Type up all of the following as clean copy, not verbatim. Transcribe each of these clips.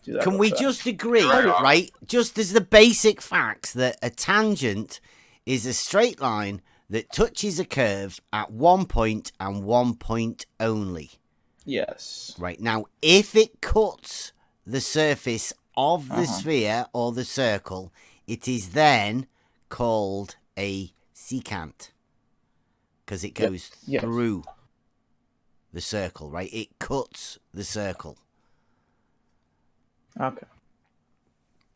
do that. Can we just agree, right? Just as the basic facts that a tangent is a straight line that touches a curve at one point and one point only. Yes. Right. Now, if it cuts the surface of the sphere or the circle, it is then called a secant. Because it goes through the circle, right? It cuts the circle. Okay.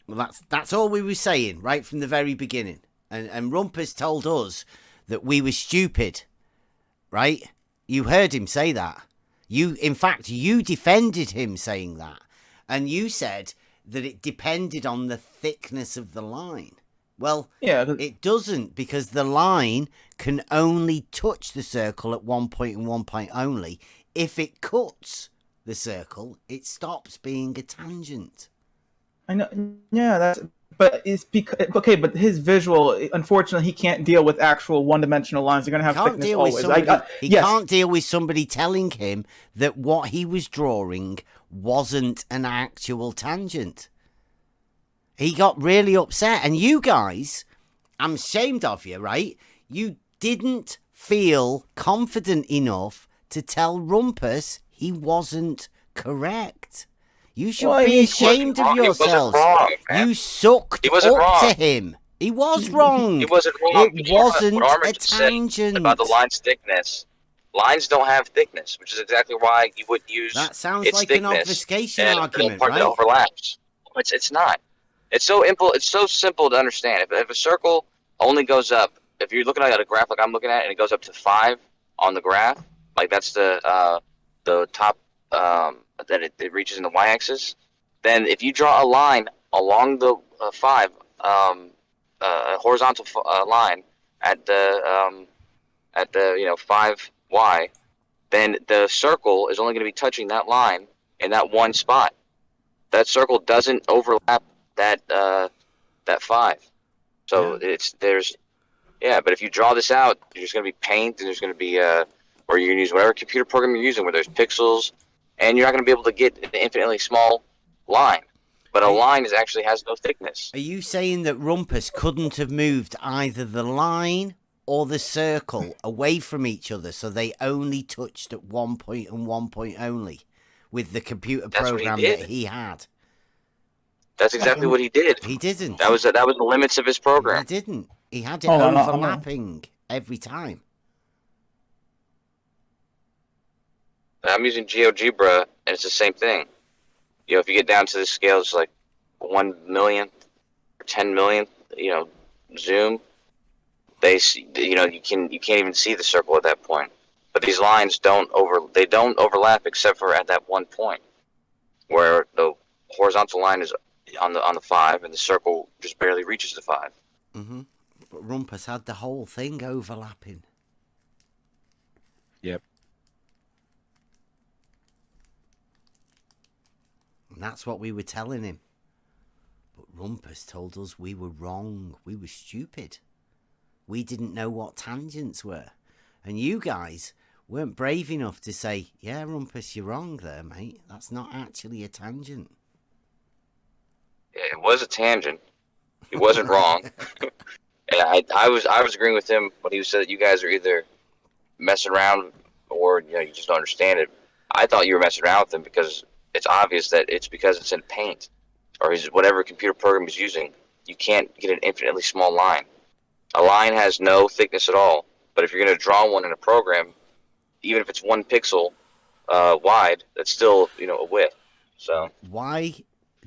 Well, that's all we were saying right from the very beginning. And Rumpus told us that we were stupid, right? You heard him say that. In fact, you defended him saying that. And you said that it depended on the thickness of the line. Well, it doesn't, because the line can only touch the circle at one point and one point only. If it cuts the circle, it stops being a tangent. I know. Yeah, but it's because but his visual, unfortunately, he can't deal with actual one-dimensional lines. They're gonna have thickness always. He can't deal with somebody telling him that what he was drawing wasn't an actual tangent. He got really upset, and you guys, I'm ashamed of you, right? You didn't feel confident enough to tell Rumpus he wasn't correct. You should be ashamed of yourselves. You sucked up to him. He was wrong. He wasn't wrong. It wasn't a tangent. About the line's thickness. Lines don't have thickness, which is exactly why you wouldn't use that sounds like an obfuscation argument, part right? that overlaps. It's not. It's so simple to understand. If a circle only goes up, if you're looking at a graph like I'm looking at, and it goes up to 5 on the graph, like that's the top that it reaches in the y-axis, then if you draw a line along the 5, a horizontal line at the 5y, then the circle is only going to be touching that line in that one spot. That circle doesn't overlap that 5. So but if you draw this out, there's going to be paint, and there's going to be or you're going to use whatever computer program you're using where there's pixels, and you're not going to be able to get an infinitely small line. But a line actually has no thickness. Are you saying that Rumpus couldn't have moved either the line or the circle away from each other, so they only touched at one point and one point only with the computer program that he had? That's exactly what he did. He didn't. That was the limits of his program. He didn't. He had it overlapping every time. I'm using GeoGebra, and it's the same thing. If you get down to the scale, it's like 1 millionth or 10 millionth, zoom. You can't even see the circle at that point. But these lines don't overlap except for at that one point, where the horizontal line is on the 5, and the circle just barely reaches the 5. Mm-hmm. But Rumpus had the whole thing overlapping. Yep. And that's what we were telling him. But Rumpus told us we were wrong. We were stupid. We didn't know what tangents were. And you guys weren't brave enough to say, yeah, Rumpus, you're wrong there, mate. That's not actually a tangent. Yeah, it was a tangent. He wasn't wrong. And I was agreeing with him when he said that you guys are either messing around or you just don't understand it. I thought you were messing around with him because it's obvious that it's because it's in paint or whatever computer program he's using. You can't get an infinitely small line. A line has no thickness at all. But if you're going to draw one in a program, even if it's 1 pixel wide, that's still a width. So why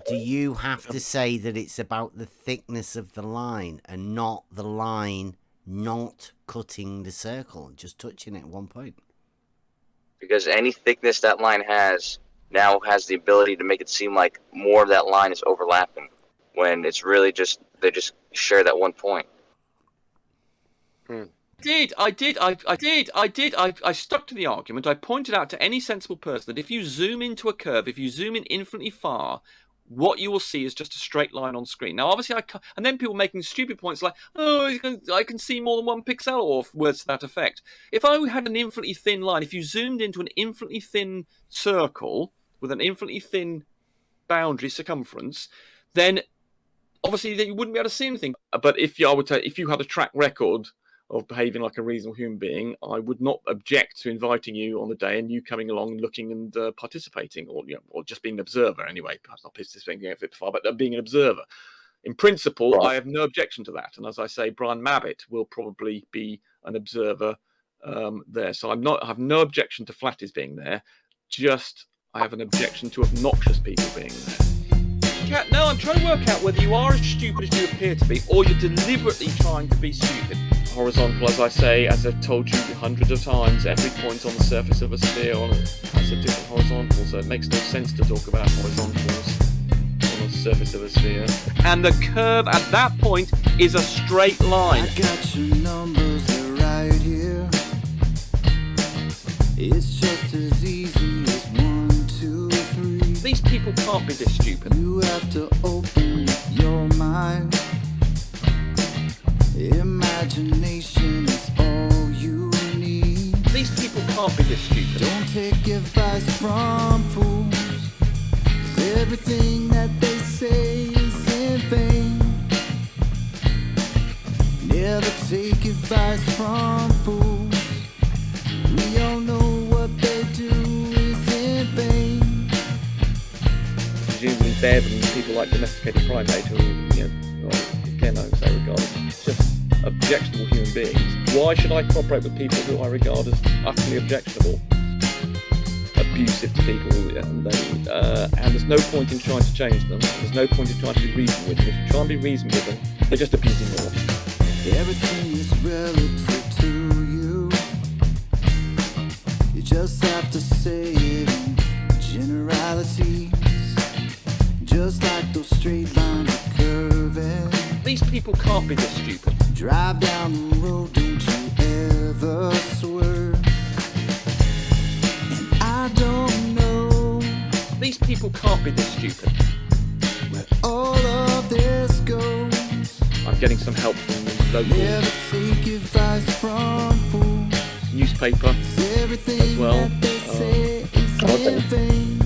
do you have to say that it's about the thickness of the line and not the line not cutting the circle, just touching it at one point? Because any thickness that line has now has the ability to make it seem like more of that line is overlapping, when it's really just they just share that one point. I did. I stuck to the argument. I pointed out to any sensible person that if you zoom into a curve, if you zoom in infinitely far, what you will see is just a straight line on screen. Now, obviously, and then people making stupid points like, oh, I can see more than 1 pixel, or words to that effect. If I had an infinitely thin line, if you zoomed into an infinitely thin circle with an infinitely thin boundary circumference, then obviously you wouldn't be able to see anything. But if you had a track record of behaving like a reasonable human being, I would not object to inviting you on the day and you coming along and looking and participating, or just being an observer anyway. Perhaps not participating a bit far, but being an observer. In principle, Right. I have no objection to that. And as I say, Brian Mabbitt will probably be an observer there. So I have no objection to flatties being there. Just I have an objection to obnoxious people being there. No, I'm trying to work out whether you are as stupid as you appear to be, or you're deliberately trying to be stupid. Horizontal, as I say, as I've told you hundreds of times, every point on the surface of a sphere has a different horizontal, so it makes no sense to talk about horizontals on the surface of a sphere. And the curve at that point is a straight line. I got your numbers, they're right here. It's just as easy as 1, 2, 3. These people can't be this stupid. You have to open your mind. Imagination is all you need. These people can't be this stupid. Don't take advice from fools, 'cause everything that they say is in vain. Never take advice from fools. We all know what they do is in vain. Presumably better than people like domesticated primate who, again I would say regard as just objectionable human beings. Why should I cooperate with people who I regard as utterly objectionable, abusive to people, and there's no point in trying to change them. There's no point in trying to be reasonable with them. If you try and be reasonable with them, they're just abusing more. Everything is relative to you. You just have to say it in generalities. Just like those straight lines are curving. These people can't be this stupid. Drive down the road, don't you ever swerve. And I don't know These people can't be this stupid. where all of this goes. I'm getting some help from the local Never take advice from fools. newspaper. Everything As well. that they say is in vain.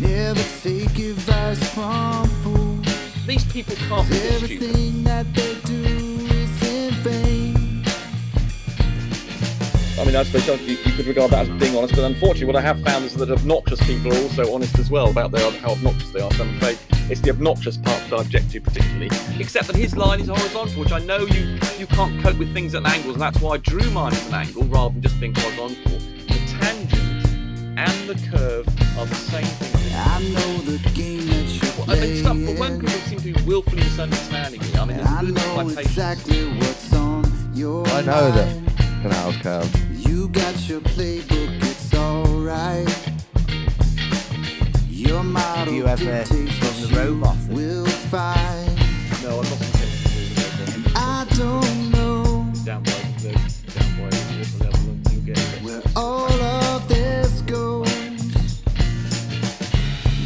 Never take advice from fools. These people can't be this stupid. Everything that they do is in vain. I mean, I suppose you could regard that as being honest, but unfortunately what I have found is that obnoxious people are also honest as well about how obnoxious they are, so I'm afraid it's the obnoxious part that I object to particularly. Except that his line is horizontal, which I know you can't cope with things at angles, and that's why I drew mine as an angle rather than just being horizontal. The tangent and the curve are the same thing. I know the game that you're playing. But when people seem to be willfully misunderstanding me, I mean, I it's know my patience. exactly what's on your I know that mind. canals curve. You got your playbook, it's alright. Your model Have you ever dictates done the what robot you thing? will find. No, I'm not intending to do the robot. I don't know Down by water level and you get it. where all of this goes.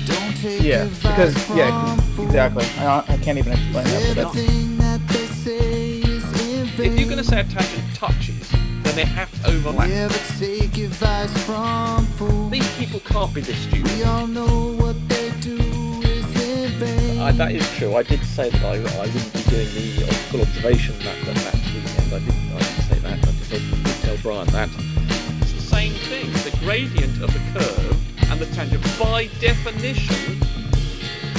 Don't take Yeah, advice because from fools. exactly. I can't even explain that. But that's, Everything that they say is in vain. If you're going to say a tangent touches, then they have to overlap. Never take advice from fools. These people can't be this stupid. We all know what they do is in vain. That is true. I did say that I wouldn't be doing the full observation that weekend. I didn't say that. I did tell Brian that. It's the same thing. The gradient of the curve and the tangent, by definition,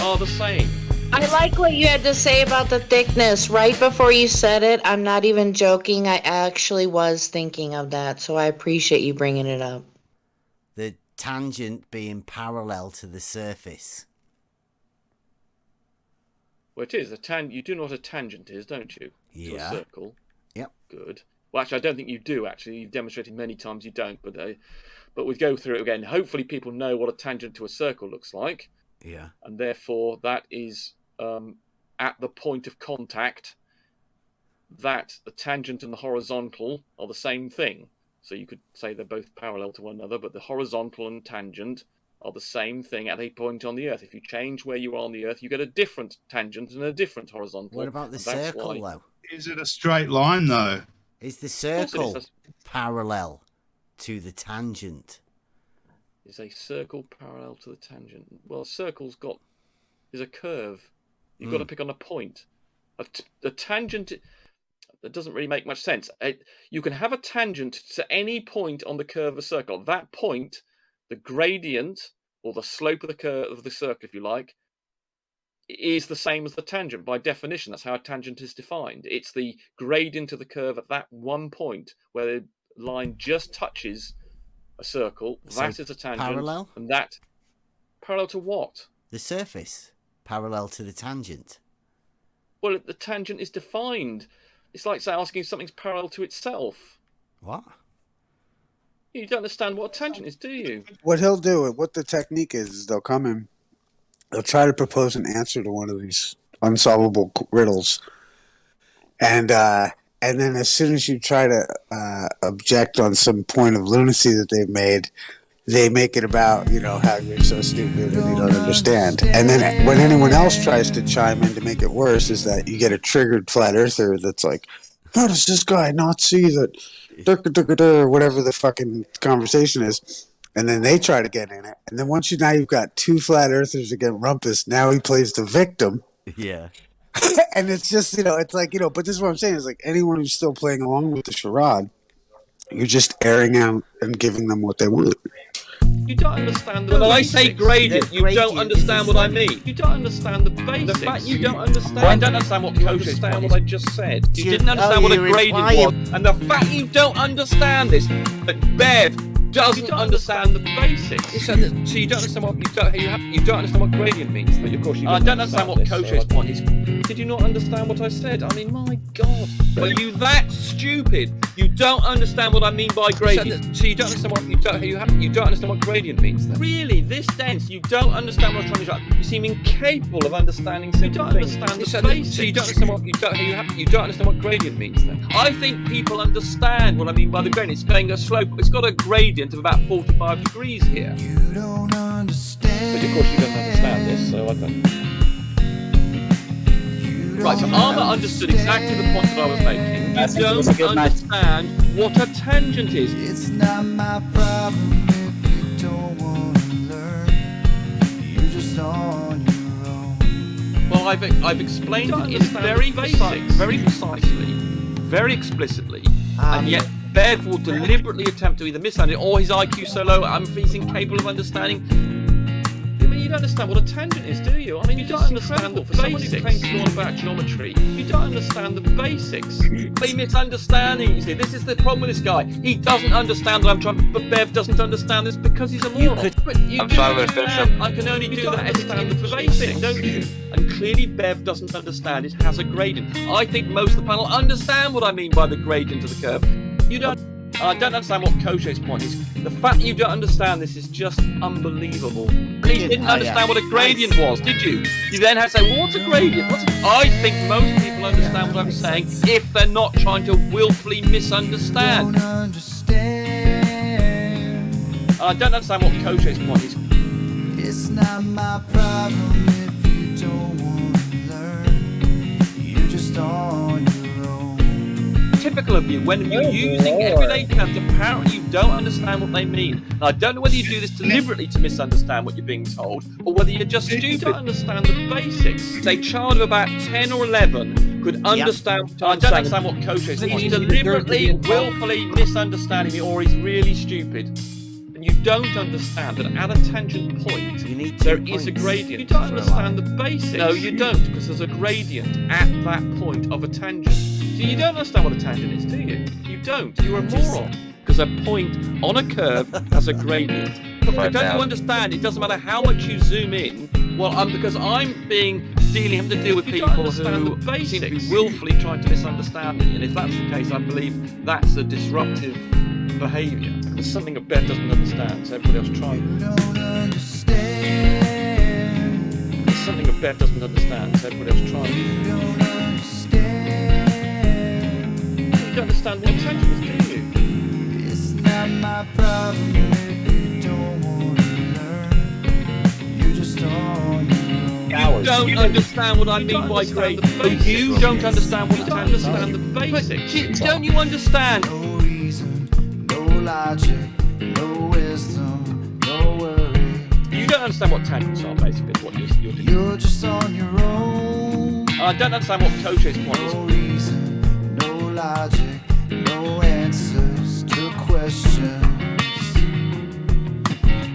are the same. I like what you had to say about the thickness. Right before you said it, I'm not even joking. I actually was thinking of that, so I appreciate you bringing it up. The tangent being parallel to the surface. Well, it is. You do know what a tangent is, don't you? To a Yeah. circle. Yep. Good. Well, actually, I don't think you do, actually. You've demonstrated many times you don't, but we'll go through it again. Hopefully people know what a tangent to a circle looks like, Yeah. and therefore that is at the point of contact that the tangent and the horizontal are the same thing. So you could say they're both parallel to one another, but the horizontal and tangent are the same thing at a point on the Earth. If you change where you are on the Earth, you get a different tangent and a different horizontal. What about the and that's circle, why- though? Is it a straight line, though? Is the Of course it circle is. parallel to the tangent? is a circle parallel to the tangent. Well, a circle's is a curve. You've got to pick on a point. A tangent, that doesn't really make much sense. You can have a tangent to any point on the curve of a circle. That point, the gradient or the slope of the curve of the circle, if you like, is the same as the tangent by definition. That's how a tangent is defined. It's the gradient of the curve at that one point where the line just touches a circle. So that is a tangent. parallel? And that parallel to what? The surface. Parallel to the tangent. Well, the tangent is defined. It's like, say, asking if something's parallel to itself. What? You don't understand what a tangent is, do you? What he'll do, what the technique is they'll come in, they'll try to propose an answer to one of these unsolvable riddles, and then as soon as you try to object on some point of lunacy that they've made, they make it about, how you're so stupid and you don't understand. And then when anyone else tries to chime in to make it worse, is that you get a triggered flat earther that's like, how does this guy not see that, or whatever the fucking conversation is. And then they try to get in it. And then now you've got two flat earthers against Rumpus. Now he plays the victim. Yeah. And it's just, it's like, but this is what I'm saying. Is like anyone who's still playing along with the charade, you're just airing out and giving them what they want. You don't understand when I say gradient, you don't understand what I mean. You don't understand the basics. The fact you don't understand. I don't understand what Kojo's understand what I just said. You didn't understand what a gradient was. And the fact you don't understand this, that Bev doesn't understand the basics. So you don't understand what you don't understand what gradient means. But of course you don't understand what Kojo's point is. Did you not understand what I said? I mean, my God. Are you that stupid? You don't understand what I mean by gradient. So you don't understand what you don't understand what gradient means. Then. Really, this dense, you don't understand what I'm trying to say. You seem incapable of understanding simple things. You don't understand the basics. So you don't understand what you don't understand what gradient means. Then I think people understand what I mean by the gradient. It's going a slope. It's got a gradient of about 45 degrees here. You don't understand. But of course you don't understand this, so I don't. Right, so Armour understood exactly the point that I was making. You don't understand what a tangent is. It's not my problem if you don't want to learn. You're just on your own. Well, I've explained it in very basics, very precisely, very explicitly, and yet Bev will deliberately attempt to either misunderstand it or his IQ so low he's incapable of understanding. I mean, you don't understand what a tangent is, do you? I mean, you don't understand the basics. Someone who claims to know about geometry, you don't understand the basics. Be misunderstanding, you see. This is the problem with this guy. He doesn't understand that I'm trying, but Bev doesn't understand this because he's a moron. I'm sorry, I'm going to finish up. I can only do that understand the basics, don't you? And clearly Bev doesn't understand it has a gradient. I think most of the panel understand what I mean by the gradient of the curve. You don't. I don't understand what Kojo's point is. The fact that you don't understand this is just unbelievable. You didn't understand what a gradient was, did you? You then had to say, well, what's a gradient? I think most people understand what I'm saying if they're not trying to willfully misunderstand. Don't understand. I don't understand what Kojo's point is. It's not my problem if you don't want to learn. You're just on your own. Typical of you, when you're using everyday terms, apparently you don't understand what they mean. Now, I don't know whether you do this deliberately to misunderstand what you're being told, or whether you're just stupid. You don't understand the basics. A child of about 10 or 11 could understand. I don't understand what Kojo's saying. He's deliberately, willfully misunderstanding me, or he's really stupid. And you don't understand that at a tangent point, there is a gradient. You don't understand the basics. No, you don't, because there's a gradient at that point of a tangent. So you don't understand what a tangent is, do you? You don't. You're a moron. Because a point on a curve has a gradient. But don't you understand? It doesn't matter how much you zoom in. Well, because I'm having to deal with people who seem to be willfully trying to misunderstand me. And if that's the case, I believe that's a disruptive behaviour. There's something that Ben doesn't understand, so everybody else tries. You don't understand. There's something that Ben doesn't understand, so everybody else tries. You don't understand. You don't understand what attention is, do you? It's not my problem if you don't want to learn. You're just on your own. You don't understand what I mean by grade. You don't understand what attention is. You don't understand the basics. Don't you understand? No reason, no logic, no wisdom, no understand what tangents are, basically, is what you're doing. You're just on your own. I don't understand what Koche's point is. No reason, no logic, no answers to questions.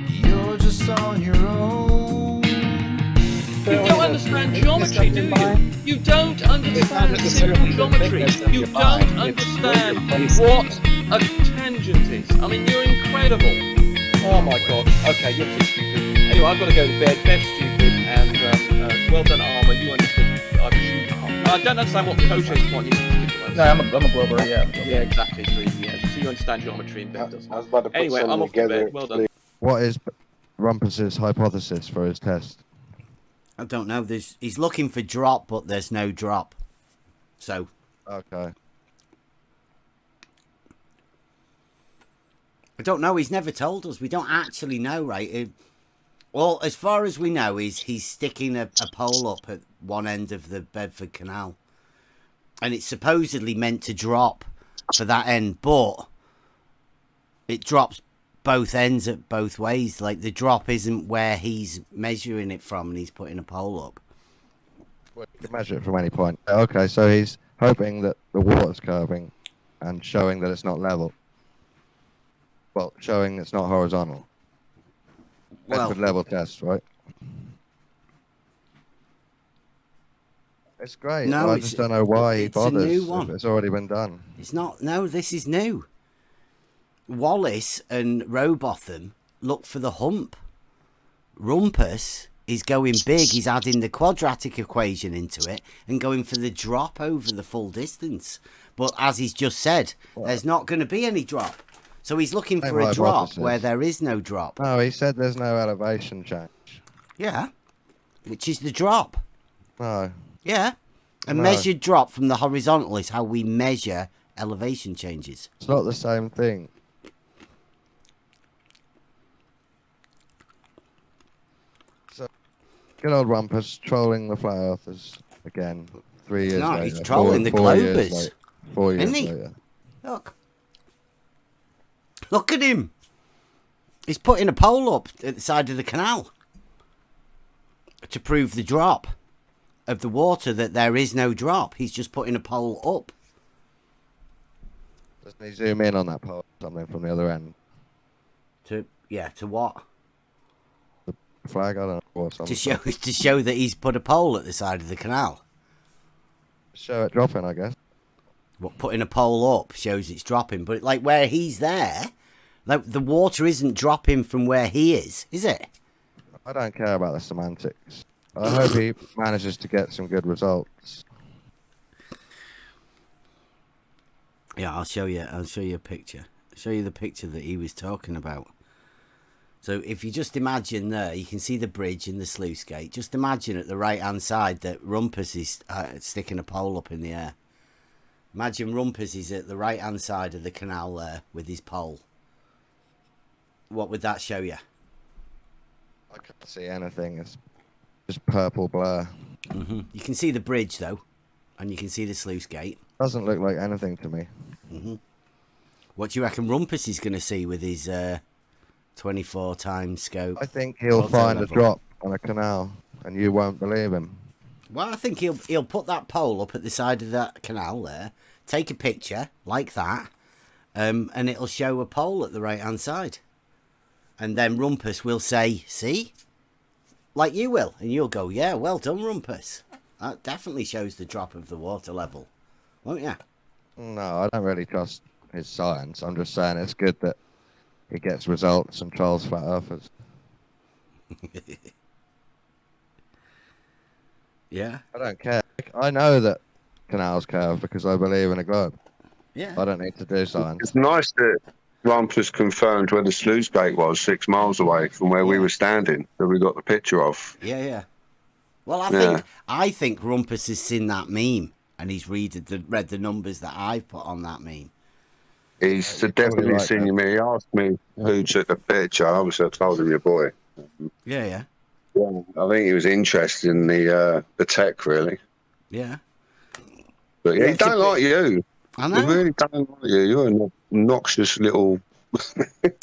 You're just on your own. You don't understand geometry, do you? You don't understand simple geometry. You don't understand what a tangent is. I mean, you're incredible. Oh my god. Okay, you're too stupid. Anyway, I've got to go to bed. Bev's stupid, and well done, Armour. You understood. I presume you can't. I don't understand what Koche's point is. No, I'm a Glober, yeah. Yeah, exactly. So you understand geometry and Bev doesn't. Anyway, I'm off to bed. Well done. What is Rumpus's hypothesis for his test? I don't know. He's looking for drop, but there's no drop. So. Okay. I don't know. He's never told us. We don't actually know, right? Well, as far as we know, he's sticking a pole up at one end of the Bedford Canal. And it's supposedly meant to drop for that end, but it drops both ends at both ways. Like, the drop isn't where he's measuring it from and he's putting a pole up. Well, you can measure it from any point. Okay, so he's hoping that the water's curving and showing that it's not level. Well, showing it's not horizontal. Well, Bedford level test, right? It's great. No, I just don't know why he bothers. It's a new one. It's already been done. It's not. No, this is new. Wallace and Rowbotham look for the hump. Rumpus is going big. He's adding the quadratic equation into it and going for the drop over the full distance. But as he's just said, there's not going to be any drop. So he's looking for a drop where there is no drop. No, he said there's no elevation change. Yeah, which is the drop. No. Yeah. A No. measured drop from the horizontal is how we measure elevation changes. It's not the same thing. So, good old Rumpus trolling the flat earthers again 3 years No, later. he's trolling the Four years Globers. later. 4 years Isn't he? later. Look at him. He's putting a pole up at the side of the canal to prove the drop of the water, that there is no drop. He's just putting a pole up. Doesn't he zoom in on that pole or something from the other end? To what? The flag, I don't know. Or something. To show that he's put a pole at the side of the canal. Show it dropping, I guess. What, putting a pole up shows it's dropping, but like where he's there, like the water isn't dropping from where he is it? I don't care about the semantics. I hope he manages to get some good results. Yeah, I'll show you a picture. I'll show you the picture that he was talking about. So if you just imagine there, you can see the bridge and the sluice gate. Just imagine at the right-hand side that Rumpus is sticking a pole up in the air. Imagine Rumpus is at the right-hand side of the canal there with his pole. What would that show you? I can't see anything. It's just purple blur. Mm-hmm. You can see the bridge, though, and you can see the sluice gate. Doesn't look like anything to me. Mm-hmm. What do you reckon Rumpus is going to see with his 24 times scope? I think he'll find a drop on a canal, and you won't believe him. Well, I think he'll put that pole up at the side of that canal there, take a picture like that, and it'll show a pole at the right-hand side. And then Rumpus will say, see? Like you will. And you'll go, yeah, well done, Rumpus. That definitely shows the drop of the water level. Won't you? No, I don't really trust his science. I'm just saying it's good that he gets results and trolls flat earthers. Yeah. I don't care. I know that canals curve because I believe in a globe. Yeah. I don't need to do science. It's nice that Rumpus confirmed where the sluice gate was 6 miles away from where we were standing, that we got the picture of. Yeah. Well, I think Rumpus has seen that meme and he's read the numbers that I've put on that meme. He's definitely seen you. He asked me who took the picture. Obviously, I told him your boy. Yeah. Yeah, I think he was interested in the tech, really. Yeah. But yeah, he don't like you. I know. He really don't like you. You're an obnoxious little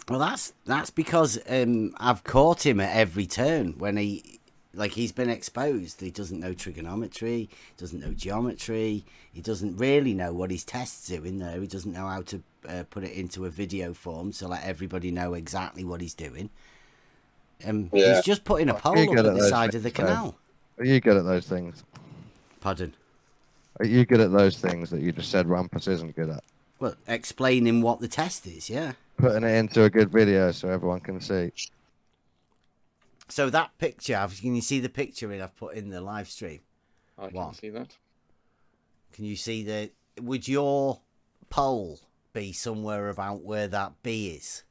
Well, that's because I've caught him at every turn when he's been exposed. He doesn't know trigonometry, doesn't know geometry. He doesn't really know what his test's doing there. He doesn't know how to put it into a video form to let everybody know exactly what he's doing. He's just putting a pole up at the side of the canal. Are you good at those things? Pardon? Are you good at those things that you just said Rumpus isn't good at? Well, explaining what the test is, yeah. Putting it into a good video so everyone can see. So that picture, can you see the picture I've put in the live stream? I can see that. Can you see would your pole be somewhere about where that B is?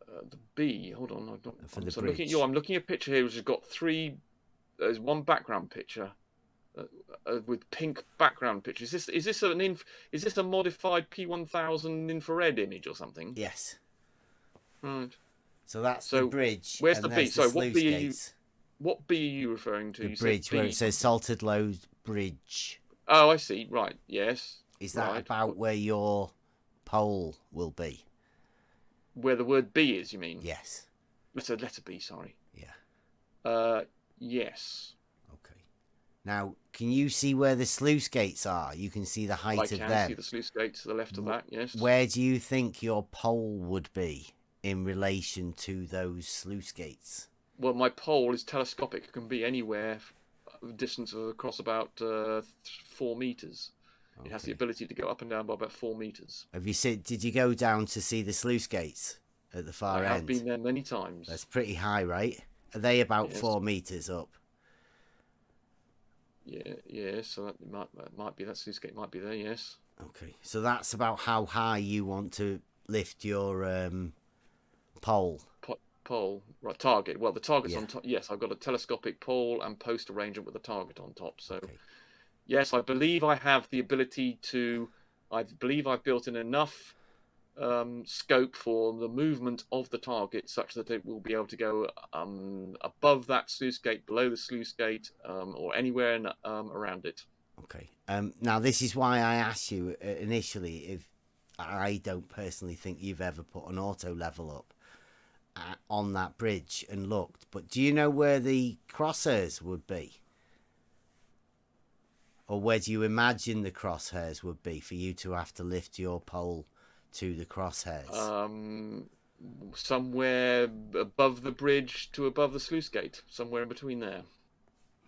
The B, hold on. I'm looking at a picture here which has got there's one background picture with pink background picture. Is this a modified P1000 infrared image or something? Yes. Right. So that's the bridge. Where's the B? Sorry, what B are you referring to? The bridge where it says Salted Lows Bridge. Oh, I see. Right. Yes. Is that about where your pole will be? Where the word B is, you mean? Yes. It's a letter B, sorry. Yeah. Yes. Okay. Now, can you see where the sluice gates are? You can see the height of them. I can see the sluice gates to the left of that, yes. Where do you think your pole would be in relation to those sluice gates? Well, my pole is telescopic. It can be anywhere, distance of across about 4 meters. Okay. It has the ability to go up and down by about 4 meters. Did you go down to see the sluice gates at the far end? I have been there many times. That's pretty high, right? Are they about 4 meters up? Yeah. So that might be that sluice gate. Might be there. Yes. Okay. So that's about how high you want to lift your pole. Pole, right? Target. Well, the target's on top. Yes, I've got a telescopic pole and post arrangement with a target on top. So. Okay. Yes, I believe I have the ability to. I believe I've built in enough scope for the movement of the target, such that it will be able to go above that sluice gate, below the sluice gate, or anywhere around it. Okay. Now this is why I asked you initially if I don't personally think you've ever put an auto level up on that bridge and looked. But do you know where the crosshairs would be? Or where do you imagine the crosshairs would be for you to have to lift your pole to the crosshairs? Somewhere above the bridge to above the sluice gate. Somewhere in between there.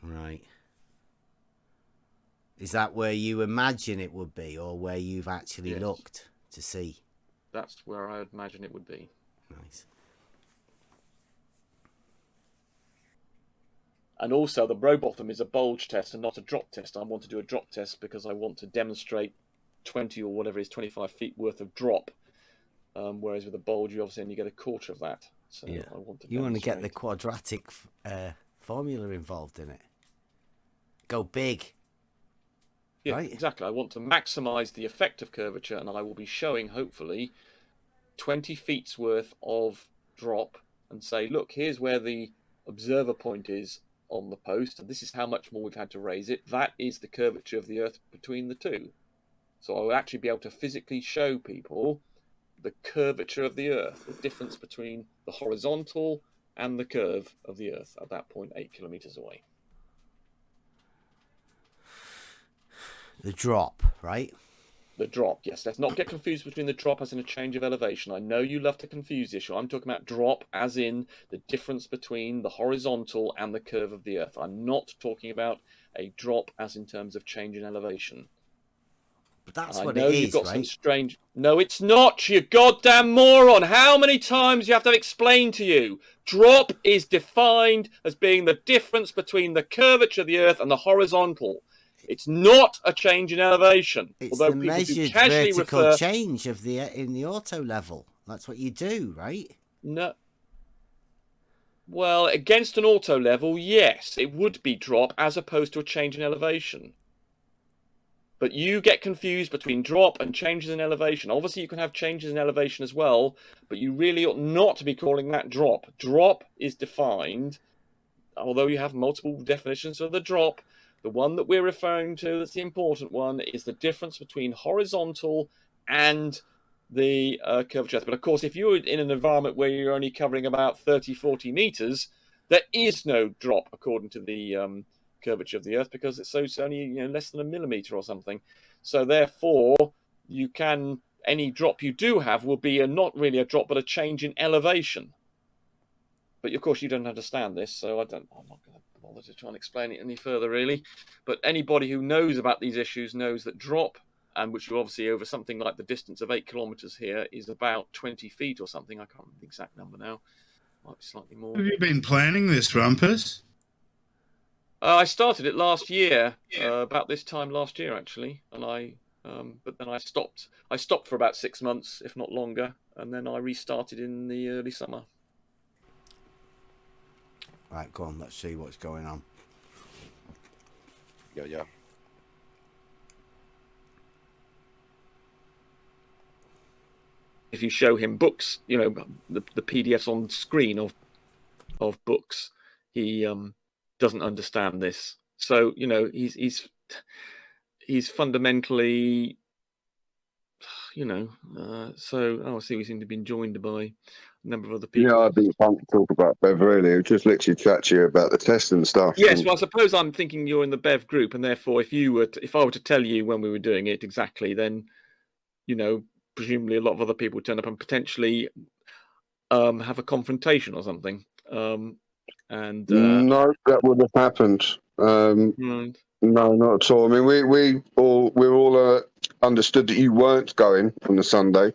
Right. Is that where you imagine it would be, or where you've actually looked to see? That's where I imagine it would be. Nice. And also, the row bottom is a bulge test and not a drop test. I want to do a drop test because I want to demonstrate 20 or whatever it is, 25 feet worth of drop. Whereas with a bulge, you obviously only get a quarter of that. So yeah. I want to you want to get the quadratic formula involved in it. Go big. Yeah, right? Exactly. I want to maximize the effect of curvature, and I will be showing, hopefully, 20 feet's worth of drop and say, look, here's where the observer point is on the post, and this is how much more we've had to raise it. That is the curvature of the Earth between the two. So I will actually be able to physically show people the curvature of the Earth, the difference between the horizontal and the curve of the Earth at that point 8 kilometers away. The drop, right? The drop, yes. Let's not get confused between the drop as in a change of elevation. I know you love to confuse the issue. I'm talking about drop as in the difference between the horizontal and the curve of the Earth. I'm not talking about a drop as in terms of change in elevation. But that's what it is, right? Some strange... No, it's not, you goddamn moron. How many times do you have to explain to you? Drop is defined as being the difference between the curvature of the Earth and the horizontal. It's not a change in elevation. It's although the measured vertical change of in the auto level. That's what you do, right? No. Well, against an auto level, yes, it would be drop as opposed to a change in elevation. But you get confused between drop and changes in elevation. Obviously, you can have changes in elevation as well, but you really ought not to be calling that drop. Drop is defined, although you have multiple definitions of the drop. The one that we're referring to, that's the important one, is the difference between horizontal and the curvature. But of course, if you're in an environment where you're only covering about 30, 40 meters, there is no drop according to the curvature of the Earth, because it's only less than a millimeter or something. So therefore, any drop you do have will be not really a drop, but a change in elevation. But of course, you don't understand this, so I'm not going to bother to try and explain it any further, really. But anybody who knows about these issues knows that drop, and which are obviously over something like the distance of 8 kilometers here, is about 20 feet or something. I can't remember the exact number now. Might be slightly more. Have you been planning this, Rumpus? I started it last year, about this time last year, actually, and but then I stopped. I stopped for about 6 months, if not longer, and then I restarted in the early summer. Right, go on, let's see what's going on. Yeah. If you show him books, the PDFs on screen of books, he doesn't understand this. So he's fundamentally, I see we seem to have been joined by a number of other people. Yeah, I didn't want to talk about Bev really. It just literally chat to you about the test and stuff. Yes, well, I suppose I'm thinking you're in the Bev group, and therefore, if I were to tell you when we were doing it exactly, then presumably a lot of other people would turn up and potentially have a confrontation or something. No, that would have happened. Right. No, not at all. I mean, we all understood that you weren't going on the Sunday,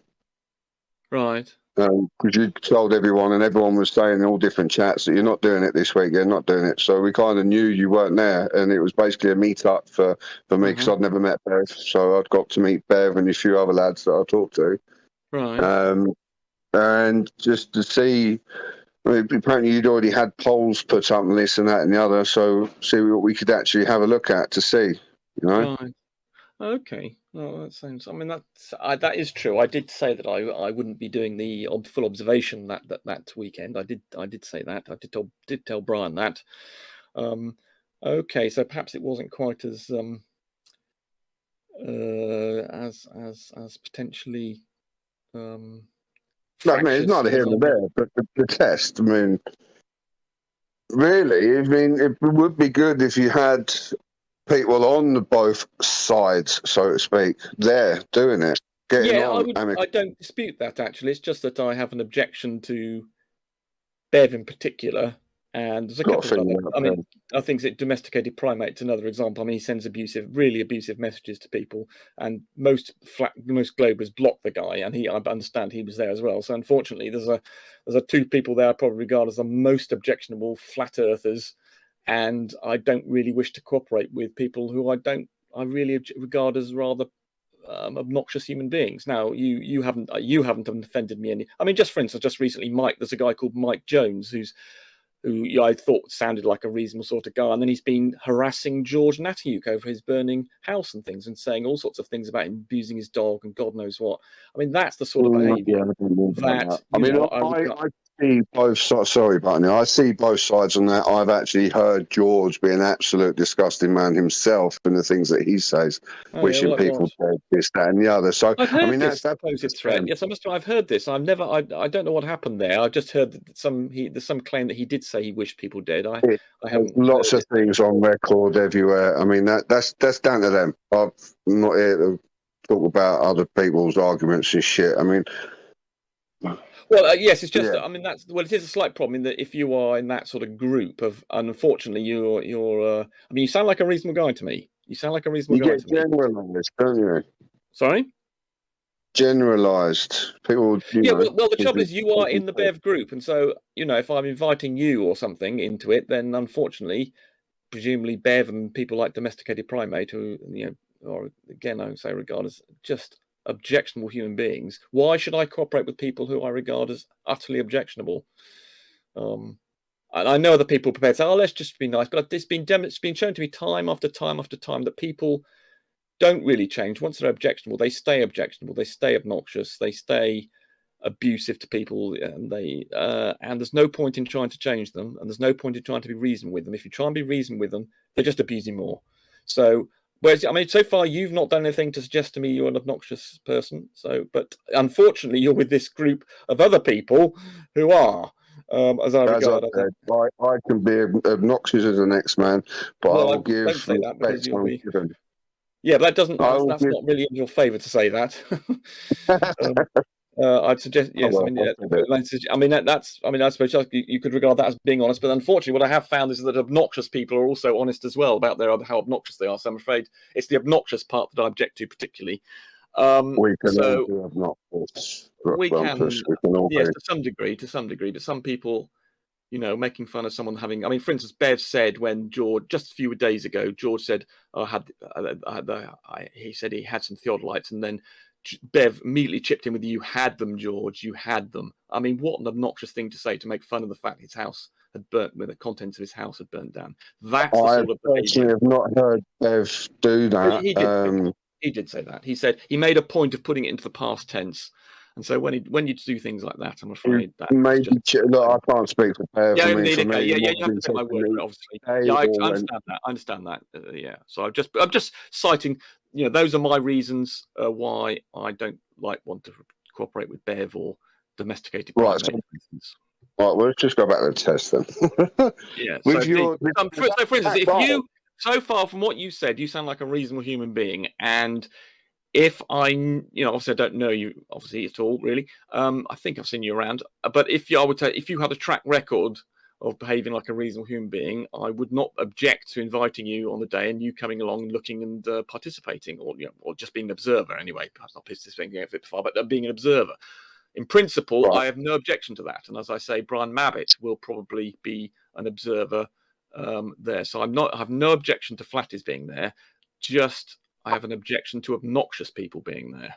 right? Because you told everyone, and everyone was saying in all different chats that you're not doing it this week. You're not doing it. So we kind of knew you weren't there, and it was basically a meet up for me, because I'd never met Bev, so I'd got to meet Bev and a few other lads that I talked to. Right. And just to see. I mean, apparently you'd already had polls put up and this and that and the other, so see what we could actually have a look at to see, Right. Okay. Well, that sounds. I mean, that is true. I did say that I wouldn't be doing the full observation that weekend. I did say that. I did tell Brian that. Okay, so perhaps it wasn't quite as potentially. I mean, it's neither here nor there, but the test, I mean, really, it would be good if you had people on both sides, so to speak, there doing it, getting on. I don't dispute that, actually. It's just that I have an objection to Bev in particular. And there's a couple of other, I think that domesticated primate's another example. I mean, he sends really abusive messages to people, and most Globers block the guy, and I understand he was there as well. So unfortunately, there's two people there I probably regard as the most objectionable flat earthers, and I don't really wish to cooperate with people who I really regard as rather obnoxious human beings. Now, you haven't offended me any. I mean, just for instance, just recently, there's a guy called Mike Jones who I thought sounded like a reasonable sort of guy, and then he's been harassing George Natayuk over his burning house and things, and saying all sorts of things about him abusing his dog and God knows what. I mean, that's the sort of behaviour I see both sides. Sorry, Barney. I see both sides on that. I've actually heard George be an absolute disgusting man himself, and the things that he says, wishing people dead, this, that, and the other. So I've heard that's supposed threat. Yes, I've heard this. I don't know what happened there. I've just heard that there's some claim that he did say he wished people dead. I haven't. Lots of things on record everywhere. I mean, that's down to them. I'm not here to talk about other people's arguments and shit. I mean. Well, yes, it's just. I mean, it is a slight problem in that if you are in that sort of group of, unfortunately, you're. I mean, you sound like a reasonable guy to me. You sound like a reasonable guy to me. Generalised, don't you? Sorry. Generalised people. Well, the trouble is, you are in the Bev group, and so if I'm inviting you or something into it, then unfortunately, presumably Bev and people like Domesticated Primate, who or again I would say regard as just objectionable human beings. Why should I cooperate with people who I regard as utterly objectionable? And I know other people prepared to say, "Oh, let's just be nice," but it's been shown to me time after time after time that people don't really change. Once they're objectionable, they stay objectionable. They stay obnoxious. They stay abusive to people, and and there's no point in trying to change them, and there's no point in trying to be reasonable with them. If you try and be reasonable with them, they're just abusing more. So Whereas, I mean, so far you've not done anything to suggest to me you're an obnoxious person. So, but unfortunately, you're with this group of other people who are, as I regard. I can be obnoxious as the next man, but Well, I'll give don't say that because respect you'll be. ungiven. Yeah, but that doesn't. I will That's give. not really in your favour to say that. I'd suggest yes. I mean, I mean that's. I mean, I suppose you could regard that as being honest, but unfortunately, what I have found is that obnoxious people are also honest as well about how obnoxious they are. So I'm afraid it's the obnoxious part that I object to particularly. We can so all be obnoxious. we can, We can all yes, be. to some degree, but some people, making fun of someone having. I mean, for instance, Bev said when George, just a few days ago, George said, he said he had some theodolites, and then Bev immediately chipped in with, "You had them, George. You had them." I mean, what an obnoxious thing to say, to make fun of the fact his house had burnt, where the contents of his house had burnt down. That's the I sort of personally behaviour. have not heard Bev do that. He did say that. He said he made a point of putting it into the past tense. And so when you do things like that, I'm afraid that maybe look, I can't speak for Bev. yeah, I mean, indeed, for me, you have to take my word for it, obviously. Yeah, I understand that. Yeah, so I'm just citing. Those are my reasons why I don't want to cooperate with Bev or domesticated right. primates, for instance. Right, well, let's just go back to the test then. Yeah. With For instance, if you so far from what you said, you sound like a reasonable human being, and if obviously I don't know you obviously at all, really. I think I've seen you around, but if you had a track record of behaving like a reasonable human being, I would not object to inviting you on the day and you coming along and looking and participating, or just being an observer anyway. Perhaps not participating a bit far, but being an observer. In principle, I have no objection to that. And as I say, Brian Mabbitt will probably be an observer there. So I have no objection to Flatties being there. Just I have an objection to obnoxious people being there.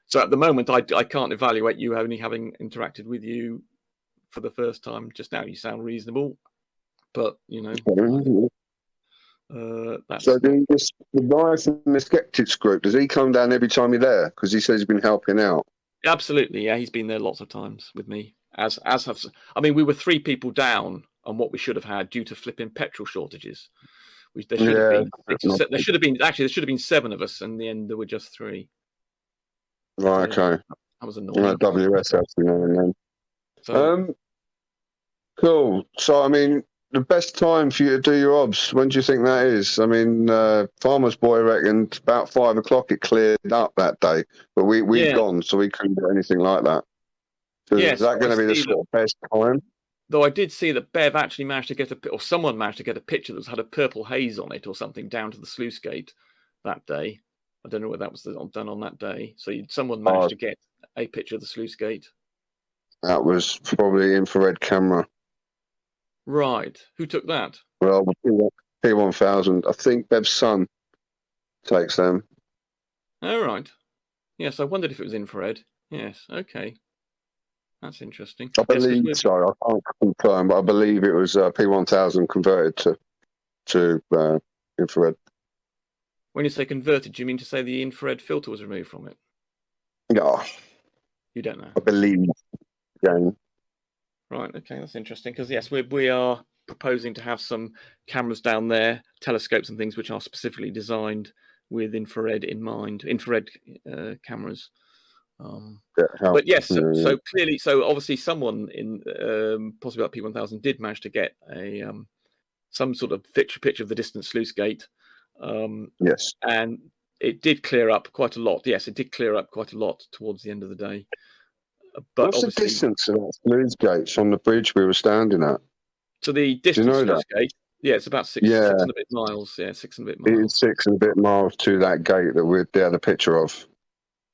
So at the moment, I can't evaluate you only having interacted with you for the first time just now. You sound reasonable, but so the guy from the Skeptics group, does he come down every time you're there? Because he says he's been helping out. Absolutely, yeah. He's been there lots of times with me. As have, I mean, we were 3 people down on what we should have had due to flipping petrol shortages. There should have been 7 of us, and in the end there were just 3. Right, so, okay. That was annoying. WS every now and then. So, cool. So, I mean, the best time for you to do your obs, when do you think that is? I mean, Farmer's Boy reckoned about 5 o'clock it cleared up that day, but we'd gone, so we couldn't do anything like that. So is that going to be the sort of best time? Though I did see that Bev actually managed to get someone managed to get a picture that had a purple haze on it or something down to the sluice gate that day. I don't know whether that was done on that day. So someone managed to get a picture of the sluice gate. That was probably infrared camera. Right. Who took that? Well, P1000. I think Bev's son takes them. Oh, right. Yes, I wondered if it was infrared. Yes, okay. That's interesting. I believe so. I can't confirm, but I believe it was P1000 converted to infrared. When you say converted, do you mean to say the infrared filter was removed from it? Yeah. You don't know? I believe. Yeah. Right, okay, that's interesting, because yes, we are proposing to have some cameras down there, telescopes and things which are specifically designed with infrared in mind, infrared cameras. But yes, so clearly, obviously someone in possibly about P1000 did manage to get a some sort of picture of the distant sluice gate. Yes. And it did clear up quite a lot. Yes, it did clear up quite a lot towards the end of the day. But what's the distance of that sluice gate from the bridge we were standing at? To the distant sluice gate? Yeah, it's about 6 and a bit miles. Yeah, 6 and a bit miles. It is 6 and a bit miles to that gate that we had a picture of.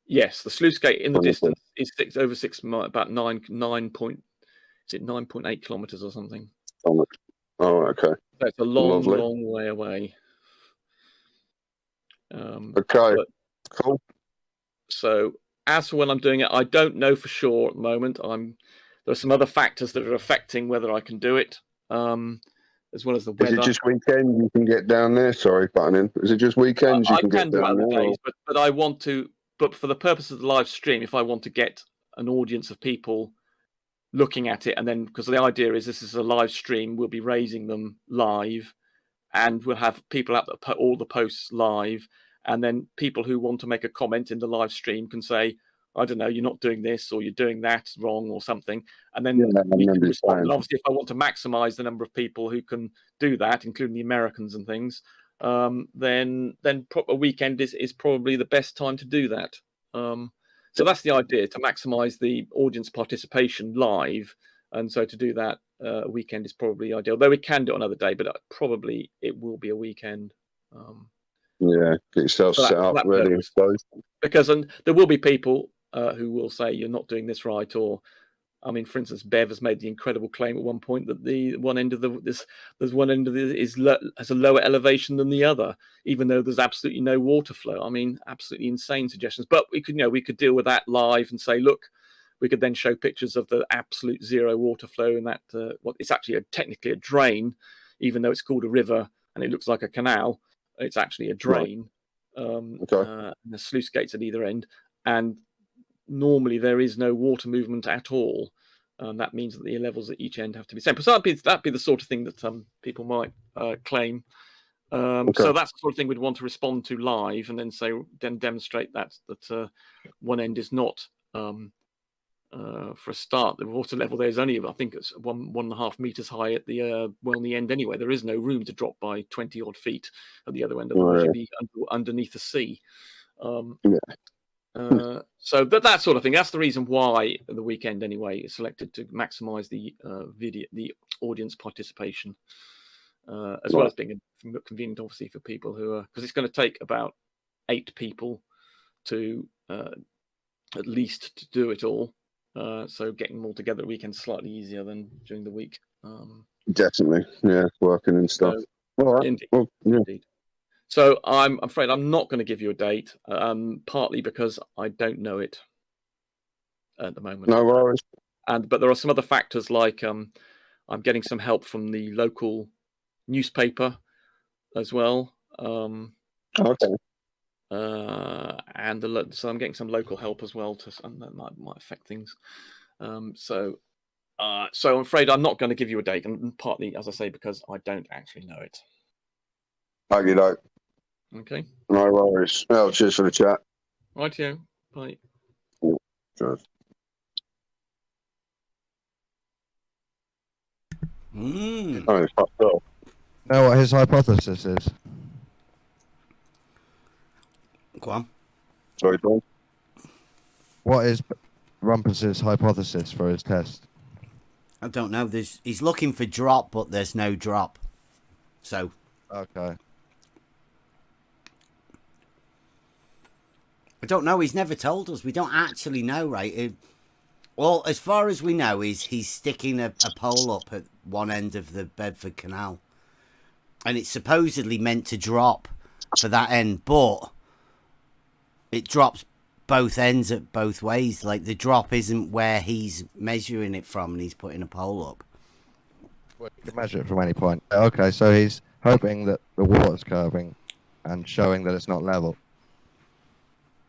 Yes, the sluice gate in the distance is over 6 miles, about 9.8 kilometers or something. Oh, okay. So it's a long way away. Okay, cool. So as for when I'm doing it, I don't know for sure at the moment. There are some other factors that are affecting whether I can do it, as well as the weather. Is it just weekend you can get down there? Sorry, butting in. Is it just weekends you can get down there? Days, but I want to. But for the purpose of the live stream, if I want to get an audience of people looking at it, and then because the idea is this is a live stream, we'll be raising them live, and we'll have people at all the posts live, and then people who want to make a comment in the live stream can say, I don't know, you're not doing this or you're doing that wrong or something, and then we can respond. And obviously, if I want to maximize the number of people who can do that, including the Americans and things, then a weekend is probably the best time to do that. So that's the idea, to maximize the audience participation live, and so to do that, a weekend is probably ideal. Though we can do it another day, but probably it will be a weekend. Yeah, get yourself set up, ready, and closed. Because there will be people who will say you're not doing this right, or I mean, for instance, Bev has made the incredible claim at one point that the one end of has a lower elevation than the other, even though there's absolutely no water flow. I mean, absolutely insane suggestions. But we could deal with that live and say, look, we could then show pictures of the absolute zero water flow in that. It's actually technically a drain, even though it's called a river and it looks like a canal. It's actually a drain. And the sluice gates at either end, and normally there is no water movement at all. That means that the levels at each end have to be same. So that'd be the sort of thing that people might claim. So that's the sort of thing we'd want to respond to live, and then demonstrate that one end is not. For a start, the water level there is only, I think it's 1.5 meters high at the the end anyway. There is no room to drop by 20 odd feet at the other end, otherwise you'd be underneath the sea. So that sort of thing. That's the reason why the weekend anyway is selected, to maximize the audience participation, as well as being convenient, obviously, for people who are, because it's going to take about 8 people to at least to do it all. So getting them all together at the weekend is slightly easier than during the week. Definitely, yeah, working and stuff. All right. Indeed. Well, yeah. Indeed. So I'm afraid I'm not going to give you a date, partly because I don't know it at the moment. No worries. But there are some other factors, like I'm getting some help from the local newspaper as well. Okay. So I'm getting some local help as well, and that might affect things. So I'm afraid I'm not going to give you a date, and partly, as I say, because I don't actually know it. Okay, doke. Okay. No worries. Well, cheers for the chat. Rightio. Bye. Cheers. Oh, it's fucked up. Know what his hypothesis is? Go on. Sorry, Tom. What is Rumpus's hypothesis for his test? I don't know. He's looking for drop, but there's no drop. So. Okay. I don't know. He's never told us. We don't actually know, right? Well, as far as we know, he's sticking a pole up at one end of the Bedford Canal. And it's supposedly meant to drop for that end, but it drops both ends at both ways. Like, the drop isn't where he's measuring it from and he's putting a pole up. Well, you can measure it from any point. Okay, so he's hoping that the water's curving and showing that it's not level.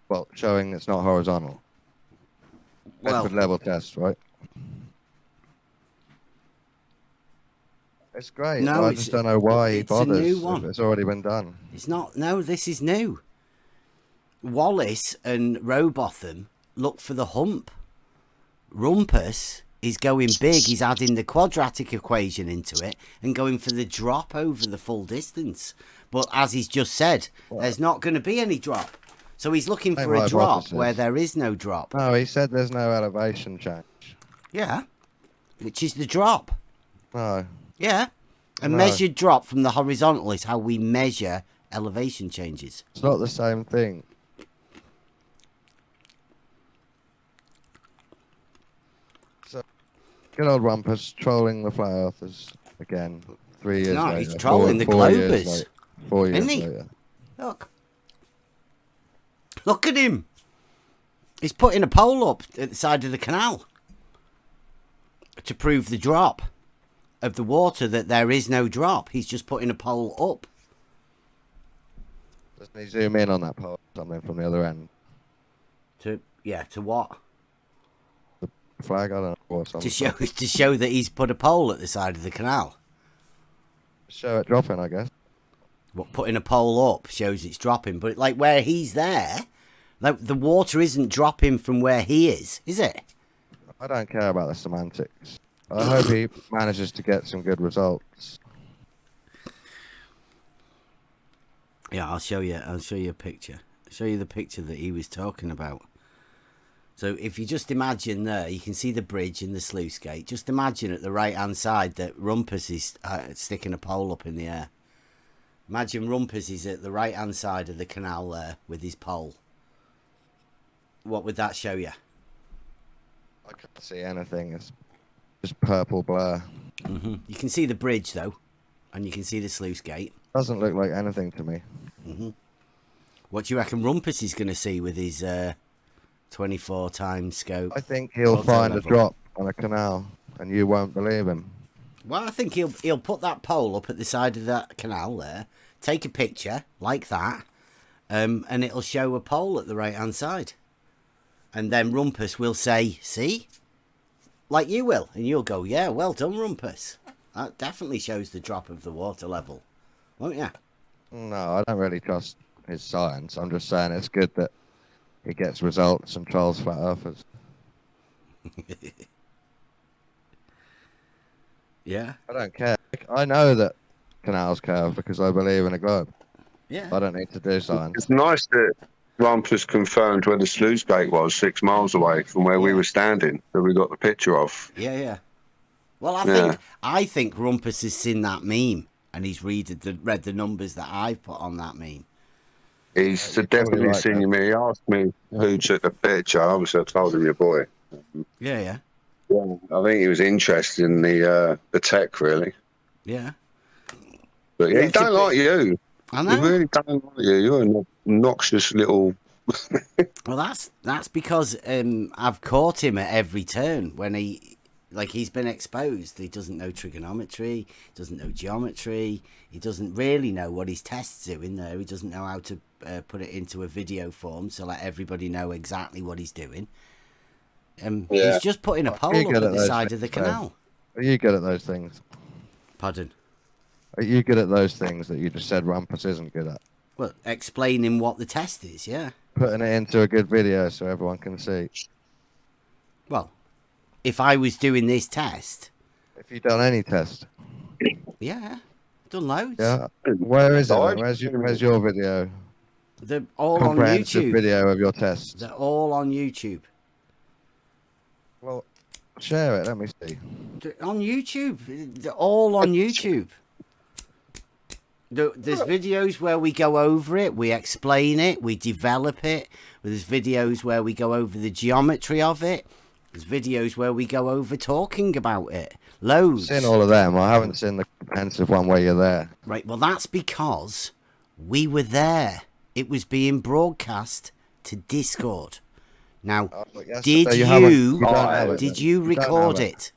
Well, showing it's not horizontal. Bedford level test, right? It's great. No, I just don't know why he bothers. It's a new one. It's already been done. It's not. No, this is new. Wallace and Robotham look for the hump. Rumpus is going big. He's adding the quadratic equation into it and going for the drop over the full distance. But as he's just said, there's not going to be any drop. So he's looking for a drop where there is no drop. No, he said there's no elevation change. Yeah, which is the drop. No. Yeah. A measured drop from the horizontal is how we measure elevation changes. It's not the same thing. So, good old Rumpus trolling the flat earthers again. 3 years later. No, he's trolling the Globers. 4 years Isn't he? later. Look at him. He's putting a pole up at the side of the canal to prove the drop of the water, that there is no drop. He's just putting a pole up. Doesn't he zoom in on that pole or something from the other end? To what? The flag, I don't know. Or something. To show that he's put a pole at the side of the canal. Show it dropping, I guess. What, putting a pole up shows it's dropping, but like where he's there, like the water isn't dropping from where he is it? I don't care about the semantics. I hope he manages to get some good results. Yeah, I'll show you a picture. I'll show you the picture that he was talking about. So if you just imagine there, you can see the bridge and the sluice gate. Just imagine at the right-hand side that Rumpus is sticking a pole up in the air. Imagine Rumpus is at the right-hand side of the canal there with his pole. What would that show you? I can't see anything. It's just purple blur. Mm-hmm. You can see the bridge, though, and you can see the sluice gate. Doesn't look like anything to me. Mm-hmm. What do you reckon Rumpus is going to see with his 24 times scope? I think he'll Water find level? a drop on a canal, and you won't believe him. Well, I think he'll put that pole up at the side of that canal there, take a picture like that, and it'll show a pole at the right-hand side. And then Rumpus will say, see? Like you will. And you'll go, yeah, well done, Rumpus. That definitely shows the drop of the water level. Won't you? No, I don't really trust his science. I'm just saying it's good that he gets results and trolls flat earthers. Yeah. I don't care. I know that canals curve because I believe in a globe. Yeah. I don't need to do science. It's nice that Rumpus confirmed where the sluice gate was 6 miles away from where we were standing, that we got the picture of. Yeah. Well, Yeah. I think Rumpus has seen that meme and he's read the numbers that I've put on that meme. He's definitely right seen me. He asked me who took the picture. Obviously, I told him your boy. Yeah. Yeah, I think he was interested in the tech, really. Yeah. But Yeah, he don't like you. I He know. really don't like you. You're an obnoxious little... Well, that's because I've caught him at every turn when he's been exposed. He doesn't know trigonometry, doesn't know geometry. He doesn't really know what his test's doing there. He doesn't know how to put it into a video form to let everybody know exactly what he's doing. He's just putting a pole up at the side of the canal. Are you good at those things? Pardon? Are you good at those things that you just said Rumpus isn't good at? Well, explaining what the test is, yeah. Putting it into a good video so everyone can see. Well, if I was doing this test... If you've done any test. Yeah, done loads. Yeah. Where is it? Where's your video? They're all on Comprehensive YouTube. video of your tests. They're all on YouTube. Well, share it. Let me see. They're on YouTube. They're all on YouTube. There's videos where we go over it, we explain it, we develop it. There's videos where we go over the geometry of it. There's videos where we go over talking about it. Loads. I've seen all of them. I haven't seen the comprehensive one where you're there. Right, well, that's because we were there. It was being broadcast to Discord. Now, did you record it?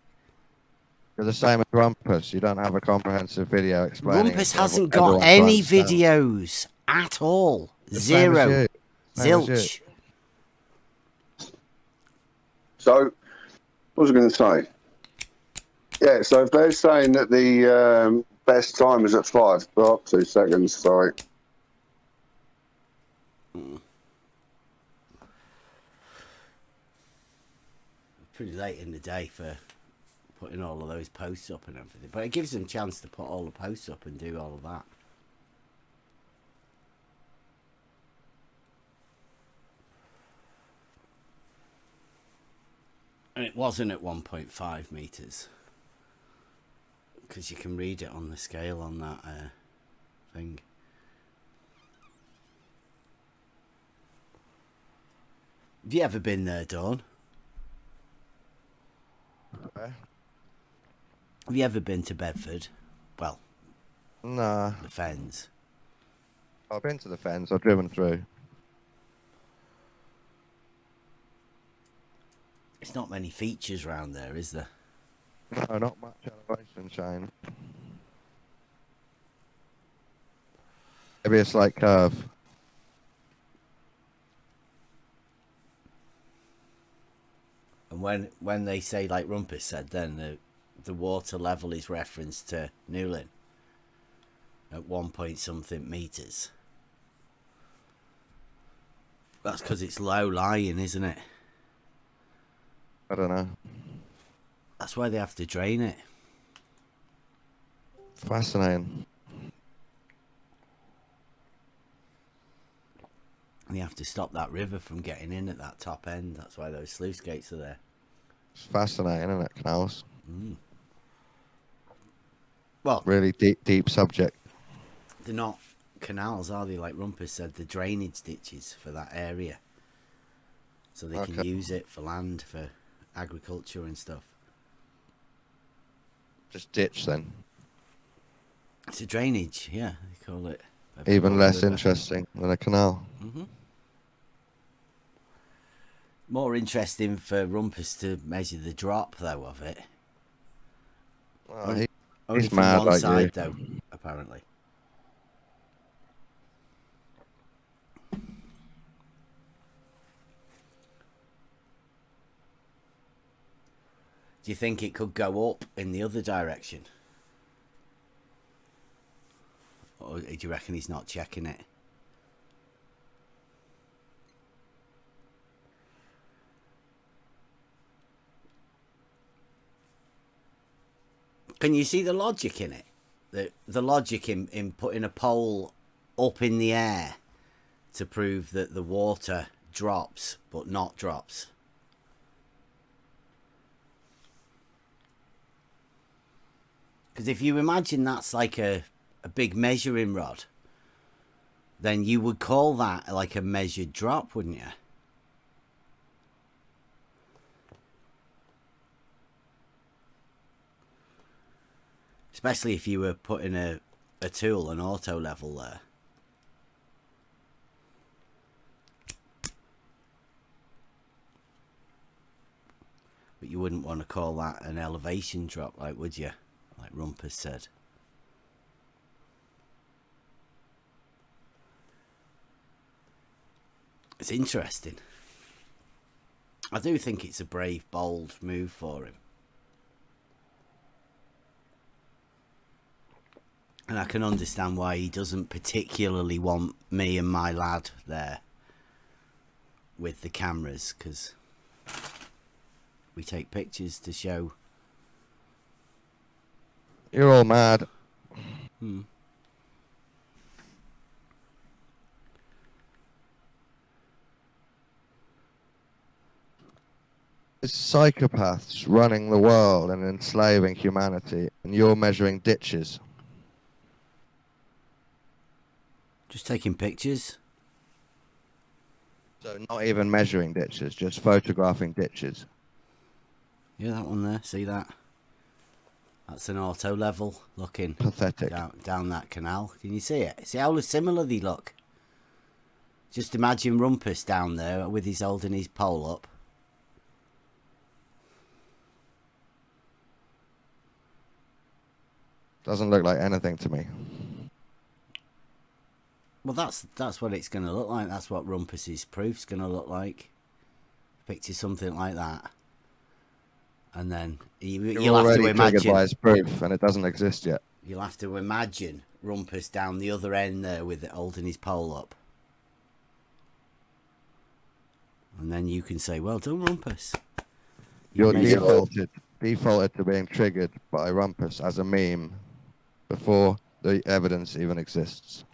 You're the same as Rumpus. You don't have a comprehensive video explaining. Rumpus it, hasn't everyone got to any understand. videos at all. The same as Zero. you. Same as you. Zilch. So, what was I going to say? Yeah, so if they're saying that the best time is at 5, well, 2 seconds, sorry. Pretty late in the day for putting all of those posts up and everything. But it gives them a chance to put all the posts up and do all of that. And it wasn't at 1.5 meters. Because you can read it on the scale on that thing. Have you ever been there, Dawn? Have you ever been to Bedford? Well, Nah. the Fens. I've been to the Fens. I've driven through. It's not many features round there, is there? No, not much elevation, Shane. Maybe a slight curve. And when they say, like Rumpus said, then the water level is referenced to Newlyn. at 1 point something meters. That's because it's low lying, isn't it? I don't know. That's why they have to drain it. Fascinating. And you have to stop that river from getting in at that top end. That's why those sluice gates are there. It's fascinating, isn't it, canals? Well, really deep subject. They're not canals, are they? Like Rumpus said, the drainage ditches for that area. So they can use it for land, for agriculture and stuff. Just ditch then. It's a drainage, yeah, they call it. Even less interesting than a canal. More interesting for Rumpus to measure the drop, though, of it. Well, only he's from mad one like side, you. though, apparently. Do you think it could go up in the other direction? Or do you reckon he's not checking it? Can you see the logic in it? The logic in putting a pole up in the air to prove that the water drops but not drops? Because if you imagine that's like a big measuring rod, then you would call that like a measured drop, wouldn't you? Especially if you were putting a tool, an auto level there. But you wouldn't want to call that an elevation drop, like, would you? Like Rumpus said. It's interesting. I do think it's a brave, bold move for him. And I can understand why he doesn't particularly want me and my lad there with the cameras, because we take pictures to show. You're all mad. It's psychopaths running the world and enslaving humanity, and you're measuring ditches. Just taking pictures. So not even measuring ditches, just photographing ditches. Yeah, that one there. See that? That's an auto level looking. Pathetic. Down that canal. Can you see it? See how similar they look? Just imagine Rumpus down there with his holding his pole up. Doesn't look like anything to me. Well, that's what it's going to look like. That's what Rumpus's proof's going to look like. Picture something like that. And then you'll have to imagine. By his proof, and it doesn't exist yet. You'll have to imagine Rumpus down the other end there with it holding his pole up. And then you can say, well done, Rumpus. You're defaulted to being triggered by Rumpus as a meme before the evidence even exists.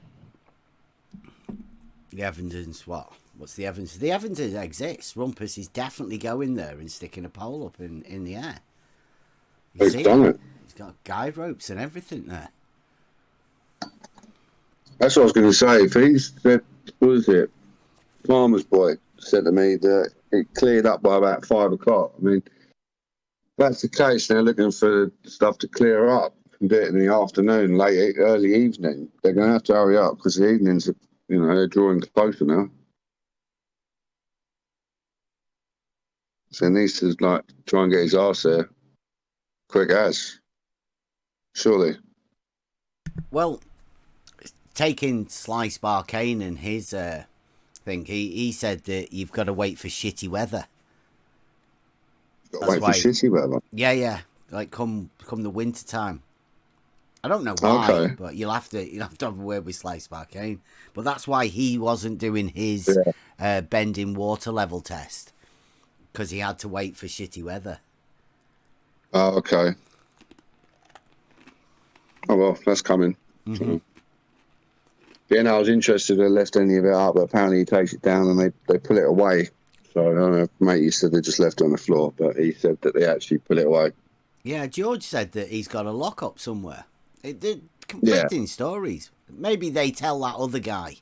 The evidence, what? What's the evidence? The evidence exists. Rumpus is definitely going there and sticking a pole up in the air. He's done it. He's got guide ropes and everything there. That's what I was going to say. If he's, what was it? Farmer's boy said to me that it cleared up by about 5 o'clock. I mean, if that's the case, they're looking for stuff to clear up and do it in the afternoon, early evening. They're going to have to hurry up because the evenings, they're drawing closer now. So he needs to try and get his arse there quick as. Surely. Well, taking Slice Barkane and his thing, he said that you've got to wait for shitty weather. Got to wait for shitty weather. Yeah. Like come the winter time. I don't know why, Okay. but you'll have to have a word with Slice Barcane. But that's why he wasn't doing his bending water level test, because he had to wait for shitty weather. Oh, okay. Oh well, that's coming. Mm-hmm. So. Yeah, no, I was interested if they left any of it up, but apparently he takes it down and they pull it away. So I don't know, mate, he said they just left it on the floor, but he said that they actually put it away. Yeah, George said that he's got a lock-up somewhere. It did conflicting stories. Maybe they tell that other guy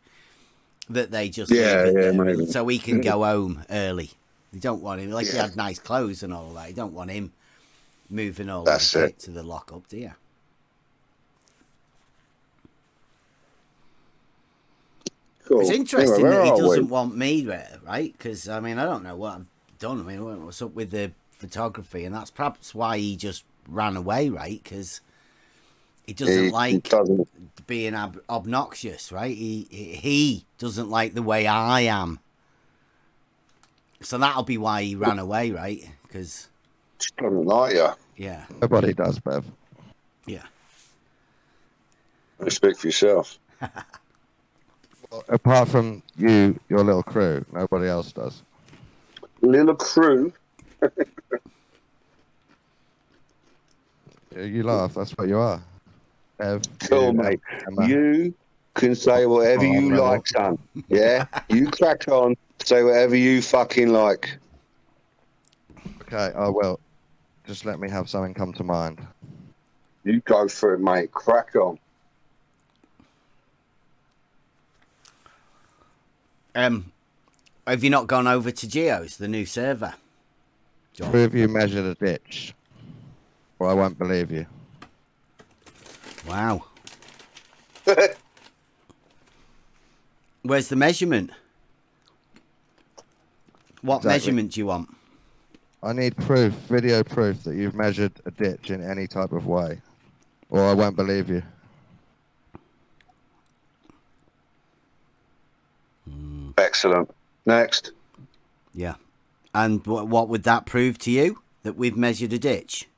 that they just leave it there maybe. so he can go home early. They don't want him, like he had nice clothes and all that. You don't want him moving all that shit to the lock-up, do you? Cool. It's interesting anyway, that he where are doesn't we? want me there, right? Because, I mean, I don't know what I've done. I mean, what's up with the photography? And that's perhaps why he just ran away, right? Because he doesn't being obnoxious, right? He doesn't like the way I am. So that'll be why he ran away, right? Because Just doesn't like you. yeah, Nobody does, Bev. yeah. Speak for yourself. Apart from you, your little crew, nobody else does. Little crew. You laugh, that's what you are. Bev, Cool, you, mate. Emma. You can say whatever you Level. like, son. Yeah? You crack on, say whatever you fucking like. Okay, I will. Just let me have something come to mind. You go for it, mate. Crack on. Have you not gone over to Geo's, the new server? John? Prove you measured a ditch, or I won't believe you. Wow. Where's the measurement? What measurement do you want? I need proof, video proof, that you've measured a ditch in any type of way, or I won't believe you. Excellent. Next. Yeah. And what would that prove to you? That we've measured a ditch?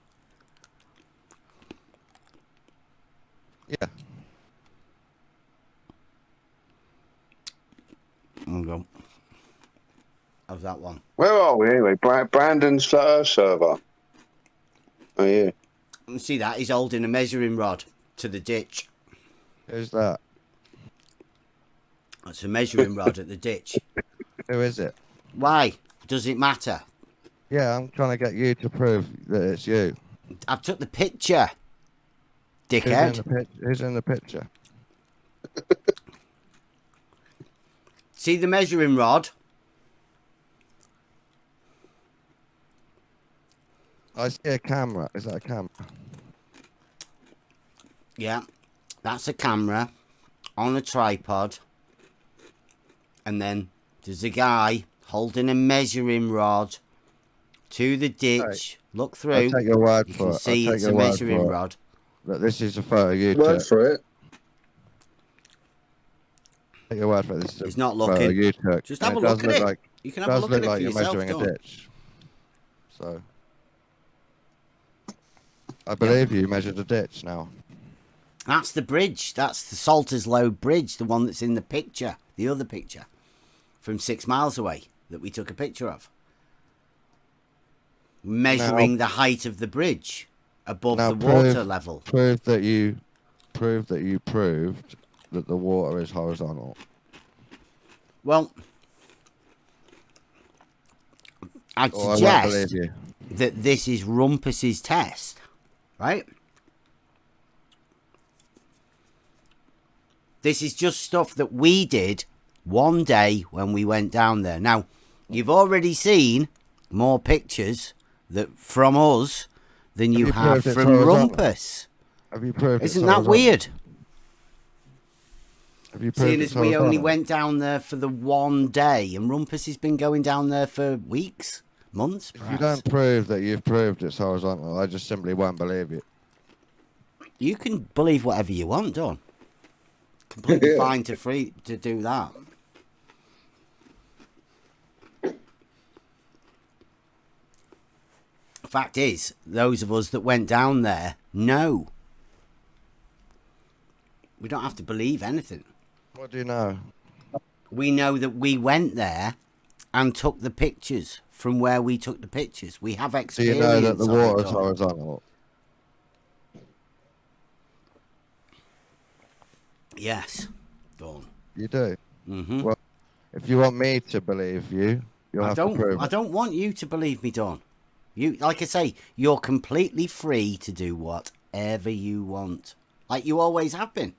Yeah. There we go. How's that one? Where are we anyway? Brandon's server. Oh, yeah. You see that? He's holding a measuring rod to the ditch. Who's that? That's a measuring rod at the ditch. Who is it? Why? Does it matter? Yeah, I'm trying to get you to prove that it's you. I've took the picture, dickhead. Who's in the picture? See the measuring rod? I see a camera. Is that a camera? Yeah, that's a camera on a tripod. And then there's a guy holding a measuring rod to the ditch. Right. Look through. I'll take your word You for can it. see I'll it's take a your word measuring for it. rod. Look, this is a photo you Word took. for it. Take your word for it. This is He's a not photo looking. you took. Just And have a look at it. Like, You can have a look at it for you're yourself, measuring Don. a ditch. So, I believe you measured a ditch now. That's the bridge. That's the Salters Low Bridge, the one that's in the picture, the other picture, from 6 miles away that we took a picture of. Measuring the height of the bridge above the water level. Prove that you proved that the water is horizontal. Well, I'd Or I won't suggest believe you. that this is Rumpus's test, right? This is just stuff that we did one day when we went down there. Now, you've already seen more pictures that from us than you have from Rumpus. Have you proved Isn't that weird? Have you proved Seeing as we only went down there for the one day, and Rumpus has been going down there for weeks, months. If you don't prove that you've proved it's horizontal, I just simply won't believe you. You can believe whatever you want, Don. Completely fine to do that. Fact is, those of us that went down there know We don't have to believe anything. What do you know? We know that we went there and took the pictures from where we took the pictures. We have Do experience. you know that the of it, water's Dawn. horizontal? Yes, Dawn. You do. Mm-hmm. Well, if you want me to believe you, you'll have to prove I it. don't want you to believe me, Dawn. You, like I say, you're completely free to do whatever you want, like you always have been.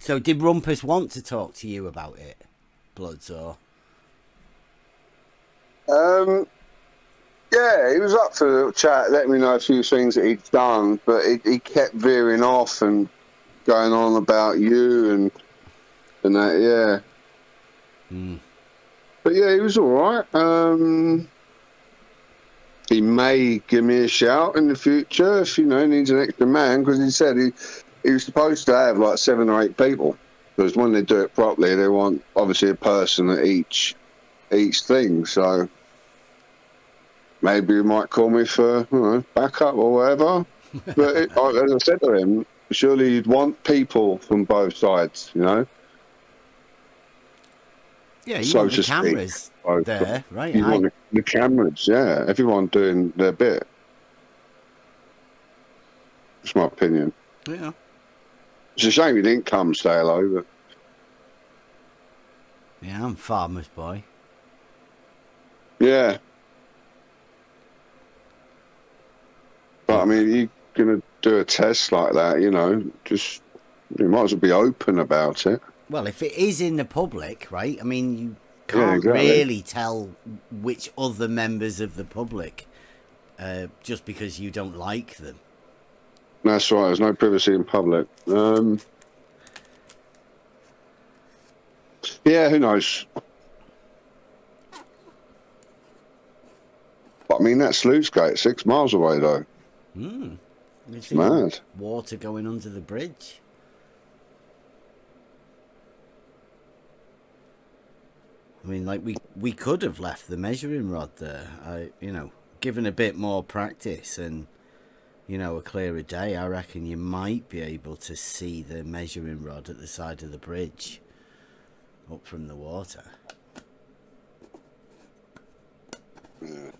So did Rumpus want to talk to you about it, Bloods, or? Yeah, he was up for a little chat, letting me know a few things that he'd done, but he kept veering off and going on about you and that, yeah. But yeah, he was all right. He may give me a shout in the future if, he needs an extra man, because he said he was supposed to have like 7 or 8 people, because when they do it properly, they want obviously a person at each thing. So maybe he might call me for backup or whatever. But as I said to him, surely you'd want people from both sides, Yeah, you so want the to speak. cameras there, right? You want the cameras, yeah. Everyone doing their bit. That's my opinion. Yeah. It's a shame he didn't come say hello, but Yeah, I'm farmer's boy. yeah. But I mean, you're gonna do a test like that, just you might as well be open about it. Well, if it is in the public, right? I mean, you Yeah, can't exactly. really tell which other members of the public just because you don't like them. That's right. There's no privacy in public. Yeah, who knows? But I mean, that sluice gate 6 miles away, though. It's mad. Water going under the bridge. I mean, like we could have left the measuring rod there. Given a bit more practice and a clearer day, I reckon you might be able to see the measuring rod at the side of the bridge up from the water. Yeah.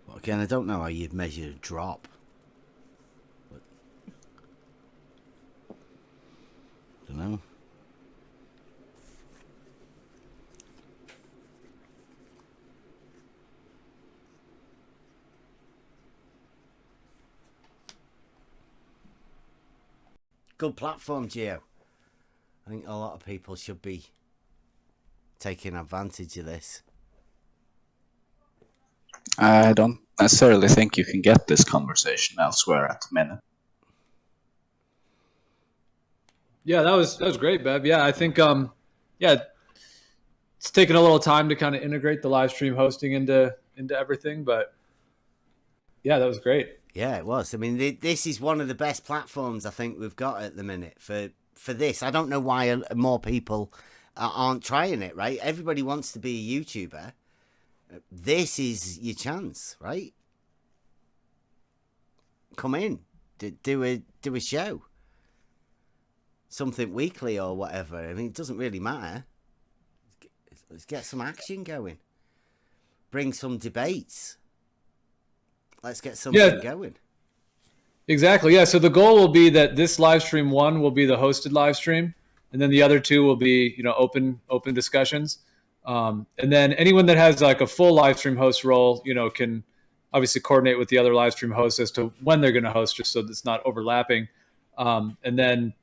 Well, again, I don't know how you'd measure a drop. But, don't know. Good platform, Geo. I think a lot of people should be taking advantage of this. I don't necessarily think you can get this conversation elsewhere at the minute. Yeah, that was great, Bev. Yeah, I think it's taken a little time to kind of integrate the live stream hosting into everything, but yeah, that was great. Yeah, it was. I mean, this is one of the best platforms I think we've got at the minute for this. I don't know why more people aren't trying it, right? Everybody wants to be a YouTuber. This is your chance, right? Come in, do a show, something weekly or whatever. I mean, it doesn't really matter. Let's get some action going. Bring some debates. Let's get something going. Exactly. Yeah. So the goal will be that this live stream 1 will be the hosted live stream, and then the other 2 will be, open discussions. And then anyone that has like a full live stream host role, can obviously coordinate with the other live stream hosts as to when they're going to host, just so that it's not overlapping. And then,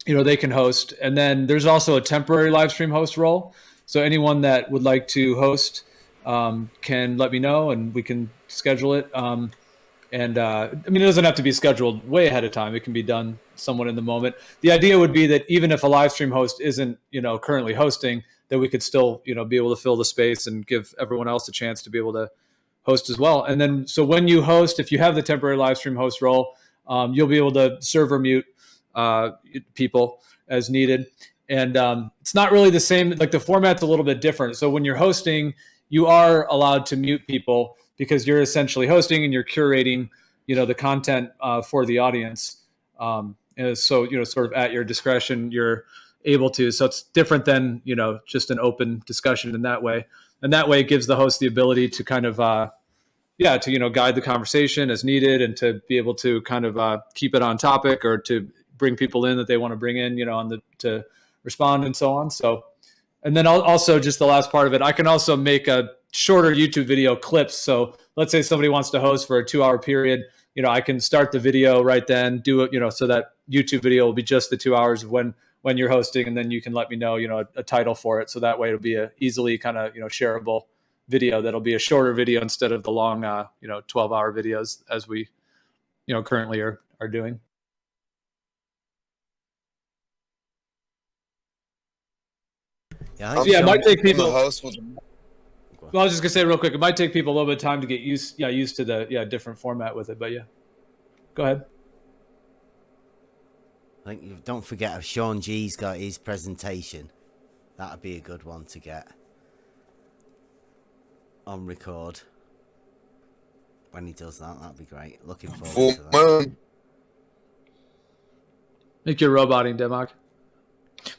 they can host. And then there's also a temporary live stream host role. So anyone that would like to host can let me know and we can schedule it. And I mean, it doesn't have to be scheduled way ahead of time. It can be done somewhat in the moment. The idea would be that even if a live stream host isn't, currently hosting, that we could still, be able to fill the space and give everyone else a chance to be able to host as well. And then, so when you host, if you have the temporary live stream host role, you'll be able to server mute people as needed. And it's not really the same. Like the format's a little bit different. So when you're hosting, you are allowed to mute people because you're essentially hosting and you're curating, the content for the audience. And so, sort of at your discretion, you're able to. So it's different than, just an open discussion in that way. And that way it gives the host the ability to kind of, to, guide the conversation as needed and to be able to kind of keep it on topic or to bring people in that they want to bring in, to respond and so on. So, and then also just the last part of it, I can also make a shorter YouTube video clips. So let's say somebody wants to host for a 2-hour period, I can start the video right then, do it, so that YouTube video will be just the 2 hours of when you're hosting. And then you can let me know, a title for it. So that way it'll be a easily kind of, shareable video. That'll be a shorter video instead of the long, 12-hour videos as we, currently are doing. Yeah, it might take people. Well, I was just gonna say real quick, it might take people a little bit of time to get used to the different format with it. But yeah, go ahead. I think you don't forget if Sean G's got his presentation. That'd be a good one to get on record when he does that. That'd be great. Looking forward to that. Make your roboting, Demok.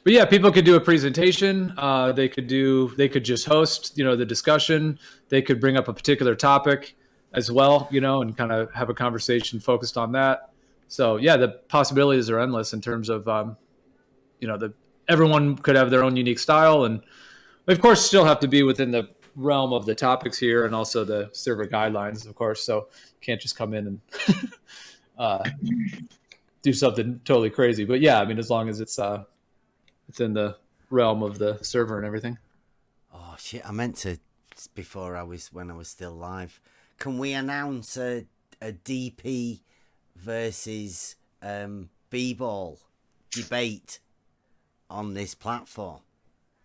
But yeah, people could do a presentation. They could just host, the discussion. They could bring up a particular topic as well, and kind of have a conversation focused on that. So yeah, the possibilities are endless in terms of, everyone could have their own unique style, and of course still have to be within the realm of the topics here and also the server guidelines, of course. So you can't just come in and do something totally crazy. But yeah, I mean, as long as it's within the realm of the server and everything. Oh shit! I meant to when I was still live. Can we announce a DP versus B-ball debate on this platform?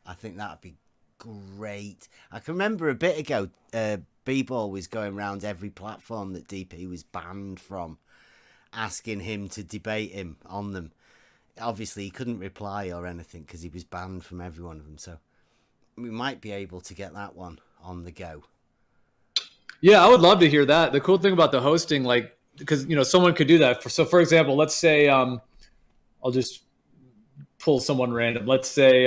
I think that'd be great. I can remember a bit ago, B-ball was going around every platform that DP was banned from, asking him to debate him on them. Obviously, he couldn't reply or anything because he was banned from every one of them. So we might be able to get that one on the go. Yeah, I would love to hear that. The cool thing about the hosting, because someone could do that. So, for example, let's say I'll just pull someone random. Let's say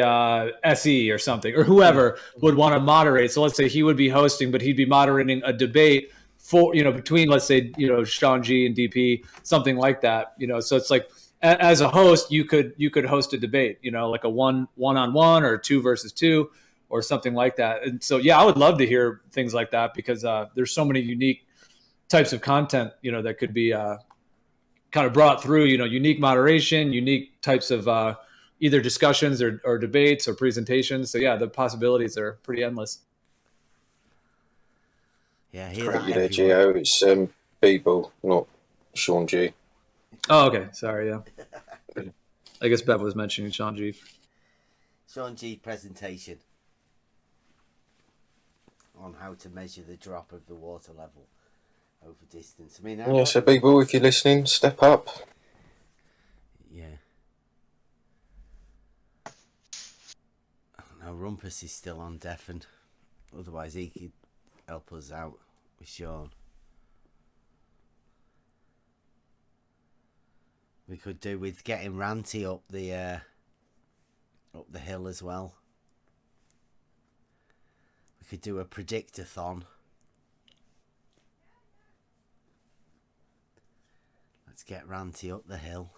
SE or something, or whoever would want to moderate. So let's say he would be hosting, but he'd be moderating a debate for between, let's say, Sean G and DP, something like that. So it's like, as a host, you could host a debate, like a one-on-one or 2 versus 2 or something like that. And so, yeah, I would love to hear things like that because there's so many unique types of content, that could be kind of brought through, unique moderation, unique types of either discussions or debates or presentations. So yeah, the possibilities are pretty endless. Yeah, correct you there, Geo. It's B-ball, not Sean G. Oh, okay. Sorry, yeah. I guess Bev was mentioning Sean G. Sean G presentation on how to measure the drop of the water level over distance. I mean, yeah, so B-ball, if you're listening, step up. Yeah. Now Rumpus is still on deafen. Otherwise, he could help us out with Sean. We could do with getting Ranty up the hill as well. We could do a predictathon. Let's get Ranty up the hill.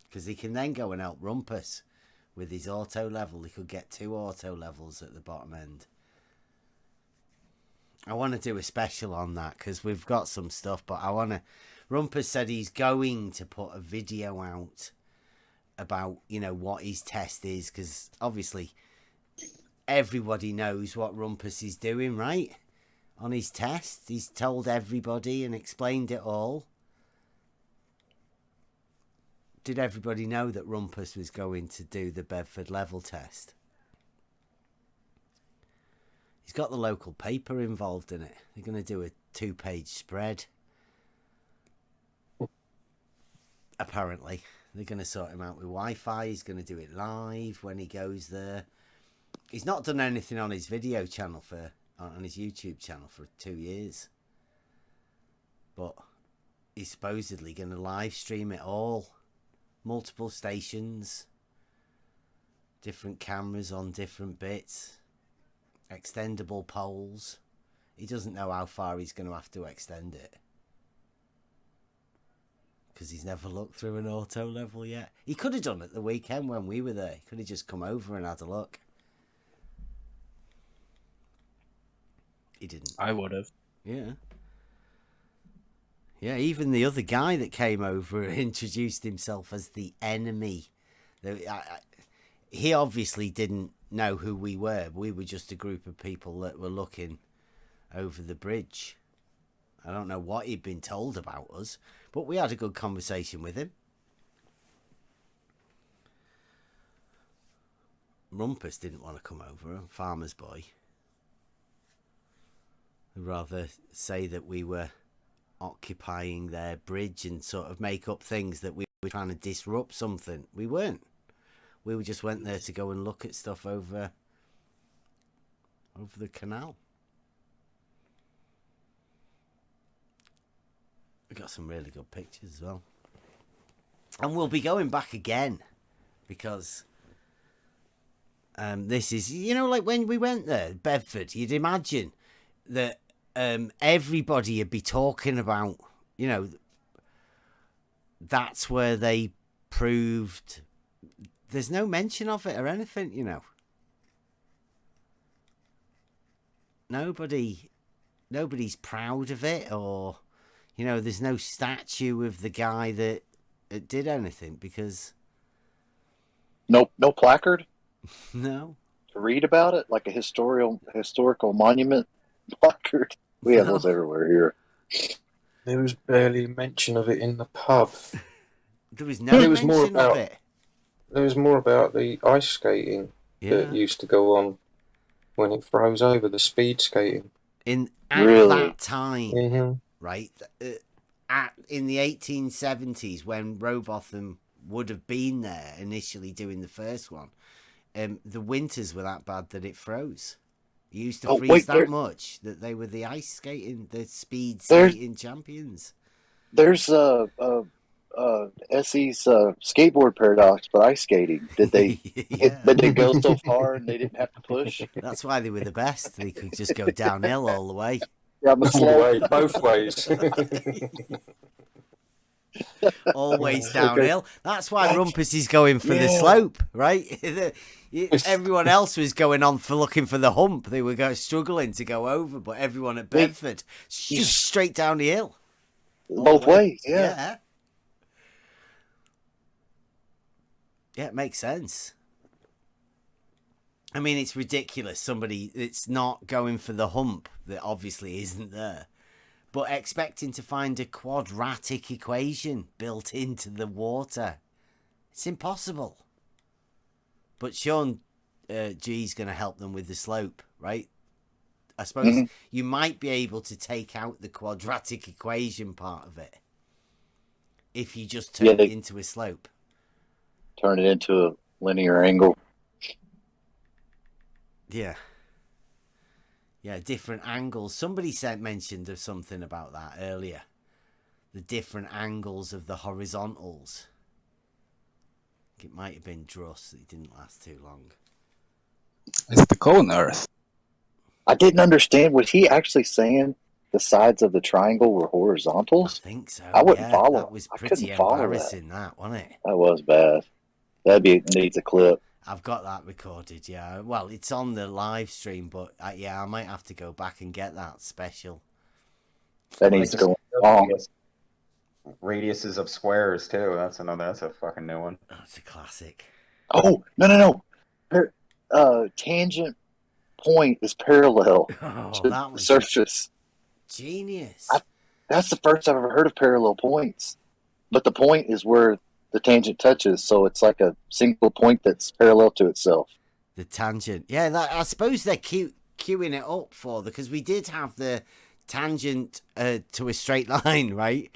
Because he can then go and help Rumpus with his auto level. He could get 2 auto levels at the bottom end. I want to do a special on that because we've got some stuff, but I want to... Rumpus said he's going to put a video out about, what his test is, because obviously everybody knows what Rumpus is doing, right? On his test, he's told everybody and explained it all. Did everybody know that Rumpus was going to do the Bedford level test? He's got the local paper involved in it. They're going to do a 2-page spread. Apparently. They're going to sort him out with Wi-Fi. He's going to do it live when he goes there. He's not done anything on his video channel on his YouTube channel for 2 years. But he's supposedly going to live stream it all. Multiple stations. Different cameras on different bits. Extendable poles. He doesn't know how far he's going to have to extend it. Because he's never looked through an auto level yet. He could have done it the weekend when we were there. He could have just come over and had a look. He didn't. I would have. Yeah. Yeah, even the other guy that came over introduced himself as the enemy. He obviously didn't know who we were. We were just a group of people that were looking over the bridge. I don't know what he'd been told about us, but we had a good conversation with him. Rumpus didn't want to come over, a farmer's boy. He'd rather say that we were occupying their bridge and sort of make up things that we were trying to disrupt something. We weren't. We just went there to go and look at stuff over the canal. We got some really good pictures as well. And we'll be going back again because this is, you know, like when we went there, Bedford, you'd imagine that everybody would be talking about, you know, that's where they proved. There's no mention of it or anything, you know. Nobody's proud of it, or, you know, there's no statue of the guy that did anything because... No placard? No. To read about it, like a historical monument placard? We have those everywhere here. There was barely mention of it in the pub. There was no mention of it. There was more about the ice skating that used to go on when it froze over, the speed skating. At that time, right, in the 1870s, when Robotham would have been there initially doing the first one, the winters were that bad that it froze. It used to freeze that much that they were the ice skating, the speed skating champions. There's SE's skateboard paradox, but ice skating. Did they go so far and they didn't have to push? That's why they were the best. They could just go downhill all the way. Yeah, both ways. Always downhill. That's why Rumpus is going for the slope, right? Everyone else was going on for looking for the hump. They were struggling to go over, but everyone at Bedford just straight down the hill. Both ways, yeah. Yeah, it makes sense. I mean, it's ridiculous. Somebody that's not going for the hump that obviously isn't there, but expecting to find a quadratic equation built into the water. It's impossible. But Sean G's going to help them with the slope, right? I suppose you might be able to take out the quadratic equation part of it if you just turn it into a slope. Turn it into a linear angle. Yeah. Yeah, different angles. Somebody mentioned of something about that earlier. The different angles of the horizontals. I think it might have been Druss. It didn't last too long. It's the cone earth. I didn't understand. Was he actually saying the sides of the triangle were horizontals? I think so. I wouldn't follow. That was pretty embarrassing, that, wasn't it? That was bad. That needs a clip. I've got that recorded, yeah. Well, it's on the live stream, but I might have to go back and get that special. That needs to go on. Radiuses of squares too. That's a fucking new one. That's a classic. Oh, no. Tangent point is parallel Oh, to that the was surface. genius. That's the first I've ever heard of parallel points. But the point is where the tangent touches, so it's like a single point that's parallel to itself. The tangent. Yeah, I suppose they're queuing it up for because we did have the tangent to a straight line, right?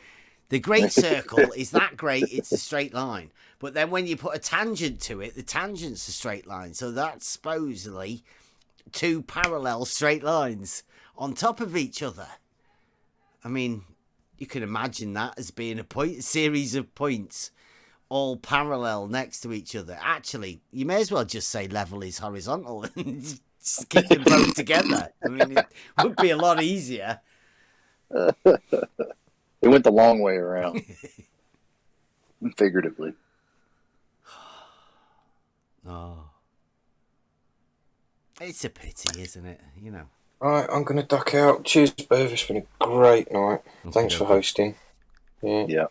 The great circle is that great, it's a straight line. But then when you put a tangent to it, the tangent's a straight line. So that's supposedly two parallel straight lines on top of each other. I mean, you can imagine that as being a series of points all parallel next to each other. Actually, you may as well just say level is horizontal and just keep them both together. I mean, it would be a lot easier. It went the long way around. Figuratively. Oh. It's a pity, isn't it? You know. Right, I'm going to duck out. Cheers, Bev. It's been a great night. Thanks for hosting. Yeah.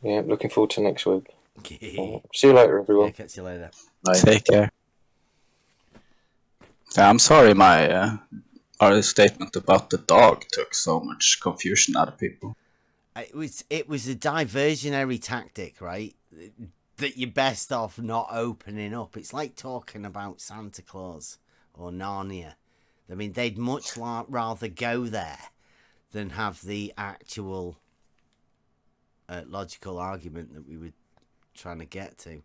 Yeah, looking forward to next week. See you later, everyone. Yeah, catch you later. Take care. Yeah, I'm sorry my statement about the dog took so much confusion out of people. It was a diversionary tactic, right? That you're best off not opening up. It's like talking about Santa Claus or Narnia. I mean, they'd much rather go there than have the actual logical argument that we were trying to get to.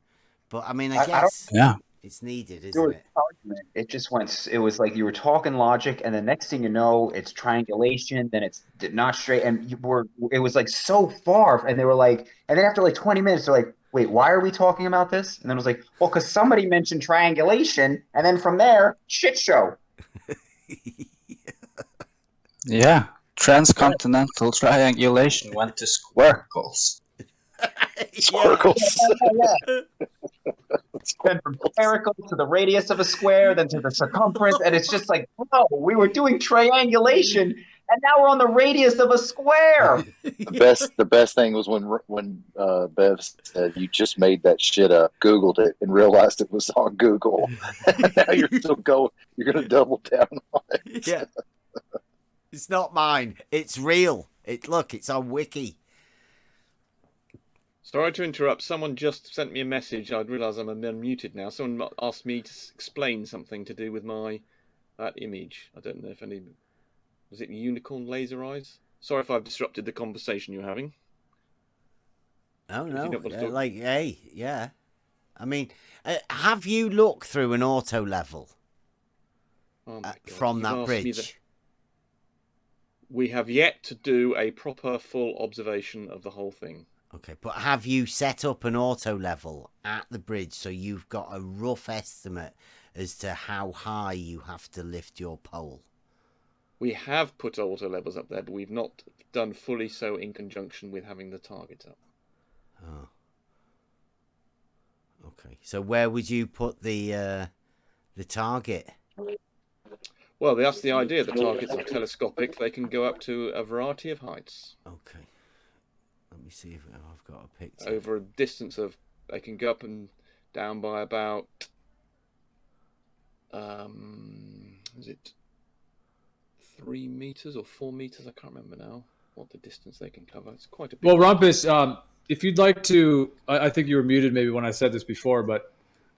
But I mean, I guess it's needed, isn't it? It just went. It was like you were talking logic, and the next thing you know, it's triangulation. Then it's not straight, and it was like so far. And they were like, and then after like 20 minutes, they're like, "Wait, why are we talking about this?" And then it was like, "Well, because somebody mentioned triangulation," and then from there, shit show. Yeah, transcontinental triangulation went to squircles. Squircles. Then from spherical to the radius of a square, then to the circumference, and it's just like, wow, we were doing triangulation, and now we're on the radius of a square. The best thing was when Bev said you just made that shit up, Googled it, and realized it was on Google. Now you're still going. You're going to double down on it. Yeah. It's not mine. It's real. It's on Wiki. Sorry to interrupt. Someone just sent me a message. I realise I'm unmuted now. Someone asked me to explain something to do with that image. I don't know if was it unicorn laser eyes? Sorry if I've disrupted the conversation you're having. Oh no! Yeah. I mean, have you looked through an auto level from that bridge? We have yet to do a proper full observation of the whole thing. Okay, but have you set up an auto level at the bridge so you've got a rough estimate as to how high you have to lift your pole? We have put auto levels up there, but we've not done fully so in conjunction with having the target up. Oh. Okay, so where would you put the target? Well, that's the idea. The targets are telescopic. They can go up to a variety of heights. Okay. Let me see if I've got a picture. Over a distance of... They can go up and down by about... is it 3 meters or 4 meters? I can't remember now what the distance they can cover. It's quite a big... Well, Rumpus, if you'd like to... I think you were muted maybe when I said this before, but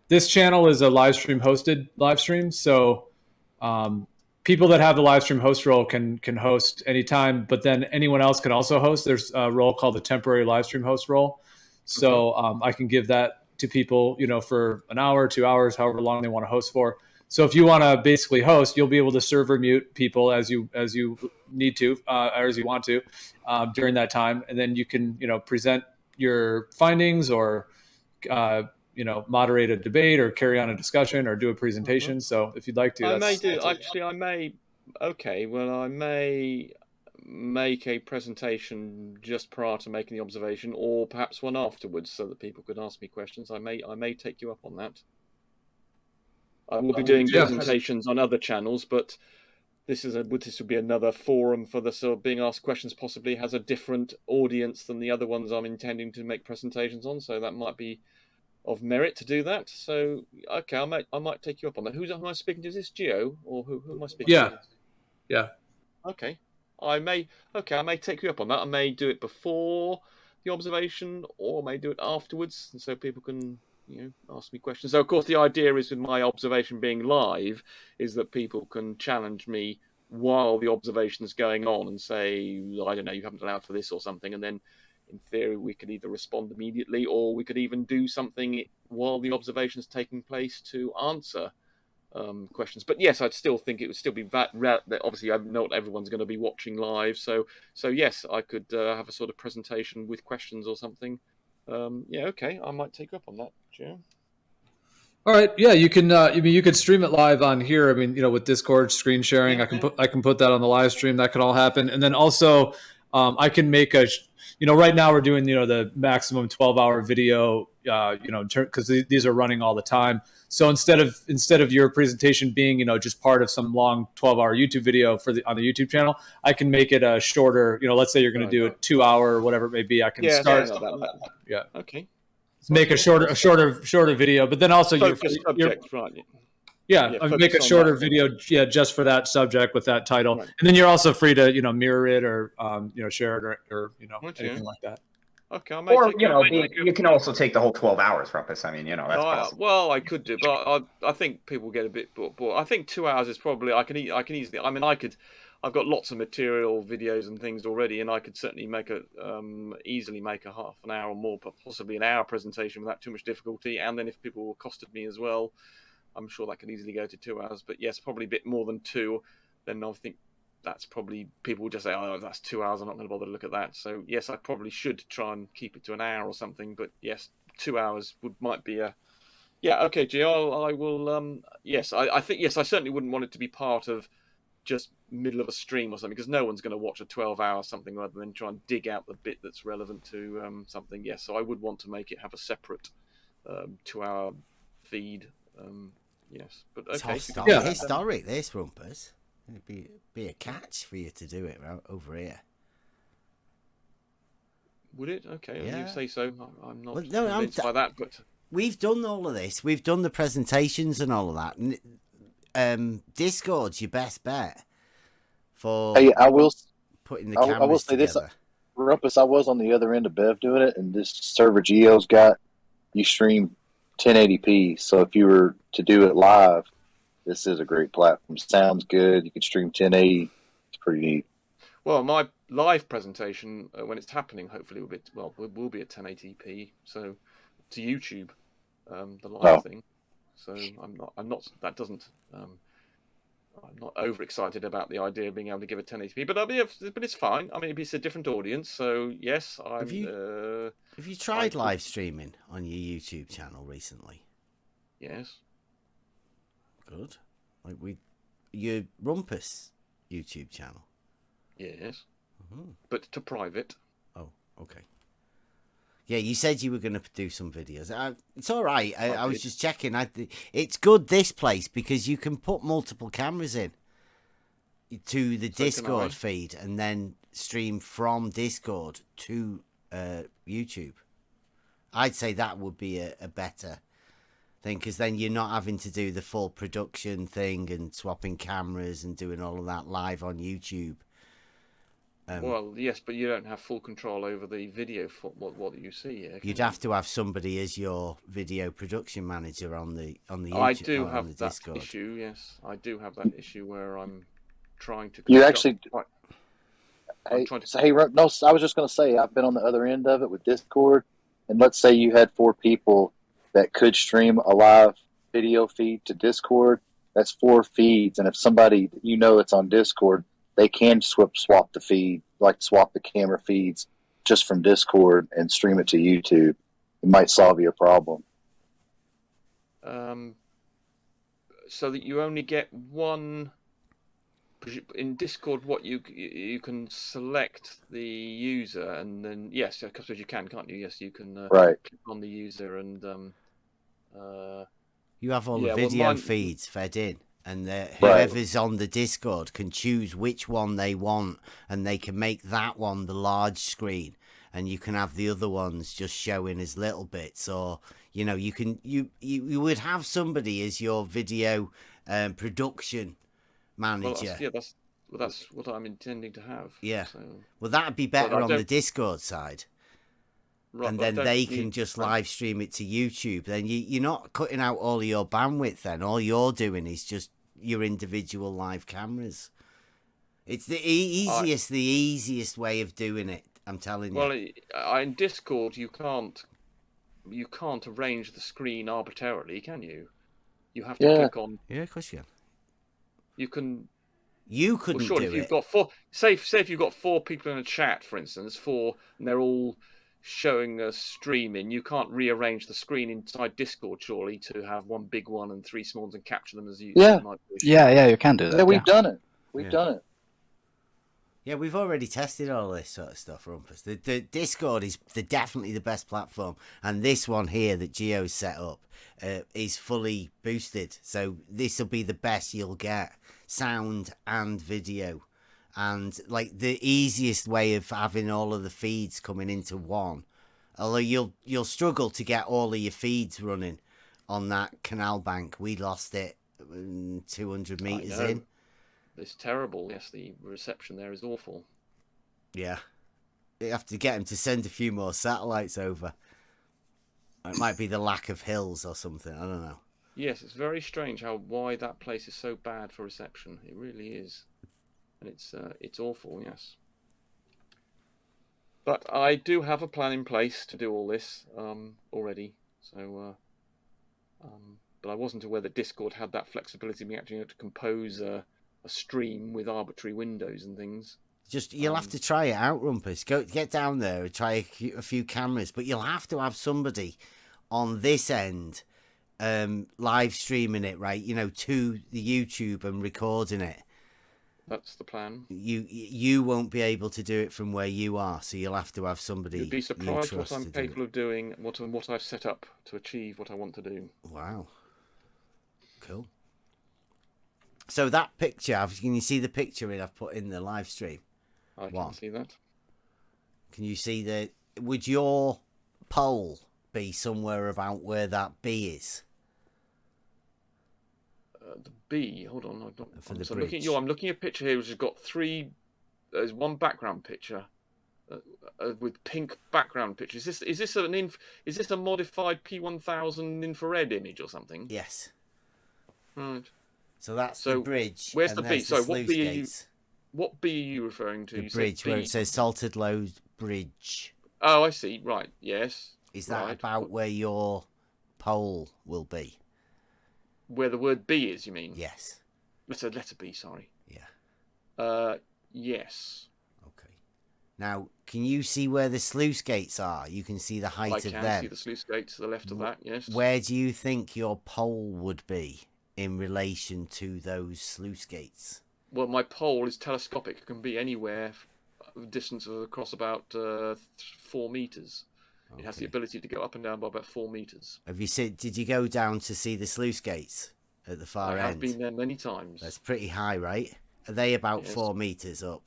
this channel is a live stream hosted live stream, so... people that have the live stream host role can host anytime, but then anyone else can also host. There's a role called the temporary live stream host role. So I can give that to people, for an hour, 2 hours, however long they want to host for. So if you want to basically host, you'll be able to server mute people as you need to, or as you want to, during that time. And then you can, present your findings or, moderate a debate or carry on a discussion or do a presentation. So if you'd like to, I may make a presentation just prior to making the observation, or perhaps one afterwards, so that people could ask me questions. I may take you up on that. I will be doing presentations on other channels, but this would be another forum for the sort of being asked questions. Possibly has a different audience than the other ones I'm intending to make presentations on, so that might be of merit to do that. So okay, I might take you up on that. Who am I speaking to? Is this Geo or who am I speaking to? Yeah. Okay. I may take you up on that. I may do it before the observation, or I may do it afterwards, and so people can ask me questions. So of course the idea is with my observation being live, is that people can challenge me while the observation is going on and say, I don't know, you haven't allowed for this or something, and then in theory we could either respond immediately, or we could even do something while the observation is taking place to answer questions. But yes, I'd still think it would still be that obviously not everyone's going to be watching live, so yes, I could have a sort of presentation with questions or something. Okay, I might take up on that, Joe. All right, yeah, you can. You could stream it live on here. I mean, with Discord screen sharing, I can put that on the live stream. That could all happen, and then also, I can make right now we're doing the maximum 12-hour video. Because these are running all the time. So instead of your presentation being just part of some long 12-hour YouTube video on the YouTube channel, I can make it a shorter. Let's say you're going to do a 2-hour or whatever it may be. I can start. Yeah. Okay. Make a shorter video, but then also subject, right? Yeah, make a shorter video, just for that subject with that title, right. And then you're also free to mirror it or share it or anything like that. Okay, or you can also take the whole 12 hours, Rumpus. I mean, that's possible. Well, I could do, but I think people get a bit bored. I think 2 hours is probably I can easily. I mean, I've got lots of material, videos and things already, and I could certainly easily make a half an hour or more, but possibly an hour presentation without too much difficulty. And then if people accosted me as well, I'm sure that could easily go to 2 hours. But yes, probably a bit more than 2. Then I think that's probably people will just say, oh, that's 2 hours. I'm not going to bother to look at that. So yes, I probably should try and keep it to an hour or something. But yes, 2 hours might be a okay, Gio, I will. Yes, I think yes, I certainly wouldn't want it to be part of just middle of a stream or something, because no one's going to watch a 12-hour something rather than try and dig out the bit that's relevant to something. Yes, so I would want to make it have a separate 2-hour feed. Yes, but okay. It's historic, this, Rumpus. It'd be a catch for you to do it over here. Would it? Okay, yeah. You say so. I'm not convinced by that, but we've done all of this. We've done the presentations and all of that. Discord's your best bet for. Hey, I will putting the cameras I will say together. This, Rumpus. I was on the other end of Bev doing it, and this server Geo's got you stream 1080p. So if you were to do it live, this is a great platform. Sounds good. You can stream 1080. It's pretty neat. Well, my live presentation when it's happening, hopefully will be at 1080p. So to YouTube, the live thing. So I'm not. That doesn't. I'm not overexcited about the idea of being able to give it 1080p, but it's fine. I mean, it's a different audience, so yes. Have you tried live streaming on your YouTube channel recently? Yes. Good. Your Rumpus YouTube channel. Yes. Mm-hmm. But to private. Oh, okay. Yeah, you said you were going to do some videos. It's all right. I was just checking. It's good, this place, because you can put multiple cameras in to the Discord feed and then stream from Discord to YouTube. I'd say that would be a better thing, because then you're not having to do the full production thing and swapping cameras and doing all of that live on YouTube. Well, yes, but you don't have full control over the video for what you see. Yeah, you'd have to have somebody as your video production manager on the YouTube. I do have that Discord. issue. Yes, I do have that issue where I'm trying to. You actually. Hey, no, I was just going to say I've been on the other end of it with Discord, and let's say you had 4 people that could stream a live video feed to Discord. That's 4 feeds, and if somebody it's on Discord, they can swap the feed, like swap the camera feeds just from Discord and stream it to YouTube. It might solve your problem. So that you only get one in Discord. What you can select the user, and then yes, I suppose you can, can't you? Yes, you can click on the user, and you have all the video feeds fed in. And whoever's on the Discord can choose which one they want, and they can make that one the large screen. and you can have the other ones just showing as little bits, or you would have somebody as your video production manager. That's what I'm intending to have. Yeah. So, well, that'd be better on the Discord side. Right, and then they can just live stream it to YouTube. Then you're not cutting out all of your bandwidth. Then all you're doing is just your individual live cameras. It's the easiest way of doing it. I'm telling you. Well, in Discord you can't arrange the screen arbitrarily, can you? You have to click on. Yeah, of course you can. You can. You couldn't do if you've got four. Say if you've got 4 people in a chat, for instance, and they're all showing a streaming, you can't rearrange the screen inside Discord, surely, to have one big one and 3 small ones and capture them as you. Yeah, you can do that. Yeah, we've done it. We've done it. Yeah, we've already tested all this sort of stuff, Rumpus. The Discord is definitely the best platform, and this one here that Geo's set up is fully boosted. So this will be the best you'll get, sound and video, and like the easiest way of having all of the feeds coming into one. Although you'll struggle to get all of your feeds running on that canal bank. We lost it 200 meters in. It's terrible. Yes, the reception there is awful. Yeah. You have to get him to send a few more satellites over. It might be the lack of hills or something. I don't know. Yes, it's very strange why that place is so bad for reception. It really is. And it's awful, yes. But I do have a plan in place to do all this already. So, but I wasn't aware that Discord had that flexibility of me actually able to compose a stream with arbitrary windows and things. You'll have to try it out, Rumpus. Get down there and try a few cameras, but you'll have to have somebody on this end live streaming it, right? To the YouTube and recording it. That's the plan. You won't be able to do it from where you are, so you'll have to have somebody. You'd be surprised what I'm capable of doing, what I've set up to achieve what I want to do. Wow. Cool. So that picture, can you see the picture I've put in the live stream? I can see that. Can you see would your pole be somewhere about where that B is? The B, hold on. I'm looking at a picture here which has got 3. There's one background picture with pink background picture. Is this a modified P1000 infrared image or something? Yes. Right. So that's the bridge. Where's the B? Sorry, what B are you referring to? The bridge where it says Salted Load Bridge. Oh, I see. Right. Yes. Is that about where your pole will be? Where the word B is, you mean? Yes. Letter B, sorry. Yeah. Yes. Okay. Now, can you see where the sluice gates are? You can see the height of them. I can see the sluice gates to the left of that, yes. Where do you think your pole would be in relation to those sluice gates? Well, my pole is telescopic. It can be anywhere, distance of across about 4 meters. Okay. It has the ability to go up and down by about 4 meters. Did you go down to see the sluice gates at the far end? I have been there many times. That's pretty high, right? Are they about 4 meters up?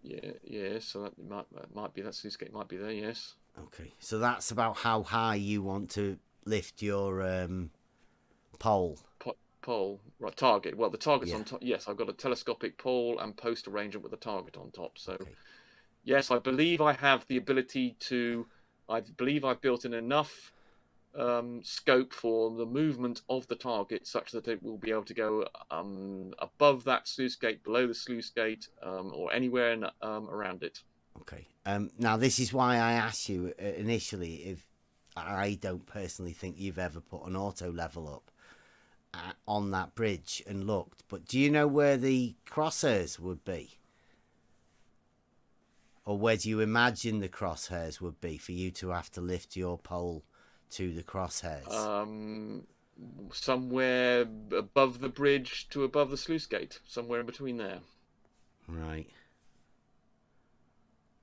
Yeah. So that might be that sluice gate. Might be there. Yes. Okay. So that's about how high you want to lift your pole. Pole, right? Target. Well, the target's on top. Yes, I've got a telescopic pole and post arrangement with a target on top. So. Okay. Yes, I believe I have the ability to. I believe I've built in enough scope for the movement of the target, such that it will be able to go above that sluice gate, below the sluice gate, or anywhere around it. Okay. Now this is why I asked you initially if I don't personally think you've ever put an auto level up on that bridge and looked. But do you know where the crosshairs would be? Or where do you imagine the crosshairs would be for you to have to lift your pole to the crosshairs? Somewhere above the bridge to above the sluice gate. Somewhere in between there. Right.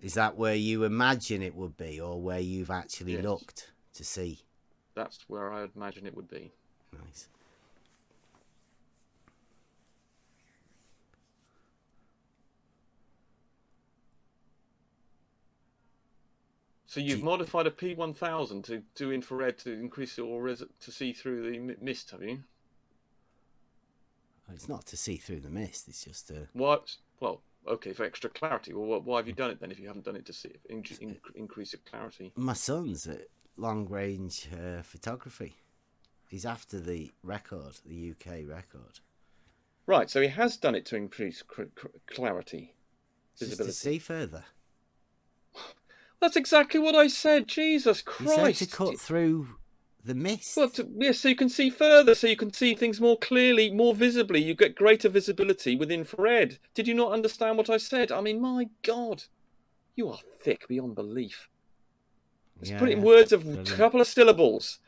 Is that where you imagine it would be, or where you've actually looked to see? That's where I imagine it would be. Nice. So you've modified a P1000 to do infrared to increase your to see through the mist, have you? It's not to see through the mist. It's just to. What? Well, okay, for extra clarity. Well, why have you done it then if you haven't done it to see increase the clarity? My son's at long range photography. He's after the record, the UK record. Right, so he has done it to increase clarity, just to see further. That's exactly what I said. Jesus Christ! He said to cut through the mist. Well, yes, so you can see further, so you can see things more clearly, more visibly. You get greater visibility with infrared. Did you not understand what I said? I mean, my God, you are thick beyond belief. Let's put it in words of a couple of syllables.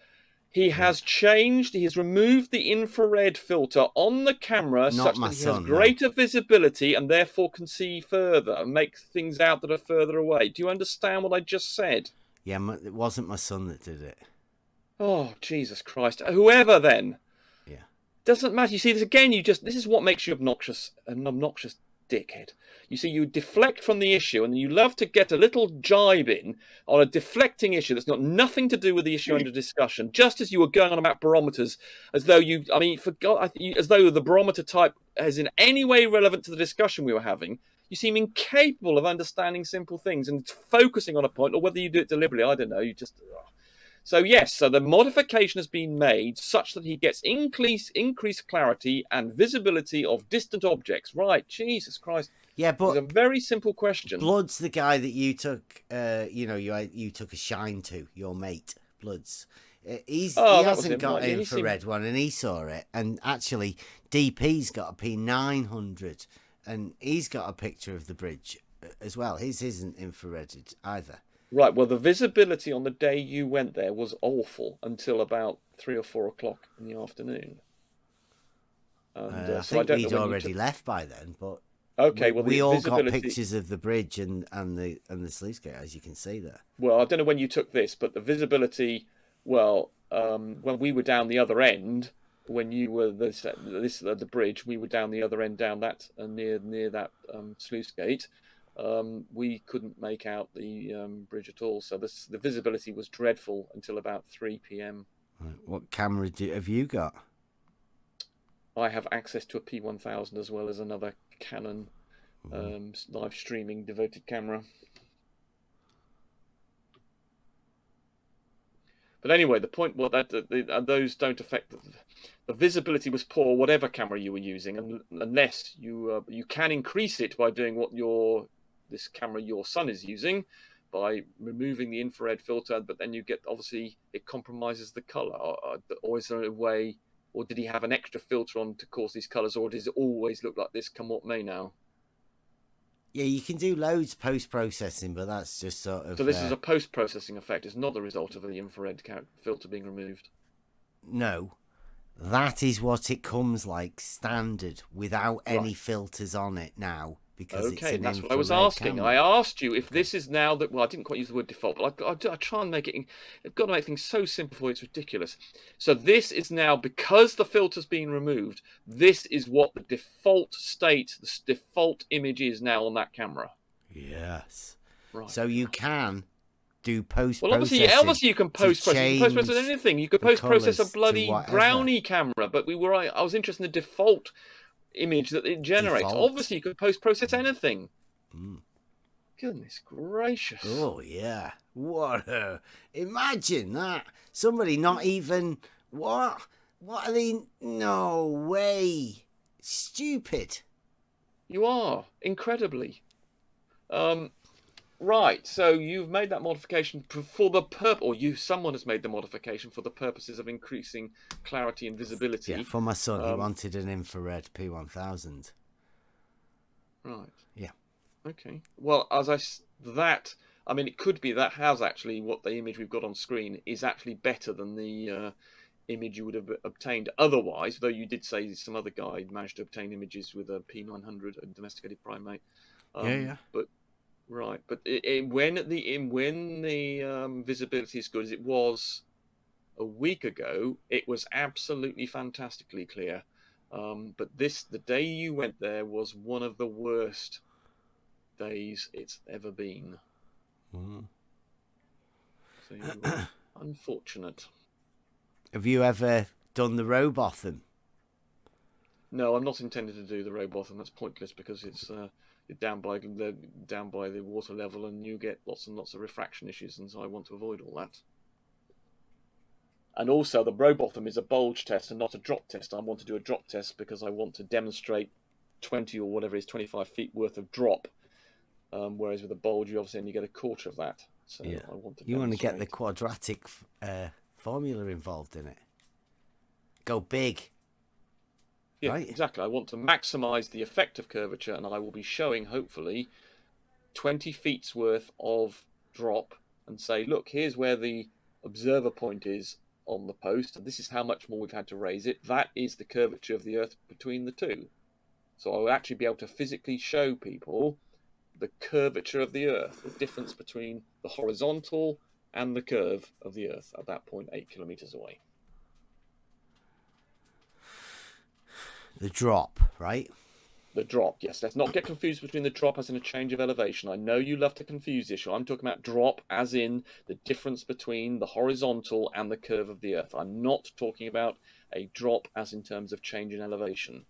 He has changed, he has removed the infrared filter on the camera such that he has greater visibility and therefore can see further and make things out that are further away. Do you understand what I just said? Yeah, it wasn't my son that did it. Oh, Jesus Christ. Whoever then. Yeah. Doesn't matter. You see, this again, this is what makes you obnoxious, an obnoxious dickhead. You see, you deflect from the issue and you love to get a little jibe in on a deflecting issue that's got nothing to do with the issue under discussion, just as you were going on about barometers, as though as though the barometer type is in any way relevant to the discussion we were having. You seem incapable of understanding simple things and focusing on a point, or whether you do it deliberately, I don't know. You just... So yes, so the modification has been made such that he gets increased clarity and visibility of distant objects. Right, Jesus Christ. Yeah, but it's a very simple question. Blood's the guy that you took, you took a shine to, your mate, Blood's. He hasn't got an infrared one, and he saw it. And actually, DP's got a P900, and he's got a picture of the bridge as well. His isn't infrareded either. Right, well, the visibility on the day you went there was awful until about 3 or 4 o'clock in the afternoon. And, I think we'd already left by then, but okay, well, we all got pictures of the bridge and the sluice gate, as you can see there. Well, I don't know when you took this, but the visibility, when we were down the other end, when you were the bridge, we were down the other end, down that near that sluice gate. We couldn't make out the bridge at all, so the visibility was dreadful until about 3 p.m. Right. What camera have you got? I have access to a P1000 as well as another Canon live streaming devoted camera. But anyway, the point was that those don't affect the visibility was poor, whatever camera you were using, unless you can increase it by doing what this camera your son is using, by removing the infrared filter, but then you get, obviously, it compromises the color. Or is there a way, or did he have an extra filter on to cause these colors, or does it always look like this, come what may now? Yeah, you can do loads post-processing, but that's just sort of... So this is a post-processing effect. It's not the result of the infrared filter being removed. No. That is what it comes like, standard, without any filters on it now. Because it's an that's what I was asking. Camera. I asked you if this is now that. Well, I didn't quite use the word default, but I try and make it. I've got to make things so simple for you, it's ridiculous. So this is now, because the filter's been removed. This is what the default state, the default image is now on that camera. Yes. Right. So you can do post-processing. Well, obviously you can post-process. You can post-process anything. You could post-process a bloody brownie camera, but I was interested in the default image that it generates. Obviously you could post-process anything. Goodness gracious. Oh yeah, imagine that. Somebody not even what are they? No way. Stupid. You are, incredibly. Right, so you've made that modification for the purpose, or someone has made the modification for the purposes of increasing clarity and visibility. Yeah, for my son, he wanted an infrared P1000. Right. Yeah. Okay. Well, it could be that has actually what the image we've got on screen is actually better than the image you would have obtained otherwise. Though you did say some other guy managed to obtain images with a P900, a domesticated primate. But. Right, but when the visibility is good as it was a week ago, it was absolutely fantastically clear. But the day you went there was one of the worst days it's ever been. So unfortunate. Have you ever done the Robotham? No, I'm not intending to do the Robotham. That's pointless because it's you're down by the water level, and you get lots and lots of refraction issues, and so I want to avoid all that. And also, the Robotham is a bulge test and not a drop test. I want to do a drop test because I want to demonstrate 20 or whatever it is, 25 feet worth of drop. Whereas with a bulge, you obviously only get a quarter of that. So Yeah. I want to. You want to get the quadratic formula involved in it. Go big. Yeah, right? Exactly. I want to maximize the effect of curvature, and I will be showing, hopefully, 20 feet's worth of drop and say, look, here's where the observer point is on the post, and this is how much more we've had to raise it. That is the curvature of the Earth between the two. So I will actually be able to physically show people the curvature of the Earth, the difference between the horizontal and the curve of the Earth at that point 8 kilometers away. The drop, right? The drop, yes. Let's not get confused between the drop as in a change of elevation. I know you love to confuse the issue. I'm talking about drop as in the difference between the horizontal and the curve of the Earth. I'm not talking about a drop as in terms of change in elevation.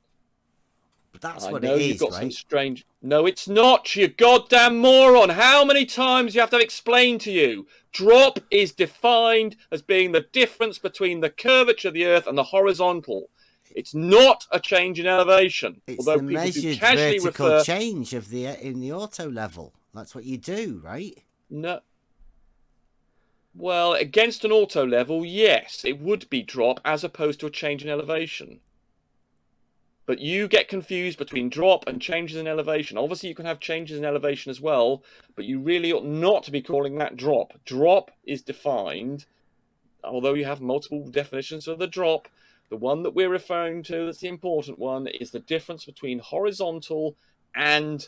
But that's I what know it you've is, got right? some strange... No, it's not, you goddamn moron. How many times do you have to explain to you? Drop is defined as being the difference between the curvature of the Earth and the horizontal. It's not a change in elevation. It's although the people do measured casually vertical refer... change of in the auto level. That's what you do, right? No. Well, against an auto level, yes, it would be drop as opposed to a change in elevation. But you get confused between drop and changes in elevation. Obviously, you can have changes in elevation as well, but you really ought not to be calling that drop. Drop is defined, although you have multiple definitions of the drop. The one that we're referring to, that's the important one, is the difference between horizontal and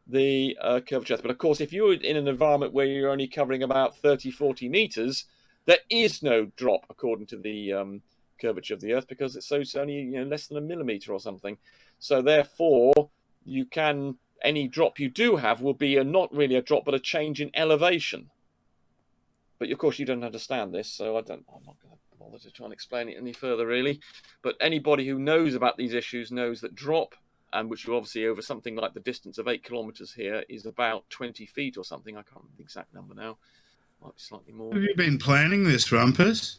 the curvature. But of course, if you're in an environment where you're only covering about 30, 40 meters, there is no drop according to the curvature of the Earth because it's only less than a millimeter or something. So therefore, any drop you do have will be not really a drop, but a change in elevation. But of course, you don't understand this, so I'm not going to bother to try and explain it any further, really. But anybody who knows about these issues knows that drop, and which are obviously over something like the distance of 8 kilometers here, is about 20 feet or something. I can't remember the exact number now. Might be slightly more. Have you been planning this, Rumpus?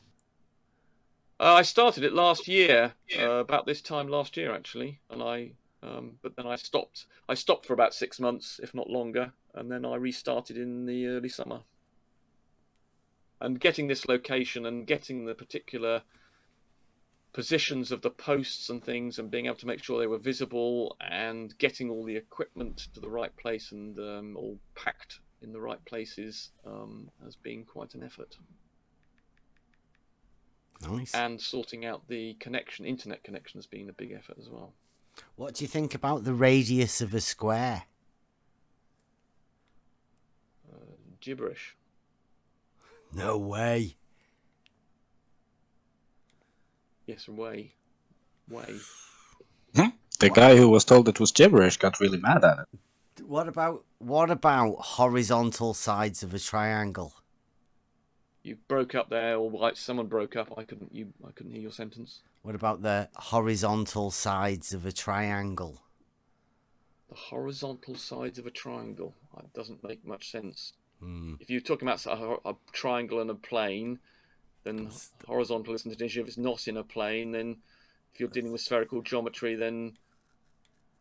I started it last year, about this time last year, actually, and but then I stopped. I stopped for about 6 months, if not longer, and then I restarted in the early summer. And getting this location and getting the particular positions of the posts and things and being able to make sure they were visible and getting all the equipment to the right place and all packed in the right places has been quite an effort. Nice. And sorting out the internet connection has been a big effort as well. What do you think about the radius of a square? Gibberish. No way. Yes, way. The guy who was told it was gibberish got really mad at it. What about horizontal sides of a triangle? You broke up there, or like someone broke up. I couldn't hear your sentence. What about the horizontal sides of a triangle? The horizontal sides of a triangle. That doesn't make much sense. Mm. If you're talking about a triangle and a plane, then horizontal isn't an issue. If it's not in a plane, then if you're dealing with spherical geometry, then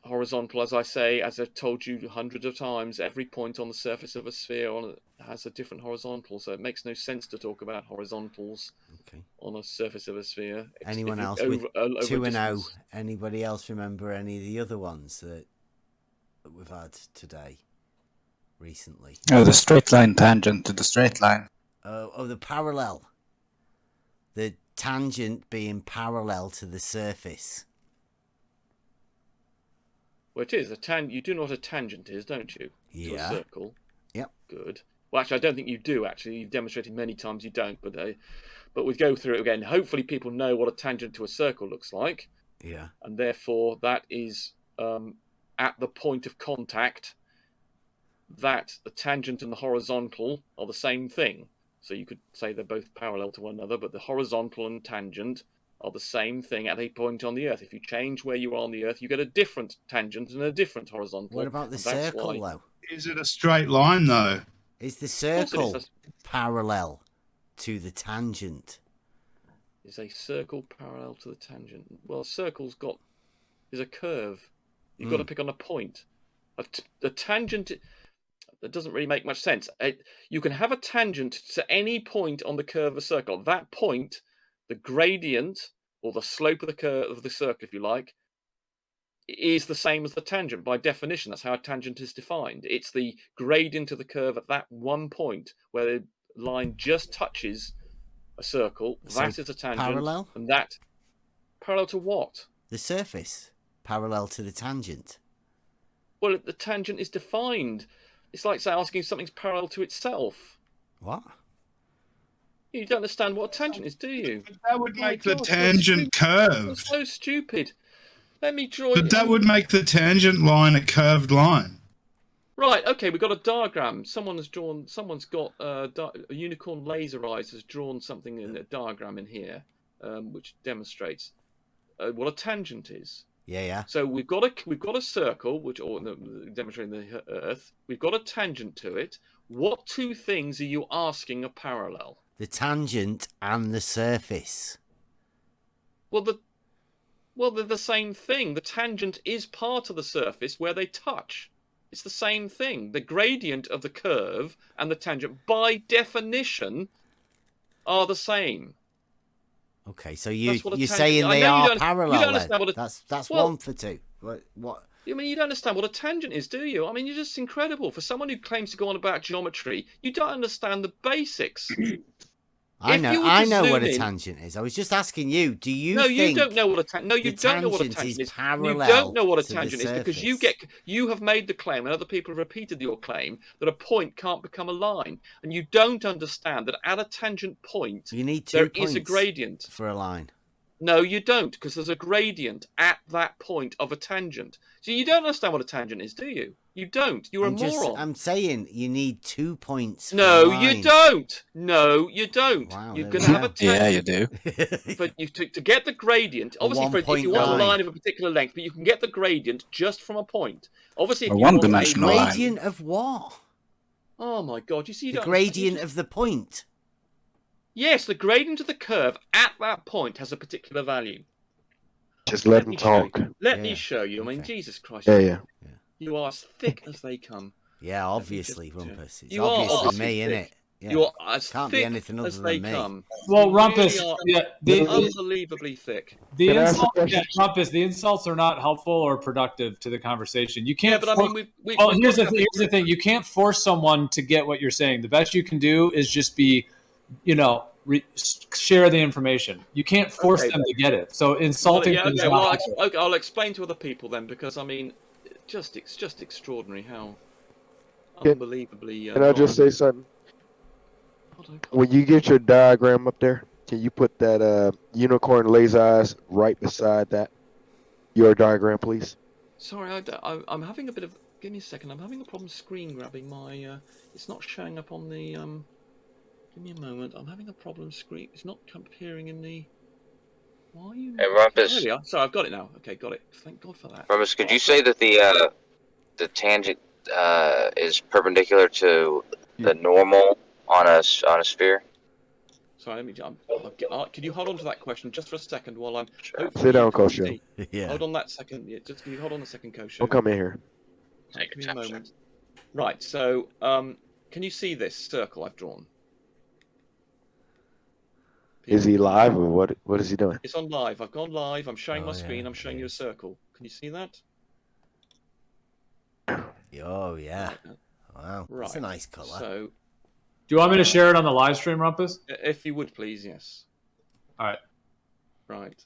horizontal, as I say, as I've told you hundreds of times, every point on the surface of a sphere has a different horizontal. So it makes no sense to talk about horizontals on a surface of a sphere. Anyone else with 2-0? Anybody else remember any of the other ones that we've had today? Recently. Oh, the straight line tangent to the straight line. The parallel. The tangent being parallel to the surface. Well, it is. You do know what a tangent is, don't you? Yeah. To a circle. Yep. Good. Well, actually, I don't think you do, actually. You've demonstrated many times you don't, but we'll go through it again. Hopefully people know what a tangent to a circle looks like. Yeah. And therefore, that is at the point of contact, that the tangent and the horizontal are the same thing. So you could say they're both parallel to one another, but the horizontal and tangent are the same thing at a point on the Earth. If you change where you are on the Earth, you get a different tangent and a different horizontal. What about the circle, though? Is it a straight line, though? Is the circle parallel to the tangent? Is a circle parallel to the tangent? Well, a circle's got is a curve. You've got to pick on a point. A tangent, that doesn't really make much sense. You can have a tangent to any point on the curve of a circle. That point, the gradient or the slope of the curve of the circle, if you like, is the same as the tangent by definition. That's how a tangent is defined. It's the gradient of the curve at that one point where the line just touches a circle. That is a tangent. Parallel? And that parallel to what? The surface. Parallel to the tangent. Well, the tangent is defined. It's like, say, asking if something's parallel to itself. What? You don't understand what a tangent is, do you? That would make the tangent curved. You're so stupid. Let me draw But that would make the tangent line a curved line. Right, okay, we've got a diagram. Someone's got a unicorn laser eyes has drawn something in a diagram in here, which demonstrates what a tangent is. Yeah. So we've got a circle, demonstrating the Earth. We've got a tangent to it. What two things are you asking are parallel? The tangent and the surface. Well, they're the same thing. The tangent is part of the surface where they touch. It's the same thing. The gradient of the curve and the tangent, by definition, are the same. Okay, so you're saying they are parallel. You don't understand what that's one for two. What? I mean, you don't understand what a tangent is, do you? I mean, you're just incredible. For someone who claims to go on about geometry, you don't understand the basics. I know what a tangent is. I was just asking you. Do you? No, think you don't know what a tangent. No, you don't know what a tangent is. You don't know what a tangent is because you have made the claim, and other people have repeated your claim that a point can't become a line, and you don't understand that at a tangent point you need there is a gradient for a line. No, you don't, because there's a gradient at that point of a tangent. So you don't understand what a tangent is, do you? You don't. You're a moron. I'm saying you need 2 points. No, you don't. No, you don't. Wow, you can have a tangent. Yeah, you do. But to get the gradient, obviously, if you want a line of a particular length, but you can get the gradient just from a point. Obviously, if you want a gradient of what? Oh my God! You see, the gradient of the point. Yes, the gradient of the curve at that point has a particular value. Just let them talk. Let me show you. I mean, Jesus Christ. Yeah. You are as thick as they come. Yeah, obviously, Rumpus. It's you obviously me, thick. innit? Yeah. You are as Can't thick be anything other as than they me. come. Well, Rumpus, unbelievably thick. Rumpus, the insults are not helpful or productive to the conversation. You can't. Yeah, but I mean, here's the thing. You can't force someone to get what you're saying. The best you can do is just be, share the information. You can't force them to get it. So insulting. I'll explain to other people then, because I mean, it's just extraordinary how unbelievably. Can I just say something? When you get your diagram up there, can you put that unicorn laser eyes right beside your diagram, please? Sorry, I'm having a bit of. Give me a second. I'm having a problem screen grabbing my. It's not showing up on the. Give me a moment. I'm having a problem screen. It's not appearing in the. Why are you? Hey, Rumpus. There we are. Sorry, I've got it now. Okay, got it. Thank God for that. Rumpus, could you say that the tangent is perpendicular to the normal on a sphere? Sorry, let me jump. Can you hold on to that question just for a second while I'm... Sure. Sit down, Kosho. Yeah. Hold on that second. Yeah, just can you hold on a second, Kosho? I'll come in here. Give me a moment. Right, so can you see this circle I've drawn? Is he live or what is he doing? It's on live. I've gone live. I'm showing my screen. I'm showing you a circle. Can you see that? Oh, yeah. Wow. Right. That's a nice colour. So, do you want me to share it on the live stream, Rumpus? If you would, please, yes. All right. Right.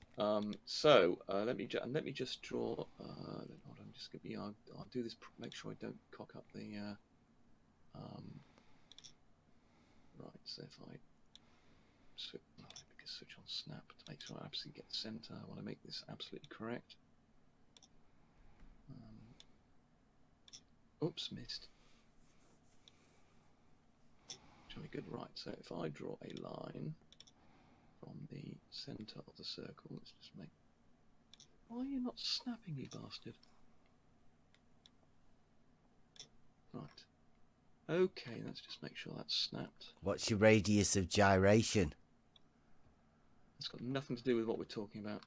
So let me just draw. Hold on. Just give me. I'll do this. Make sure I don't cock up the. Right. So if I switch on snap to make sure I absolutely get the center. I want to make this absolutely correct. Oops, missed. jolly good. Right, so if I draw a line from the centre of the circle, let's just make... Why are you not snapping, you bastard? Right. Okay, let's just make sure that's snapped. What's your radius of gyration? It's got nothing to do with what we're talking about.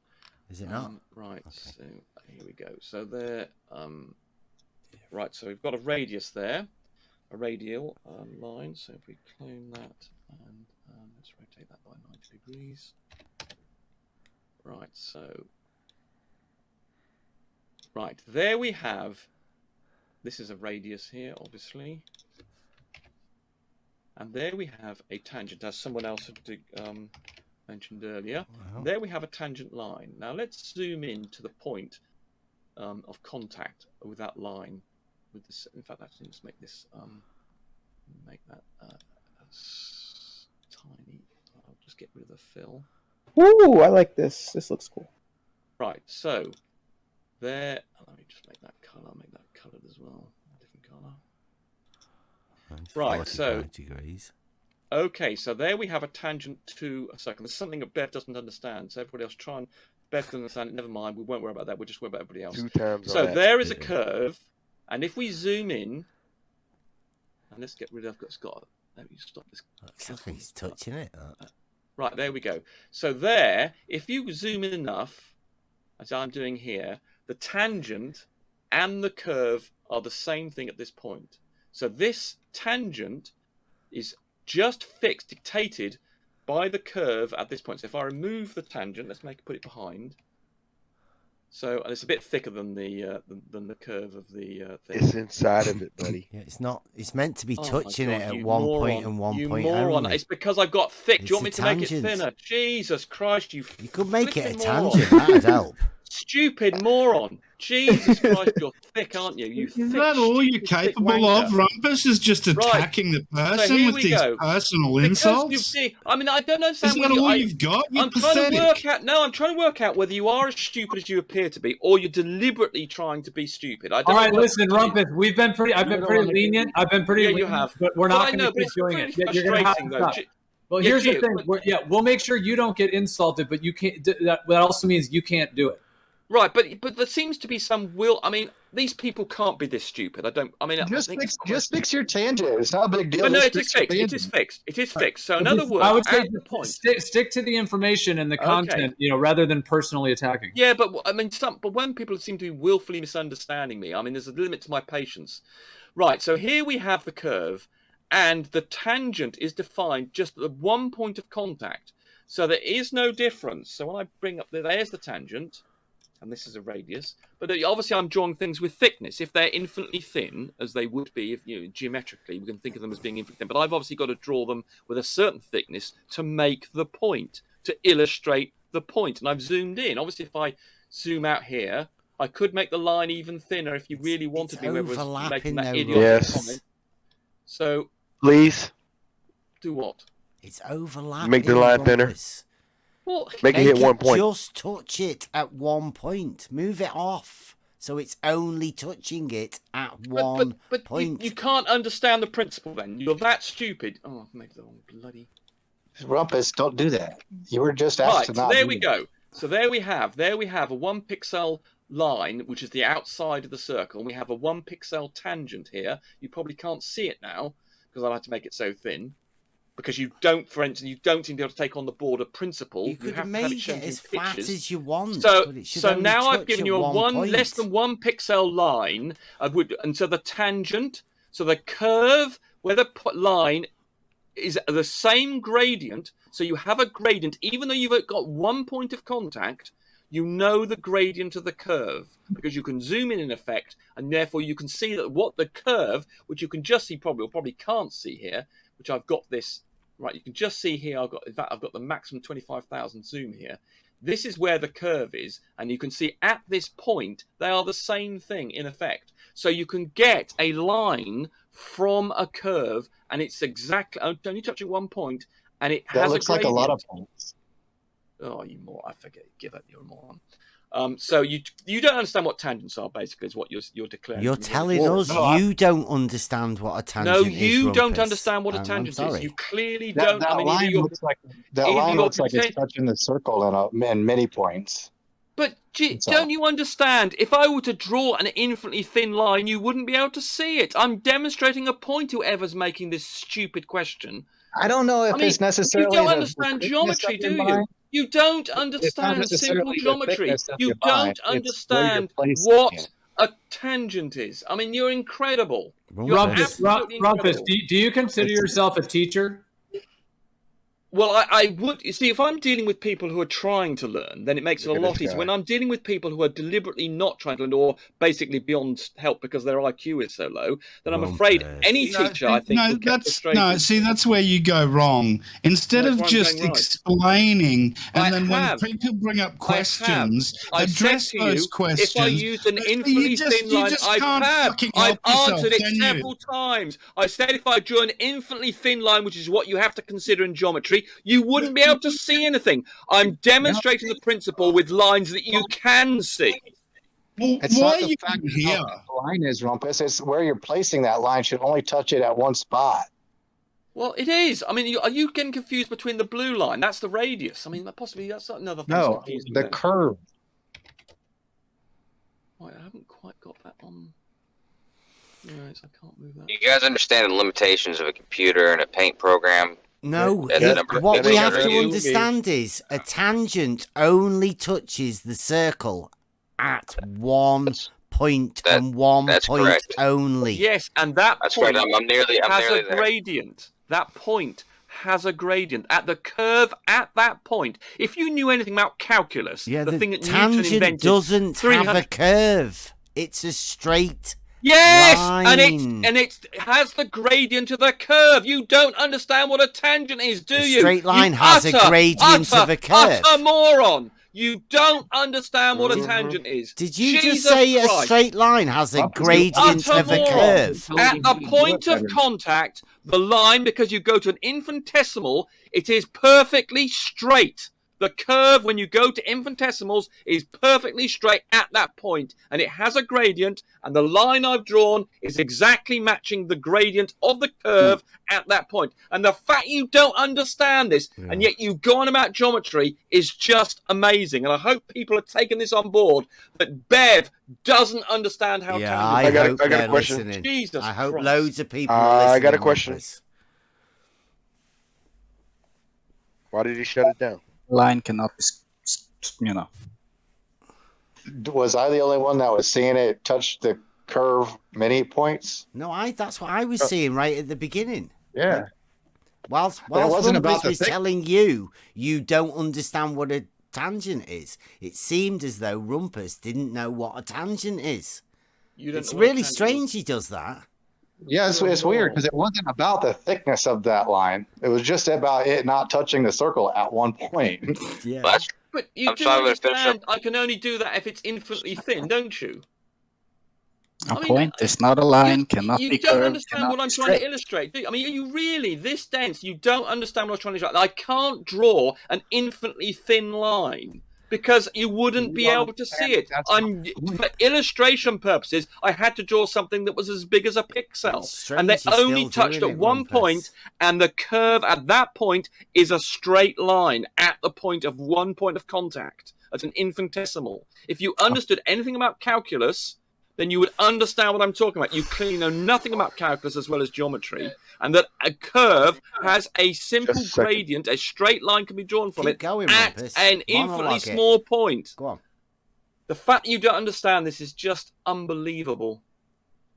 Is it not? Right, okay. So here we go. So there, right, so we've got a radius there, a radial line. So if we clone that and let's rotate that by 90 degrees. Right, so, right, there we have, this is a radius here, obviously. And there we have a tangent, as someone else had mentioned earlier. Wow. There we have a tangent line. Now let's zoom in to the point of contact with that line. With this, in fact, actually, let's make this make that tiny. I'll just get rid of the fill. Ooh, I like this. This looks cool. Right, so there. Let me just make that color. Make that colored as well. A different color. Right, so degrees. Okay, so there we have a tangent to a circle. There's something that Bev doesn't understand. So everybody else try and Bev doesn't understand it. Never mind. We won't worry about that. We'll just worry about everybody else. 2 times. So there is a curve, and if we zoom in, and let's get rid of. Let me stop this. Looks like he's touching it. Right, there we go. So there, if you zoom in enough, as I'm doing here, the tangent and the curve are the same thing at this point. So this tangent is just fixed, dictated by the curve at this point. So if I remove the tangent, let's put it behind. So and it's a bit thicker than the curve of the thing. It's inside of it, buddy. Yeah, it's not. It's meant to be touching it at one point and one point moron. only. It's because I've got thick. Do you want me to make it tangent. thinner? Jesus Christ, you could make it a moron. tangent. That'd help. Stupid moron. Jesus Christ, you're thick, aren't you? You Is thick, that all you're stupid, thick capable of, wanker. Rumpus? Is just attacking the person here with we these go. personal Because insults? I mean, I don't understand. Is that all you've got? You're I'm trying pathetic. to work out. No, I'm trying to work out whether you are as stupid as you appear to be, or you're deliberately trying to be stupid. I don't All right, know listen, Rumpus. I've been pretty lenient. I've been pretty Yeah, lenient, you have. but we're not I going know, to but keep it's doing really it. You're going to have to frustrating, though. stop. Well, Yeah, here's the Hugh, thing. We'll make sure you don't get insulted, but you can't. That also means you can't do it. Right, but there seems to be some will. I mean, these people can't be this stupid. I don't. I mean, Just fix your tangent. It's not a big deal. But no, Just it is fix your fixed. It is tangent. fixed. It is fixed. So in other words, I would say at the point. stick to the information and the content, rather than personally attacking. Yeah, but I mean, but when people seem to be willfully misunderstanding me, I mean, there's a limit to my patience. Right. So here we have the curve, and the tangent is defined just at the one point of contact. So there is no difference. So when I bring up there's the tangent. And this is a radius, but obviously I'm drawing things with thickness. If they're infinitely thin, as they would be, if geometrically, we can think of them as being infinitely thin. But I've obviously got to draw them with a certain thickness to make the point, to illustrate the point. And I've zoomed in. Obviously, if I zoom out here, I could make the line even thinner if you really wanted me. Whoever was making that idiotic comment. So, please do what? It's overlapping. Make the line thinner. Well, make it hit 1 point. Just touch it at 1 point. Move it off so it's only touching it at one point. You can't understand the principle then. You're that stupid. Oh, I've made the wrong bloody... Rumpus, don't do that. You were just asked to not so there do we that. go. So there we have a 1 pixel line, which is the outside of the circle. And we have a 1 pixel tangent here. You probably can't see it now because I've had to make it so thin. Because you don't, for instance, you don't seem to be able to take on the border principle. You could have make to have it shown as in fat pictures. as you want. So, but it should so only now I've touch given at you a 1 point. less than 1 pixel line, and so the tangent, so the curve where the line is the same gradient. So you have a gradient, even though you've got 1 point of contact. You know the gradient of the curve because you can zoom in effect, and therefore you can see that what the curve, which you can just see probably can't see here, which I've got this. Right, you can just see here, I've got the maximum 25,000 zoom here. This is where the curve is, and you can see at this point, they are the same thing in effect. So you can get a line from a curve, and it's exactly, only touching 1 point, and it has a gradient. That looks like a lot of points. Oh, you moron, I forget, give it, you're a moron. So you don't understand what tangents are, basically, is what you're declaring. You're telling us you don't understand what a tangent is. No, you don't Rumpus. understand what a tangent is. sorry. You clearly That, don't. that I mean, line looks like it's touching the circle in many points. But don't you understand? If I were to draw an infinitely thin line, you wouldn't be able to see it. I'm demonstrating a point. Whoever's making this stupid question. I don't know if it's necessarily. You don't understand geometry, do you? You don't understand simple geometry. You don't understand what a tangent is. I mean, you're incredible. Rumpus, do you consider yourself a teacher? Well, I would. You see, if I'm dealing with people who are trying to learn, then it makes it a lot easier. When I'm dealing with people who are deliberately not trying to learn or basically beyond help because their IQ is so low, then I'm afraid any teacher, I think, will get frustrated. See, that's where you go wrong. Instead of just explaining, and then when people bring up questions, address those questions. If I used an infinitely thin line, I've answered it several times. I said if I drew an infinitely thin line, which is what you have to consider in geometry, you wouldn't be able to see anything. I'm demonstrating the principle with lines that you can see. It's not the fact that the line is, Rumpus. It's where you're placing that line should only touch it at one spot. Well, it is. I mean, are you getting confused between the blue line? That's the radius. I mean, possibly that's another thing. No, the curve. Right, I haven't quite got that on. Right, I can't move that. You guys understand the limitations of a computer and a paint program? No, what we have to understand is a tangent only touches the circle at one point and one point only. Yes, and that point I'm nearly has a there. gradient. That point has a gradient. At the curve at that point, if you knew anything about calculus, the thing that Newton invented, tangent doesn't have a curve. It's a straight line. and it has the gradient of the curve. You don't understand what a tangent is, do you? A straight line has a gradient of a curve. Utter moron. You don't understand what a tangent is. Did you just say a straight line has a gradient of a curve? At the point of contact, the line, because you go to an infinitesimal, it is perfectly straight. The curve, when you go to infinitesimals, is perfectly straight at that point, and it has a gradient, and the line I've drawn is exactly matching the gradient of the curve at that point. And the fact you don't understand this, and yet you go on about geometry, is just amazing. And I hope people are taking this on board, that Bev doesn't understand how I got a question. Listening. Jesus I hope Christ. loads of people are listening. I got a question. Why did he shut it down? Line cannot be, Was I the only one that was seeing it touch the curve many points? No, that's what I was seeing right at the beginning. Yeah. Whilst Rumpus was telling you, you don't understand what a tangent is. It seemed as though Rumpus didn't know what a tangent is. It's really strange he does that. Yeah, it's weird because it wasn't about the thickness of that line. It was just about it not touching the circle at one point. Yeah. But you do understand I can only do that if it's infinitely thin, don't you? A point is not a line, cannot be curved. You don't understand what I'm trying to illustrate, do you? I mean, are you really this dense? You don't understand what I'm trying to illustrate. I can't draw an infinitely thin line because you wouldn't be able to see it. For illustration purposes, I had to draw something that was as big as a pixel. And they only touched at one point, and the curve at that point is a straight line at the point of one point of contact. That's an infinitesimal. If you understood anything about calculus, then you would understand what I'm talking about. You clearly know nothing about calculus as well as geometry, and that a curve has a simple gradient, a straight line can be drawn from it at an infinitely small point. Go on. The fact that you don't understand this is just unbelievable.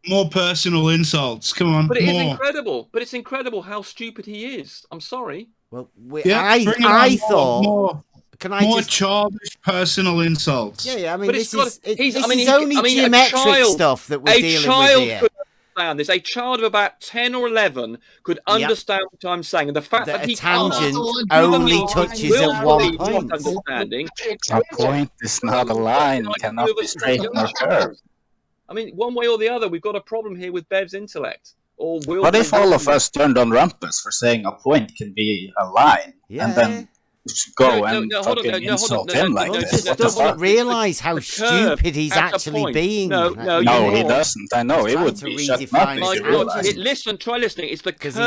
More personal insults. Come on. But it is incredible. But it's incredible how stupid he is. I'm sorry. Well, I thought... More childish personal insults. Yeah. I mean, but this is only geometric stuff that we're dealing with here. Could understand this. A child of about 10 or 11 could understand what I'm saying, and the fact that he tangent only touches at one point. Understanding. A point is not a line, cannot be straight nor curved. I mean, one way or the other, we've got a problem here with Bev's intellect. Or what if all of us turned on Rumpus for saying a point can be a line, and then go and fucking insult him like this. What the doesn't fuck? realise how stupid he's actually being. No, he doesn't. I know. He would be shut up if he realised. Listen, try listening. It's the curve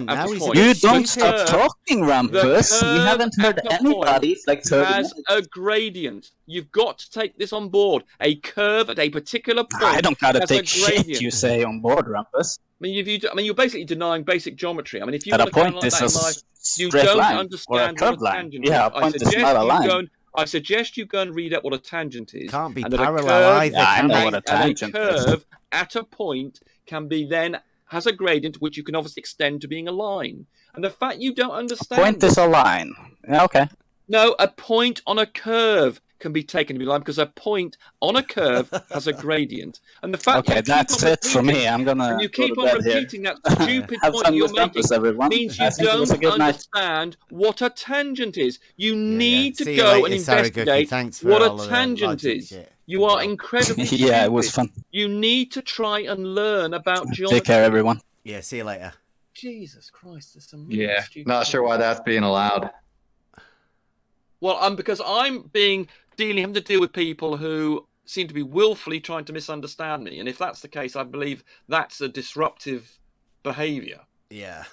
at the point. You don't stop talking, Rumpus. We haven't heard anybody for like 30 minutes. Has a gradient. You've got to take this on board. A curve at a particular point. I don't gotta has take a shit gradient. you say on board, Rumpus. You're basically denying basic geometry. I mean, if you At a want to point, like this that is in life, you straight don't line understand or a what curved a line. tangent Yeah, is. a point is not a line. I suggest you go and read out what a tangent is. Can't be and that parallel either. Yeah, I know what a tangent and a is. curve at a point can be then has a gradient which you can obviously extend to being a line. And the fact you don't understand Point is a line. Yeah, okay. No, a point on a curve can be taken to be a line because a point on a curve has a gradient. And the fact Okay, that's it for me. I'm gonna and you go keep to on bed here. repeating that stupid Have point fun you're with making Rumpus, everyone. means you I think it was a don't good night. understand what a tangent is. You need See to you go later, and Saraguki. investigate Thanks for what all a of the tangent logic is. shit. You are incredibly Yeah, it was stupid. fun. You need to try and learn about geometry. Take care, everyone. Yeah, see you later. Jesus Christ, there's some really Yeah, stupid not sure why that's being allowed. Well, because I'm having to deal with people who seem to be willfully trying to misunderstand me, and if that's the case, I believe that's a disruptive behaviour. Yeah.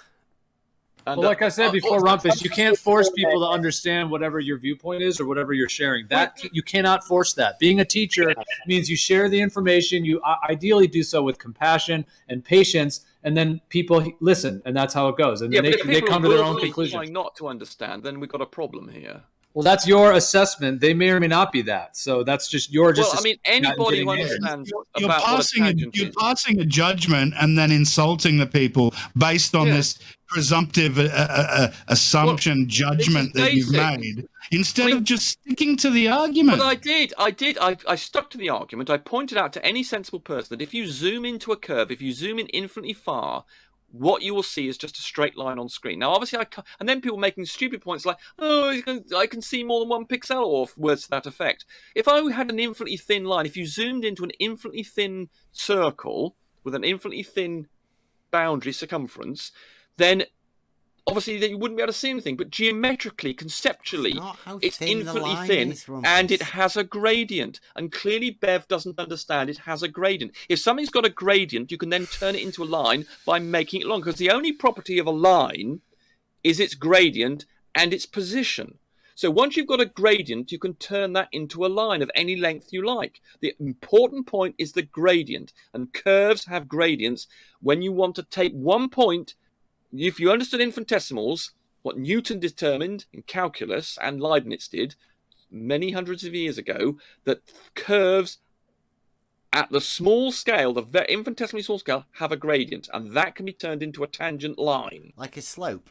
And, well, like I said before, Rumpus, you can't force people to understand whatever your viewpoint is or whatever you're sharing. That you cannot force that. Being a teacher means you share the information. You ideally do so with compassion and patience, and then people listen, and that's how it goes. And then they come to their own conclusions. Trying not to understand, then we've got a problem here. Well, that's your assessment. They may or may not be that. So that's just your. Well, I mean, anybody who understands You're about passing what a tangent is. passing a judgment and then insulting the people based on this presumptive assumption judgment that you've made instead of just sticking to the argument. But I stuck to the argument. I pointed out to any sensible person that if you zoom into a curve, if you zoom in infinitely far, what you will see is just a straight line on screen. Now, obviously, and then people making stupid points like, oh, I can see more than one pixel, or words to that effect. If I had an infinitely thin line, if you zoomed into an infinitely thin circle with an infinitely thin boundary circumference, then obviously you wouldn't be able to see anything. But geometrically, conceptually, it's infinitely thin, and it has a gradient. And clearly Bev doesn't understand it has a gradient. If something's got a gradient, you can then turn it into a line by making it long. Because the only property of a line is its gradient and its position. So once you've got a gradient, you can turn that into a line of any length you like. The important point is the gradient. And curves have gradients. When you want to take one point, if you understood infinitesimals, what Newton determined in calculus and Leibniz did many hundreds of years ago, that curves at the small scale, the infinitesimally small scale, have a gradient, and that can be turned into a tangent line. Like a slope.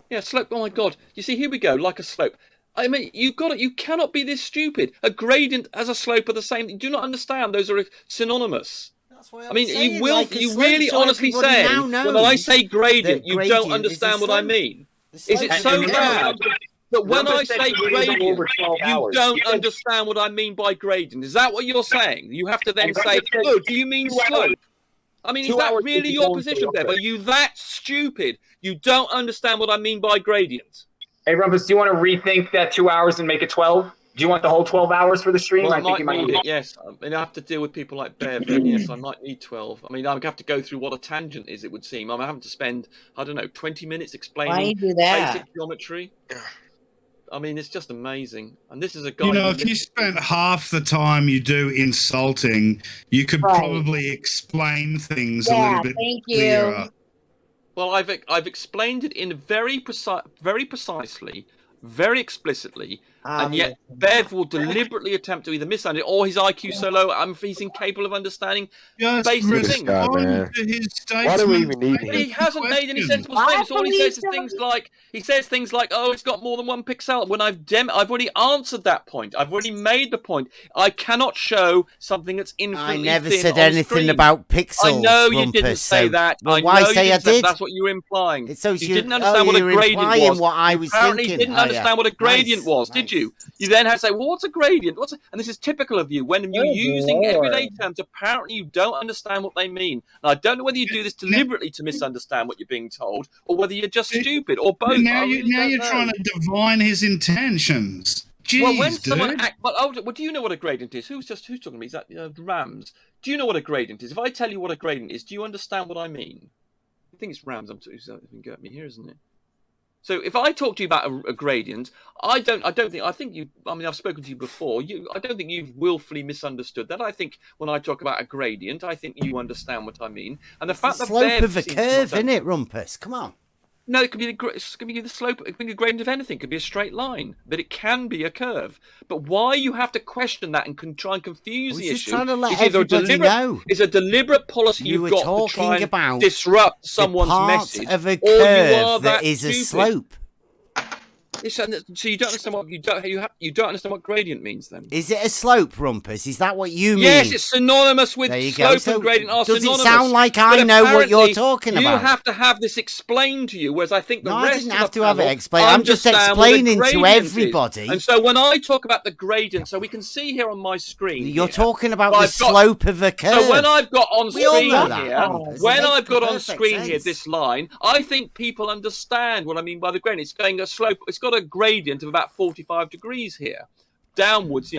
Yeah, slope. Oh my God! You see, here we go. Like a slope. I mean, you cannot be this stupid. A gradient as a slope are the same. You do not understand. Those are synonymous. I mean, you really honestly say when I say gradient, you don't understand what I mean. Is it so bad that when I say gradient, you don't understand what I mean by gradient? Is that what you're saying? You have to then say, oh, do you mean slope? I mean, is that really your position, Bev? Are you that stupid? You don't understand what I mean by gradient. Hey, Rumpus, do you want to rethink that 2 hours and make it 12? Do you want the whole 12 hours for the stream? Well, I think you might need it. Yes. I mean, I have to deal with people like Bev, then yes, I might need 12. I mean, I would have to go through what a tangent is, it would seem. I'm having to spend, 20 minutes explaining basic geometry. I mean, it's just amazing. And this is a guy... if you spent half the time you do insulting, you could probably explain things a little bit clearer. Well, I've explained it in very precisely, very explicitly, and yet Bev will deliberately attempt to either misunderstand it or his IQ so low, he's incapable of understanding basic things. Why do we even need him? He hasn't made any sensible statements. All he says is things like, "Oh, it's got more than one pixel." When I've already answered that point. I've already made the point. I cannot show something that's infinitely I never thin said on anything screen. about pixels. I know you Rumpus, didn't say that. Well, I why know say you I didn't say did? That's what you were implying. So you didn't understand what a gradient was. What I was Apparently thinking. didn't understand what a gradient was, did you? you. You then have to say, well, what's a gradient? And this is typical of you. When you're using everyday terms, apparently you don't understand what they mean. And I don't know whether you do this deliberately to misunderstand what you're being told, or whether you're just stupid, or both. Now you're trying to divine his intentions. Jeez, well, when dude. someone well, do you know what a gradient is? Who's talking to me? Is that Rams? Do you know what a gradient is? If I tell you what a gradient is, do you understand what I mean? I think it's Rams. I'm talking get me here, isn't it? So if I talk to you about a gradient, I think you. I mean, I've spoken to you before. I don't think you've willfully misunderstood that. I think when I talk about a gradient, I think you understand what I mean. And the fact that slope of a curve, isn't it, Rumpus? Come on. No, it could be the slope. It can be a gradient of anything. It could be a straight line, but it can be a curve. But why you have to question that and try and confuse the issue? Trying to let everybody know. It's a deliberate policy You were you've got talking to try and about disrupt someone's the part message. of a or you curve are that is stupid. a slope. So you don't understand what you don't understand what gradient means then. Is it a slope, Rumpus? Is that what you mean? Yes, it's synonymous with there you go. slope So and gradient are does synonymous. it sound like I know what you're talking about? You have to have this explained to you, whereas I think the rest I didn't of have the to have it panel explained. I'm just explaining to everybody. And so when I talk about the gradient, so we can see here on my screen, you're talking about the slope of a curve. So when I've got on screen here, here, this line, I think people understand what I mean by the gradient. It's going a slope. It's got a gradient of about 45 degrees here, downwards,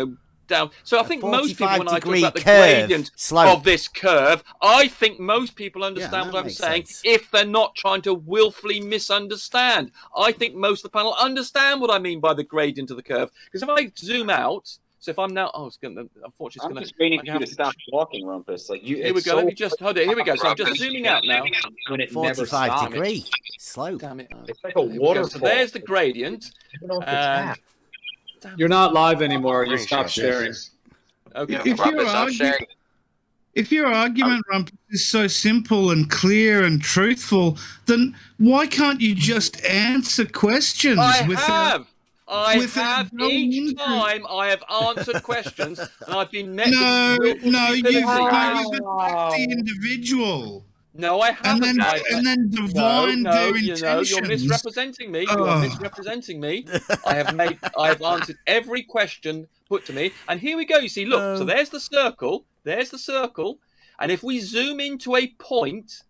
down. So I think most people, when I talk about the gradient of this curve, I think most people understand what I'm saying if they're not trying to willfully misunderstand. I think most of the panel understand what I mean by the gradient of the curve. Because if I zoom out, so if I'm now, unfortunately, I'm just waiting for you to stop walking, Rumpus. Like here we go. Let me just hold it. Here we go. So I'm just zooming out now. When it 45 degree slope. Damn it! It's like a waterfall. So there's the gradient. You're not live anymore. You stopped sharing. Okay. If your argument, Rumpus, is so simple and clear and truthful, then why can't you just answer questions? I have each time I have answered questions, and I've been met. You've attacked the individual. No, I haven't. And then divine their intentions. You're misrepresenting me. You're misrepresenting me. I have answered every question put to me. And here we go. You see, look. So there's the circle. There's the circle. And if we zoom into a point,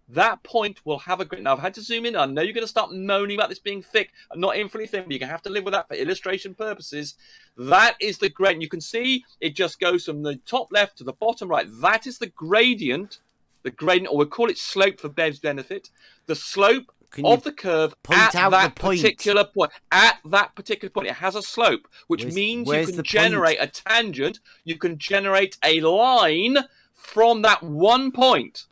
that point will have a gradient. Now, I've had to zoom in. I know you're going to start moaning about this being thick and not infinitely thin, but you're going to have to live with that for illustration purposes. That is the gradient. You can see it just goes from the top left to the bottom right. That is the gradient. The gradient, or we'll call it slope for Bev's benefit, the slope of the curve at that particular point. At that particular point, it has a slope, which means you can generate a tangent. You can generate a line from that one point.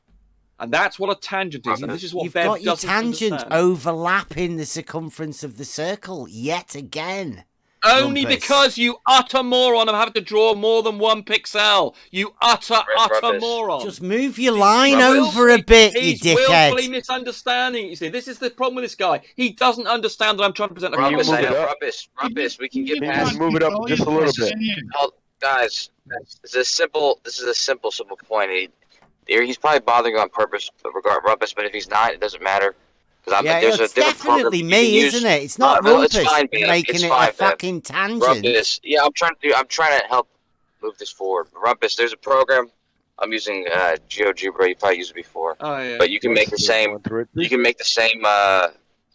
And that's what a tangent is. And this is what Bev doesn't understand. You've got your tangent overlapping the circumference of the circle yet again. Only because you utter moron and have to draw more than one pixel. You utter moron. Just move your line over a bit, you dickhead. He's willfully misunderstanding. You see, this is the problem with this guy. He doesn't understand that I'm trying to present a Rumpus, we can get past. Move it up just a little bit. Guys, this is a simple point. He's probably bothering you on purpose, Rumpus. But if he's not, it doesn't matter. It's definitely me, isn't it? It's not Rumpus making it a fucking tangent. Rumpus, yeah, I'm trying to help move this forward. Rumpus, there's a program I'm using, GeoGebra. You probably used it before. Oh yeah. But you can make the same. You can make the same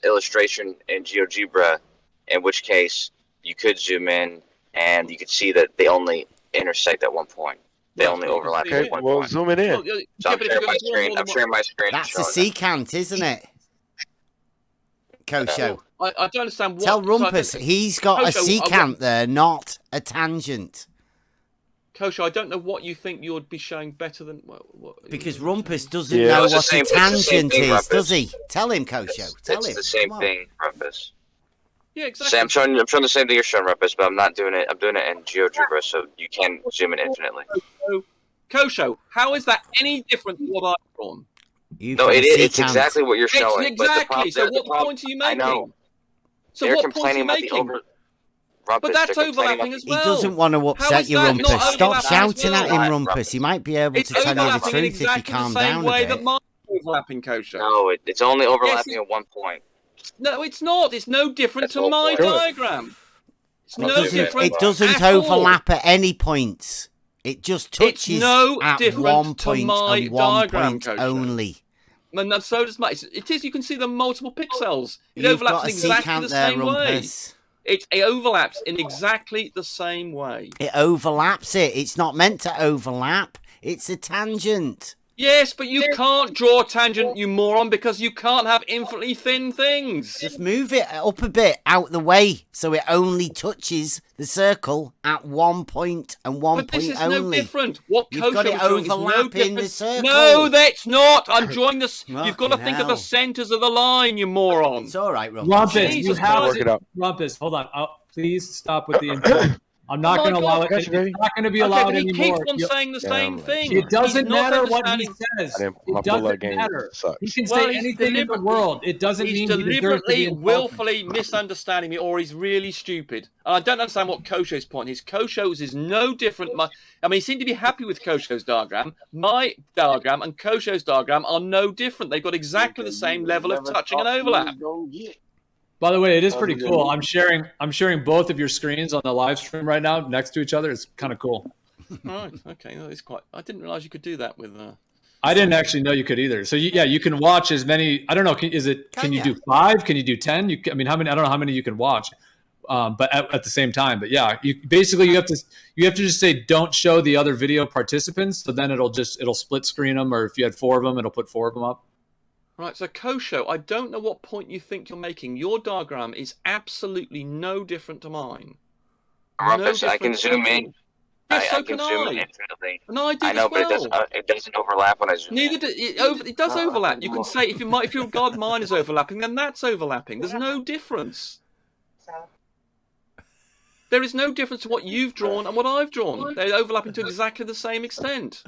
illustration in GeoGebra. In which case, you could zoom in and you could see that they only intersect at one point. They only overlap at one point. Zoom it in. So I'm sharing my screen. That's the secant, isn't it? Kosho. I don't understand what... Tell Rumpus, he's got a secant there, not a tangent. Kosho, I don't know what you think you would be showing better than... Because Rumpus doesn't know what a tangent is, does he? Tell him, Kosho. Tell him. It's the same thing, Rumpus. Yeah, exactly. I'm showing the same thing you're showing, Rumpus, but I'm not doing it. I'm doing it in GeoGebra, so you can zoom in infinitely. Kosho, how is that any different than what I've drawn? It's exactly what you're showing. Exactly. So what point are you making? I know. So what point are you making? But that's overlapping as well. He doesn't want to upset you, Rumpus. Stop shouting at him, Rumpus. He might be able to tell you the truth if you calm down a bit. That mine's overlapping, Kosho. No, it's only overlapping at one point. No, it's not. It's no different to my diagram. It's no different. It doesn't at overlap at any points. It just touches it's no at different one to point my and one diagram, point Coach. only. And so does my. It is. You can see the multiple pixels. It You've overlaps got in a C exactly count the there, same way. Rumpus. It overlaps in exactly the same way. It overlaps it. It's not meant to overlap. It's a tangent. Yes, but you can't draw a tangent, you moron, because you can't have infinitely thin things. Just move it up a bit out the way so it only touches the circle at one point and one But point this is only. no different. What You've got it Kosho is doing is no overlapping the different. circle. No, that's not. I'm drawing this. You've got to Fucking think of the hell. centers of the line, you moron. It's all right, Rumpus. Rumpus, you Jesus have Christ. to. Rumpus, hold on. Please stop with the insult. I'm not going to allow it. It's not going to be allowed but he anymore. keeps on saying the same thing. It doesn't He's not matter what he understanding- says. My It pull-out doesn't game matter. sucks. He can Well, say he's anything in the world. It doesn't He's mean he deserves to be deliberately, insulted. willfully misunderstanding me, or he's really stupid. And I don't understand what Kosho's point is. Kosho's is no different. I mean, he seemed to be happy with Kosho's diagram. My diagram and Kosho's diagram are no different. They've got exactly the same level of touching and overlap. By the way, it is pretty cool. I'm sharing both of your screens on the live stream right now next to each other. It's kind of cool. Right. Okay. No, it's quite. I didn't realize you could do that with. I didn't actually know you could either. So you can watch as many. I don't know. Can you do 5? Can you do 10? I mean, how many? I don't know how many you can watch, but at the same time. But yeah, you have to just say don't show the other video participants. So then it'll split screen them, or if you had 4 of them, it'll put 4 of them up. Right, so Kosho, I don't know what point you think you're making. Your diagram is absolutely no different to mine. Rumpus, I can zoom in. Yes, I so can can zoom I. in infinitely. And I do I know, as well. but it doesn't overlap when I zoom in. It does overlap. You can say if your God mine is overlapping, then that's overlapping. There's no difference. There is no difference to what you've drawn and what I've drawn. They're overlapping to exactly the same extent.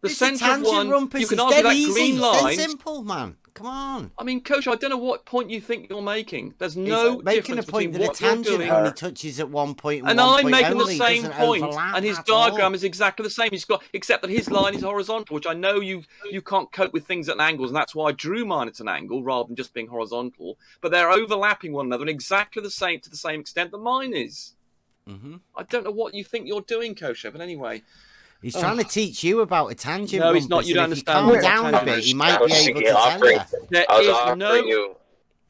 The centre of one, Rumpus. you can It's argue dead that easy. green It's line. dead simple, man. Come on. I mean, Coach, I don't know what point you think you're making. There's no He's making difference a point between that a what you're tangent doing. only touches at one point And one I'm point making only. the same Doesn't point, overlap and his at diagram all. is exactly the same. He's got, except that his line is horizontal, which I know you can't cope with things at angles, and that's why I drew mine at an angle rather than just being horizontal. But they're overlapping one another, and exactly the same to the same extent that mine is. I don't know what you think you're doing, Kosho, but anyway. He's trying to teach you about a tangent. No, he's not. Rumpus, You don't and if understand. you calm down a bit, he might be able to tell you.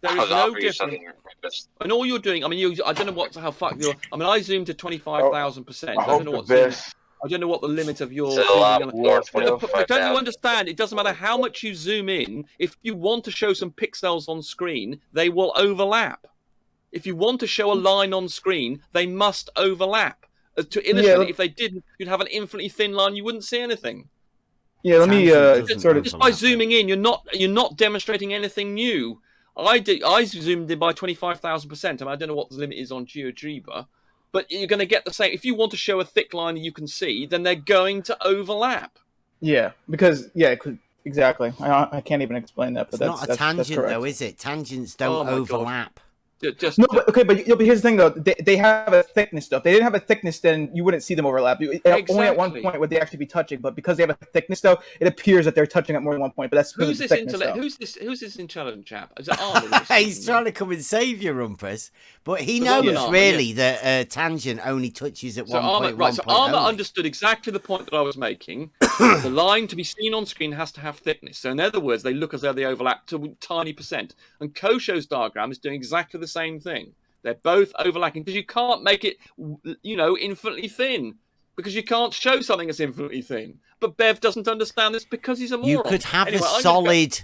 There is no difference. And all you're doing, I mean, I don't know how far you're. I mean, I zoomed to 25,000%. I don't know what. I don't know what the limit of your. But don't you understand? It doesn't matter how much you zoom in. If you want to show some pixels on screen, they will overlap. If you want to show a line on screen, they must overlap. To illustrate it, if they didn't, you'd have an infinitely thin line. You wouldn't see anything. Yeah, let me just by zooming in, you're not demonstrating anything new. I zoomed in by 25,000%. I mean, I don't know what the limit is on GeoGebra, but you're going to get the same. If you want to show a thick line that you can see, then they're going to overlap. Yeah, because exactly. I can't even explain that. But It's not a tangent, though, is it? Tangents don't overlap. No, but here's the thing though. They have a thickness though. If they didn't have a thickness, then you wouldn't see them overlap. Only at one point would they actually be touching, but because they have a thickness though, it appears that they're touching at more than one point. But that's who's this Who's this intelligent chap? Is it Arnold? He's trying to come and save you, Rumpus, but he knows really that a tangent only touches at one point. Right, so Armour understood exactly the point that I was making. The line to be seen on screen has to have thickness. So in other words, they look as though they overlap to a tiny percent. And Kosho's diagram is doing exactly the same thing. They're both overlapping because you can't make it, infinitely thin. Because you can't show something that's infinitely thin. But Bev doesn't understand this because he's a moron. You could have a solid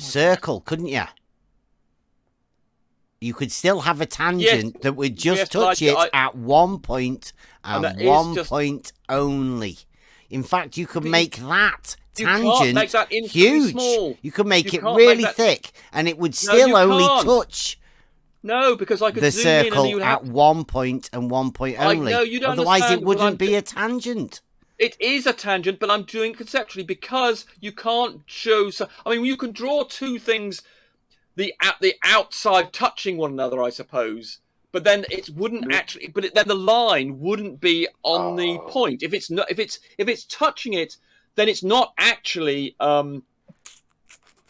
circle, couldn't you? You could still have a tangent that would just touch it at one point and one point only. In fact, you could make that tangent huge. Small. You could make it really thick, and it would still only touch. No, because I could the zoom in and circle you would at 1 point and 1 point only. You don't Otherwise, understand it wouldn't be a tangent. It is a tangent, but I'm doing it conceptually because you can't show. I mean, you can draw two things, the outside touching one another, I suppose. But then it wouldn't actually. But then the line wouldn't be on the point. If it's not, if it's touching it, then it's not actually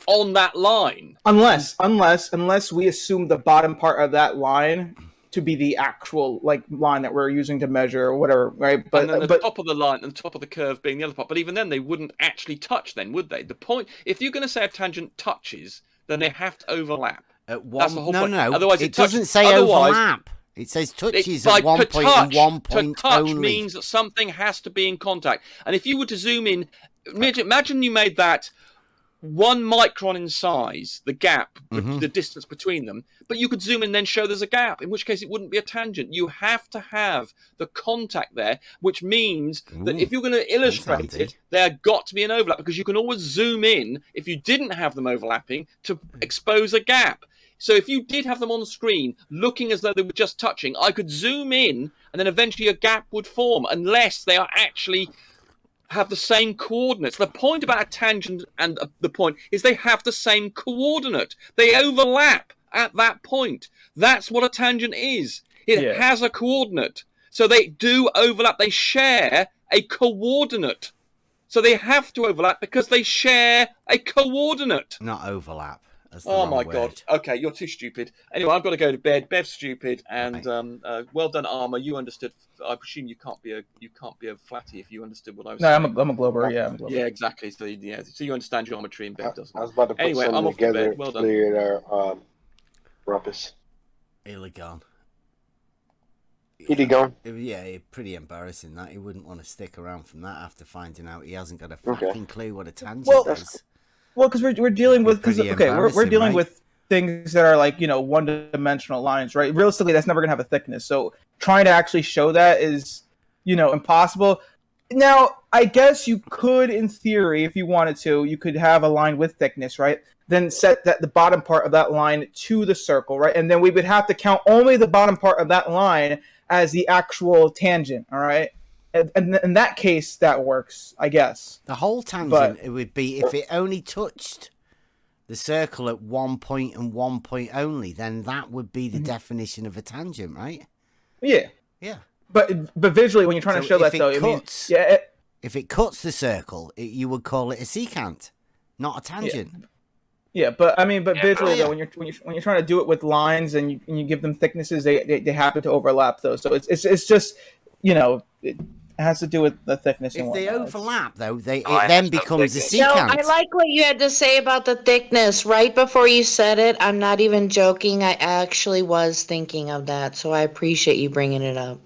on that line. Unless we assume the bottom part of that line to be the actual line that we're using to measure or whatever, right? But and then the top of the line and the top of the curve being the other part. But even then, they wouldn't actually touch, then, would they? The point, if you're going to say a tangent touches, then they have to overlap. That's the whole point. No. Otherwise, it doesn't say overlap. It says touches at one point and 1 point to touch only. means that something has to be in contact. And if you were to zoom in, imagine you made that 1 micron in size, the gap, the distance between them, but you could zoom in and then show there's a gap, in which case it wouldn't be a tangent. You have to have the contact there, which means that if you're going to illustrate it, there got to be an overlap, because you can always zoom in if you didn't have them overlapping to expose a gap. So if you did have them on the screen looking as though they were just touching, I could zoom in and then eventually a gap would form, unless they are actually have the same coordinates. The point about a tangent and the point is they have the same coordinate. They overlap at that point. That's what a tangent is. It has a coordinate. So they do overlap. They share a coordinate. So they have to overlap because they share a coordinate. Not overlap. Oh my God. Okay, you're too stupid. Anyway, I've got to go to bed. Bev's stupid, and well done, Armour. You understood. I presume you can't be a flatty if you understood what I was saying. No, I'm a glober. Yeah, I'm a glober. Yeah, exactly. So so you understand geometry, and Bev doesn't. I was about to put anyway, something I'm off together. to bed. Well done. Cleared our rumpus. Illegal. He gone? Yeah, pretty embarrassing that. He wouldn't want to stick around from that after finding out he hasn't got a fucking clue what a tangent is. Well, because we're dealing with we're dealing with things that are one-dimensional lines, right? Realistically, that's never going to have a thickness. So trying to actually show that is, impossible. Now, I guess you could, in theory, if you wanted to, you could have a line with thickness, right? Then set the bottom part of that line to the circle, right? And then we would have to count only the bottom part of that line as the actual tangent, all right? And in that case, that works, I guess. The whole tangent, it would be if it only touched the circle at 1 point and 1 point only, then that would be the definition of a tangent, right? Yeah. Yeah. But visually, when you're trying to show that, though, if it cuts the circle, you would call it a secant, not a tangent. Yeah, but visually though, when you're trying to do it with lines and you give them thicknesses, they happen to overlap though. So it's just it has to do with the thickness. If they overlap though, it then becomes a secant. No, I like what you had to say about the thickness. Right before you said it, I'm not even joking. I actually was thinking of that, so I appreciate you bringing it up.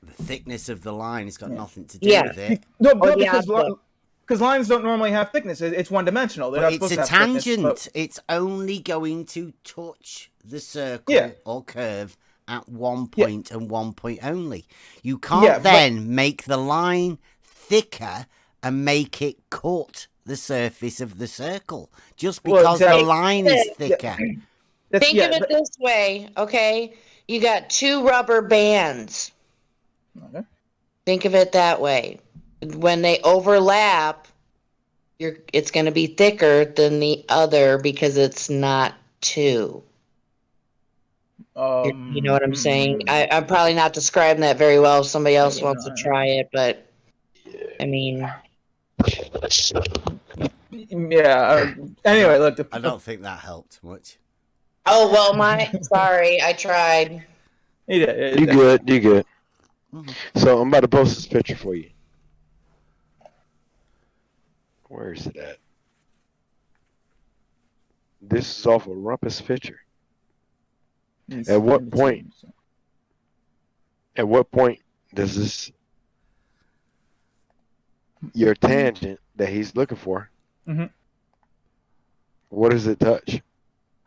The thickness of the line has got nothing to do with it. No, because lines don't normally have thickness. It's one-dimensional. It's a tangent. It's only going to touch the circle or curve at 1 point and 1 point only. You can't then make the line thicker and make it cut the surface of the circle just because the line is thicker. Think of it this way, okay? You got 2 rubber bands. Okay. Think of it that way. When they overlap, it's going to be thicker than the other because it's not 2. You know what I'm saying? I'm probably not describing that very well if somebody else wants to try it, but anyway, look. I don't think that helped much. Oh, well, sorry, I tried. You good. So I'm about to post this picture for you. Where is it at? This is off a Rumpus picture. At what point does this your tangent that he's looking for? Mm-hmm. What does it touch?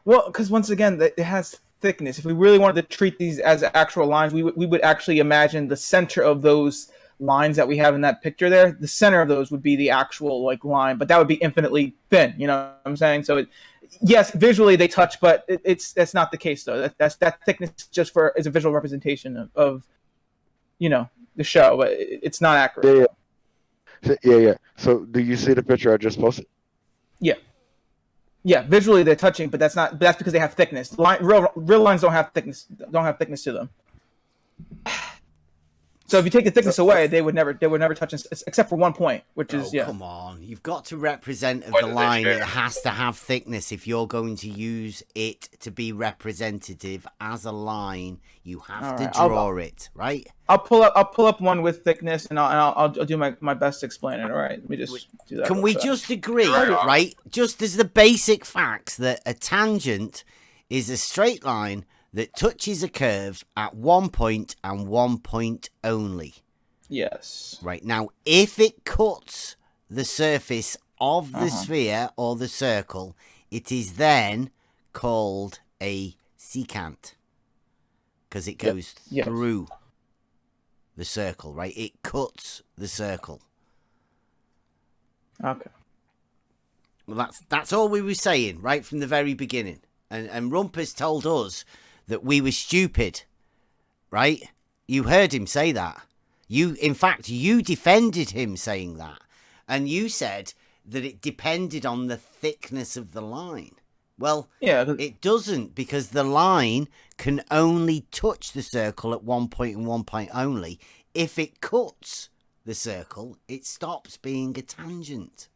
Well, because once again, it has thickness. If we really wanted to treat these as actual lines, we would actually imagine the center of those lines that we have in that picture there. The center of those would be the actual line, but that would be infinitely thin. You know what I'm saying? So yes, visually they touch, but that's not the case though. That thickness just is a visual representation of the show, but it's not accurate. Yeah. So do you see the picture I just posted? Yeah, visually they're touching, but that's because they have thickness. Real lines don't have thickness to them. So if you take the thickness away, they would never touch except for one point, which is Come on, you've got to represent of the line. It has to have thickness if you're going to use it to be representative as a line. You have to draw it, right? I'll pull up one with thickness, and I'll do my best to explain it. All right, let me just do that. Can we just agree, right? Just as the basic facts that a tangent is a straight line that touches a curve at one point and one point only. Yes. Right, now, if it cuts the surface of the sphere or the circle, it is then called a secant. Because it goes through the circle, right? It cuts the circle. Okay. Well, that's all we were saying right from the very beginning. And Rumpus told us that we were stupid, right? You heard him say that. In fact, you defended him saying that. And you said that it depended on the thickness of the line. Well, it doesn't, because the line can only touch the circle at one point and one point only. If it cuts the circle, it stops being a tangent.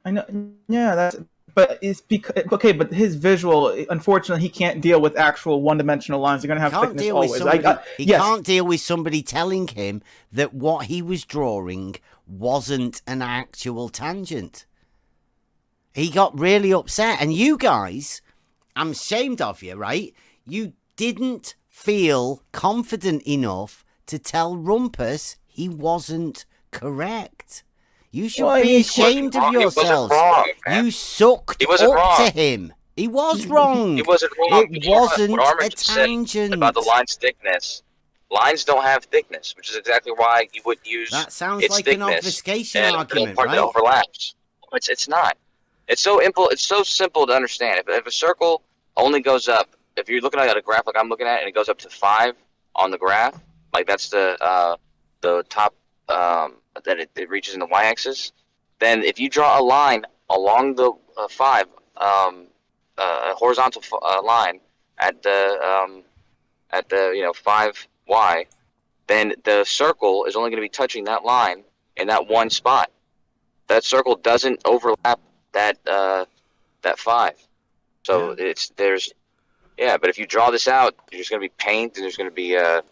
I know. Yeah, but it's because but his visual, unfortunately, he can't deal with actual one-dimensional lines. They're going to have thickness always. He can't deal with somebody telling him that what he was drawing wasn't an actual tangent. He got really upset. And you guys, I'm ashamed of you, right? You didn't feel confident enough to tell Rumpus he wasn't correct. You should be ashamed of yourselves. You sucked up to him. He was wrong. He wasn't wrong. It wasn't what a tangent. about the line's thickness. Lines don't have thickness, which is exactly why you would use that sounds its like thickness an obfuscation and argument, part right? that overlaps. It's not. It's so simple to understand. If a circle only goes up, if you're looking at a graph like I'm looking at, and it goes up to 5 on the graph, like that's the top that it reaches in the y-axis, then if you draw a line along the 5, a horizontal line at the 5y, then the circle is only going to be touching that line in that one spot. That circle doesn't overlap that 5. So but if you draw this out, there's going to be paint, and there's going to be or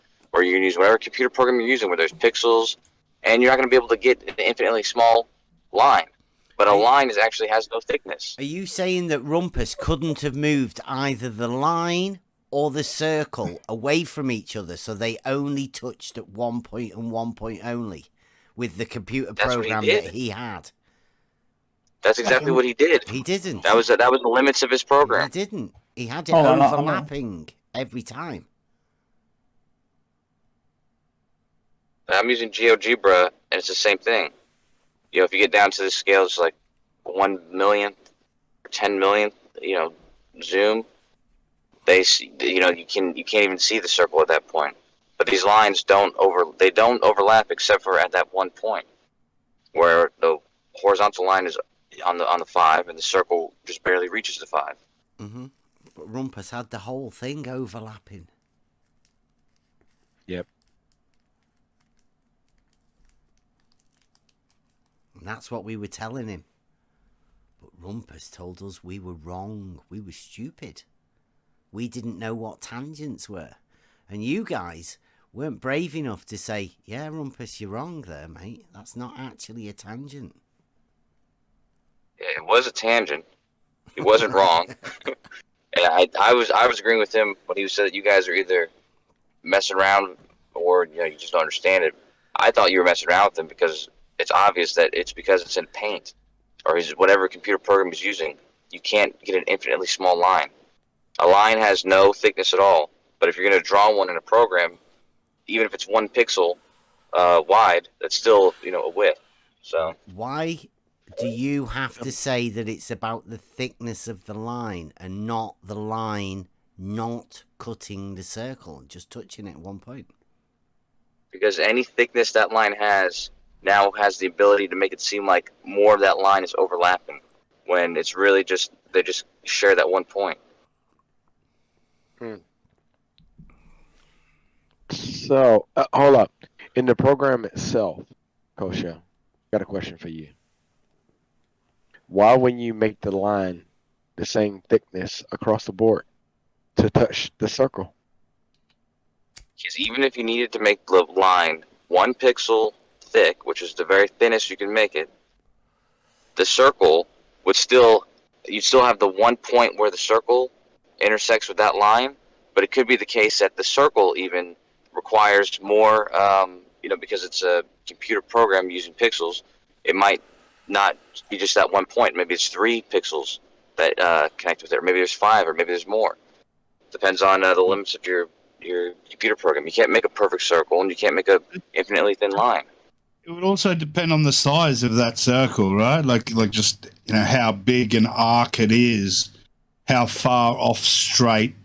you're going to use whatever computer program you're using where there's pixels, and you're not going to be able to get an infinitely small line. But a line actually has no thickness. Are you saying that Rumpus couldn't have moved either the line or the circle away from each other, so they only touched at one point and one point only with the computer program that he had? That's exactly what he did. He didn't. That was the limits of his program. He didn't. He had it overlapping every time. I'm using GeoGebra, and it's the same thing. You know, if you get down to the scales like 1 million or 10 million, zoom, you can't even see the circle at that point. But these lines don't overlap except for at that one point where the horizontal line is on the 5 and the circle just barely reaches the 5. Mm-hmm. But Rumpus had the whole thing overlapping. Yep. And that's what we were telling him. But Rumpus told us we were wrong. We were stupid. We didn't know what tangents were. And you guys weren't brave enough to say, yeah, Rumpus, you're wrong there, mate. That's not actually a tangent. Yeah, it was a tangent. He wasn't wrong. And I was agreeing with him when he said that you guys are either messing around or you just don't understand it. I thought you were messing around with him because it's obvious that it's because it's in Paint or whatever computer program he's using. You can't get an infinitely small line. A line has no thickness at all. But if you're going to draw one in a program, even if it's 1 pixel wide, that's still a width. So why do you have to say that it's about the thickness of the line and not the line not cutting the circle, just touching it at one point? Because any thickness that line has now has the ability to make it seem like more of that line is overlapping when it's really just they just share that one point. So hold up. In the program itself, Kosha, got a question for you. Why wouldn't you make the line the same thickness across the board to touch the circle? Because even if you needed to make the line 1 pixel thick, which is the very thinnest you can make it, the circle would still, you'd still have the one point where the circle intersects with that line, but it could be the case that the circle even requires more, because it's a computer program using pixels, it might not be just that one point. Maybe it's 3 pixels that connect with it, or maybe there's 5, or maybe there's more. Depends on the limits of your computer program. You can't make a perfect circle, and you can't make a infinitely thin line. It would also depend on the size of that circle, right? Like just how big an arc it is, how far off straight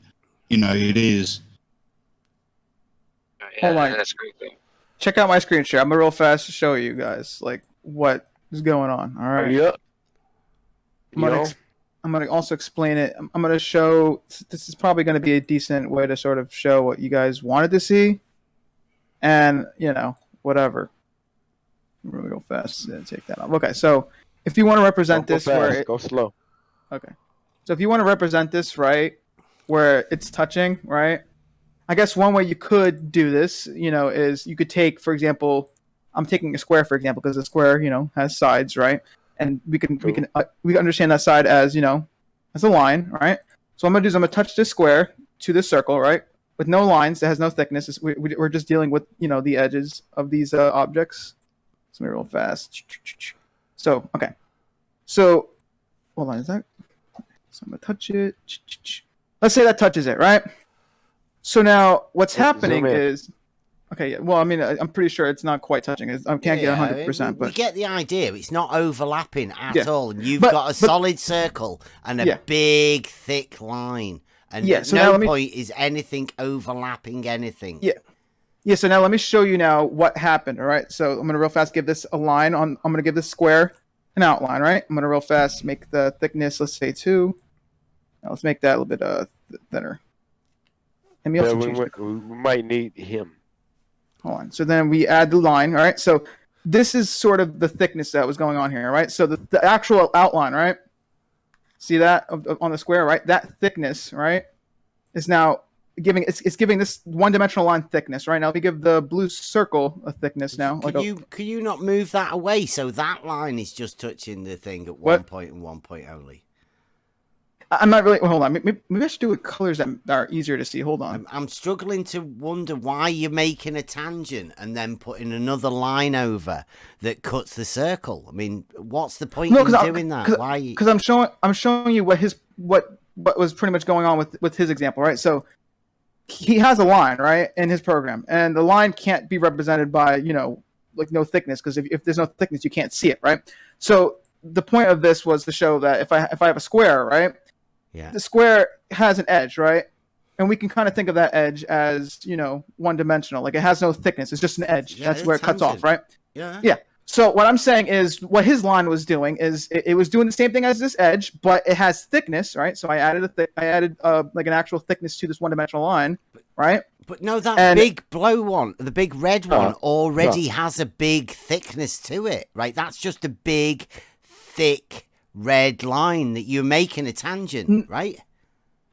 it is. Hold on. That's a great thing. Check out my screen share. I'm gonna real fast to show you guys what is going on. All right. Yep. I'm gonna also explain it. I'm gonna show. This is probably gonna be a decent way to sort of show what you guys wanted to see, and whatever. Real fast and take that off. Okay, so if you want to represent this where go slow. Okay, so if you want to represent this right where it's touching, right? I guess one way you could do this, is you could take, for example, I'm taking a square, for example, because the square, has sides, right? And we can understand that side as as a line, right? So what I'm gonna touch this square to this circle, right? With no lines, that has no thickness. We're just dealing with the edges of these objects. So real fast. So okay. So hold on, is that? So I'm gonna touch it. Let's say that touches it, right? So now what's happening is, okay. Well, I mean, I'm pretty sure it's not quite touching. I can't get 100%, but we get the idea. It's not overlapping at all, and you've got a solid circle and a big, thick line, and at no point is anything overlapping anything. Yeah. So now let me show you now what happened. All right. So I'm gonna real fast give this a line on. I'm gonna give this square an outline. Right. I'm gonna real fast make the thickness. Let's say 2. Now let's make that a little bit thinner. And we might need him. Hold on. So then we add the line. All right. So this is sort of the thickness that was going on here. Right. So the actual outline. Right. See that on the square. Right. That thickness. Right. Is now giving this one-dimensional line thickness. Right. Now if we give the blue circle a thickness now. Could you not move that away so that line is just touching the thing at one point and 1 point only? I'm not really. Well, hold on. Maybe I should do it with colors that are easier to see. Hold on. I'm struggling to wonder why you're making a tangent and then putting another line over that cuts the circle. I mean, what's the point in doing that? Why? Because I'm showing you what was pretty much going on with his example, right? So he has a line, right, in his program, and the line can't be represented by no thickness, because if there's no thickness, you can't see it, right? So the point of this was to show that if I have a square, right. Yeah. The square has an edge, right? And we can kind of think of that edge as, one-dimensional. Like it has no thickness. It's just an edge. Yeah, that's where it cuts off, right? Yeah. Yeah. So what I'm saying is what his line was doing is it was doing the same thing as this edge, but it has thickness, right? So I added like an actual thickness to this one-dimensional line, right? But no, that big blue one, the big red one, already has a big thickness to it, right? That's just a big, thick red line that you're making a tangent, right?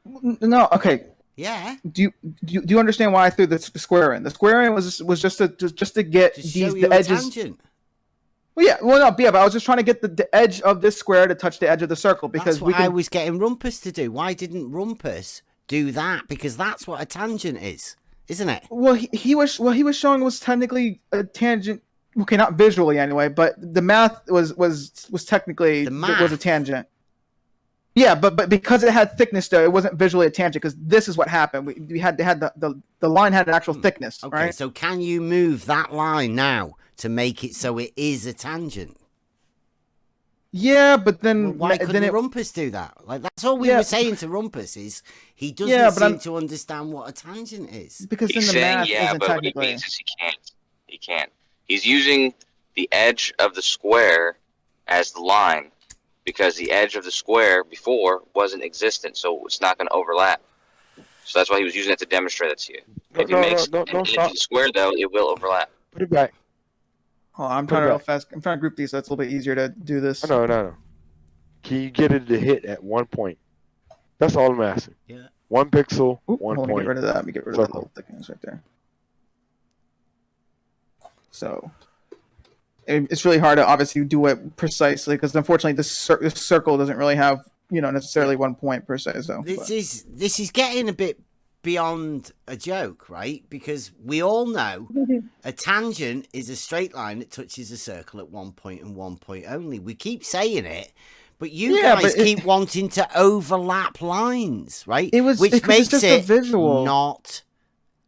No, okay. Yeah. Do you understand why I threw the square in? The square in was just to get the edges. Tangent. Well, yeah. Well, no, yeah, but I was just trying to get the edge of this square to touch the edge of the circle because that's what I was getting Rumpus to do. Why didn't Rumpus do that? Because that's what a tangent is, isn't it? Well, he was showing was technically a tangent. Okay, not visually anyway, but the math was technically was a tangent. Yeah, but because it had thickness though, it wasn't visually a tangent because this is what happened. We had the line had an actual thickness. Okay, right? So can you move that line now to make it so it is a tangent? Yeah, but then why couldn't Rumpus do that? Like that's all we were saying to Rumpus is he doesn't seem to understand what a tangent is. Because he's then the saying, math isn't but technically. what he means is he can't. He's using the edge of the square as the line because the edge of the square before wasn't existent, so it's not going to overlap. So that's why he was using it to demonstrate that to you. If he makes an edge of the square, though, it will overlap. Put it back. Oh, I'm Put it trying to back. fast. I'm trying to group these, so it's a little bit easier to do this. No. Can you get it to hit at 1 point? That's all I'm asking. Yeah. 1 pixel, Oop, 1 let me point. get rid of that. Let me get rid of that little thickness right there. So it's really hard to obviously do it precisely because unfortunately this circle doesn't really have necessarily 1 point per se. So this is getting a bit beyond a joke, right? Because we all know a tangent is a straight line that touches a circle at 1 point and 1 point only. We keep saying it, but you guys keep wanting to overlap lines, right? Which makes it visual, not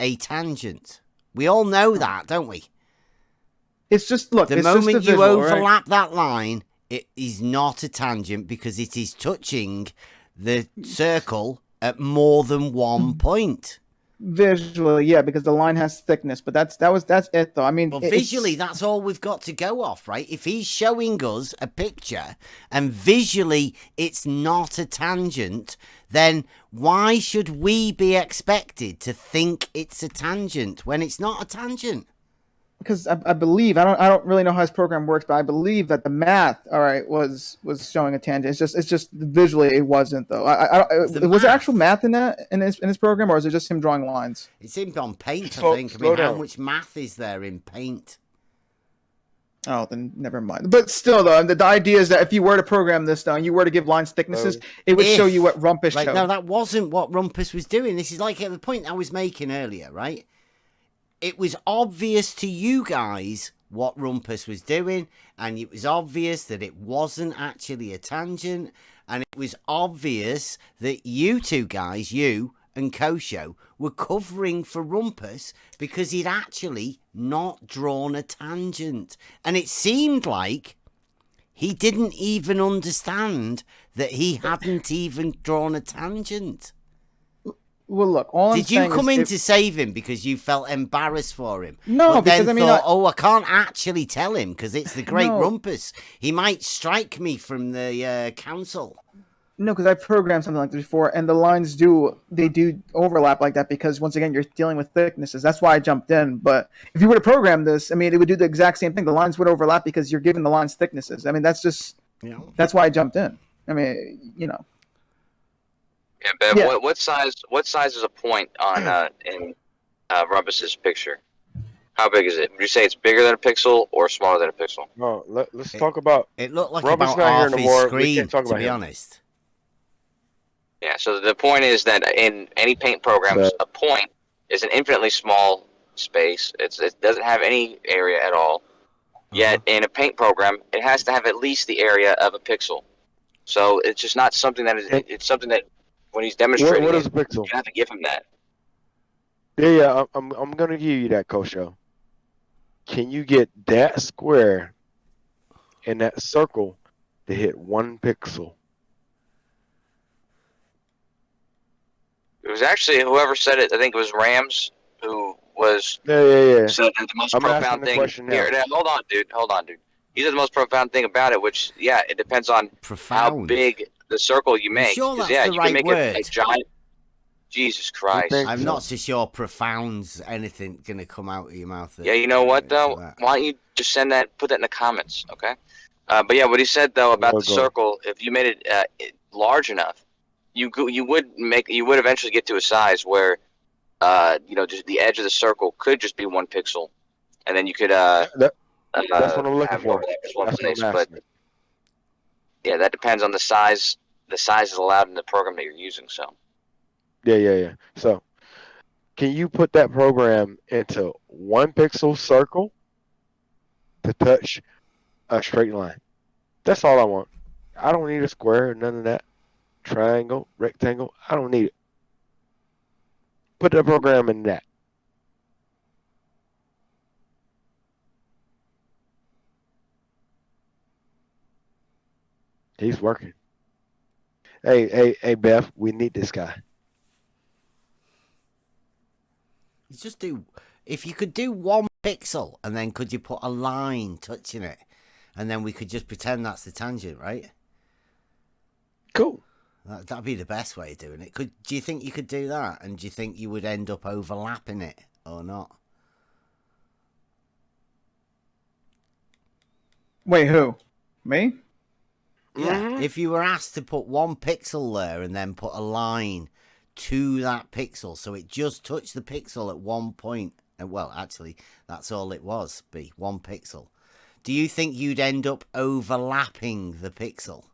a tangent. We all know that, don't we? It's just the moment you overlap that line, it is not a tangent because it is touching the circle at more than 1 point. Visually, yeah, because the line has thickness, but that's it though. I mean, visually, that's all we've got to go off, right? If he's showing us a picture and visually it's not a tangent, then why should we be expected to think it's a tangent when it's not a tangent? Because I believe I don't really know how his program works, but I believe that the math, was showing a tangent. It's just visually it wasn't though. Was there actual math in that in his program, or is it just him drawing lines? It's him on Paint, I think. I mean, how much math is there in Paint? Oh, then never mind. But still, though, the idea is that if you were to program this down, you were to give lines thicknesses, it would show you what Rumpus showed. No, that wasn't what Rumpus was doing. This is like the point I was making earlier, right? It was obvious to you guys what Rumpus was doing, and it was obvious that it wasn't actually a tangent, and it was obvious that you two guys, you and Kosho, were covering for Rumpus because he'd actually not drawn a tangent. And it seemed like he didn't even understand that he hadn't even drawn a tangent. Well, look, all Did you come in to save him because you felt embarrassed for him? No, because I mean, I can't actually tell him because it's the great Rumpus. He might strike me from the council. No, because I've programmed something like this before, and the lines do overlap like that because once again you're dealing with thicknesses. That's why I jumped in. But if you were to program this, I mean, it would do the exact same thing. The lines would overlap because you're giving the lines thicknesses. I mean, that's just that's why I jumped in. I mean, Yeah, Bev, what size is a point on in Rumpus's picture? How big is it? Would you say it's bigger than a pixel or smaller than a pixel? No, let's talk about. It looked like Rumpus about not here half his anymore. screen, We can't talk to about be him. honest. Yeah, so the point is that in any paint programs, a point is an infinitely small space. It doesn't have any area at all. Yet in a paint program, it has to have at least the area of a pixel. So it's just not something that is. It's something that when he's demonstrating, what is a pixel? You have to give him that. Yeah. I'm gonna give you that, Kosho. Can you get that square and that circle to hit 1 pixel? It was actually whoever said it. I think it was Rams who was Yeah. said the most profound thing. Here, hold on, dude. He said the most profound thing about it, which it depends on how big the circle you make. Sure, that's you the can right make word. a giant. Jesus Christ! I'm not so sure profound's anything gonna come out of your mouth. Yeah, you know what though? Why don't you just put that in the comments, okay? But yeah, what he said though about the circle, if you made it large enough, you would eventually get to a size where, just the edge of the circle could just be 1 pixel, and then you could that's what I'm looking for. But yeah, that depends on the size. The size is allowed in the program that you're using. So. Yeah. So, can you put that program into 1 pixel circle to touch a straight line? That's all I want. I don't need a square, none of that. Triangle, rectangle, I don't need it. Put the program in that. He's working. Hey, Beth, we need this guy. Just if you could do 1 pixel and then could you put a line touching it and then we could just pretend that's the tangent, right? Cool. That'd be the best way of doing it. Do you think you could do that? And do you think you would end up overlapping it or not? Wait, who? Me? Yeah. If you were asked to put 1 pixel there and then put a line to that pixel, so it just touched the pixel at 1 point, and well, actually, that's all it was, 1 pixel. Do you think you'd end up overlapping the pixel?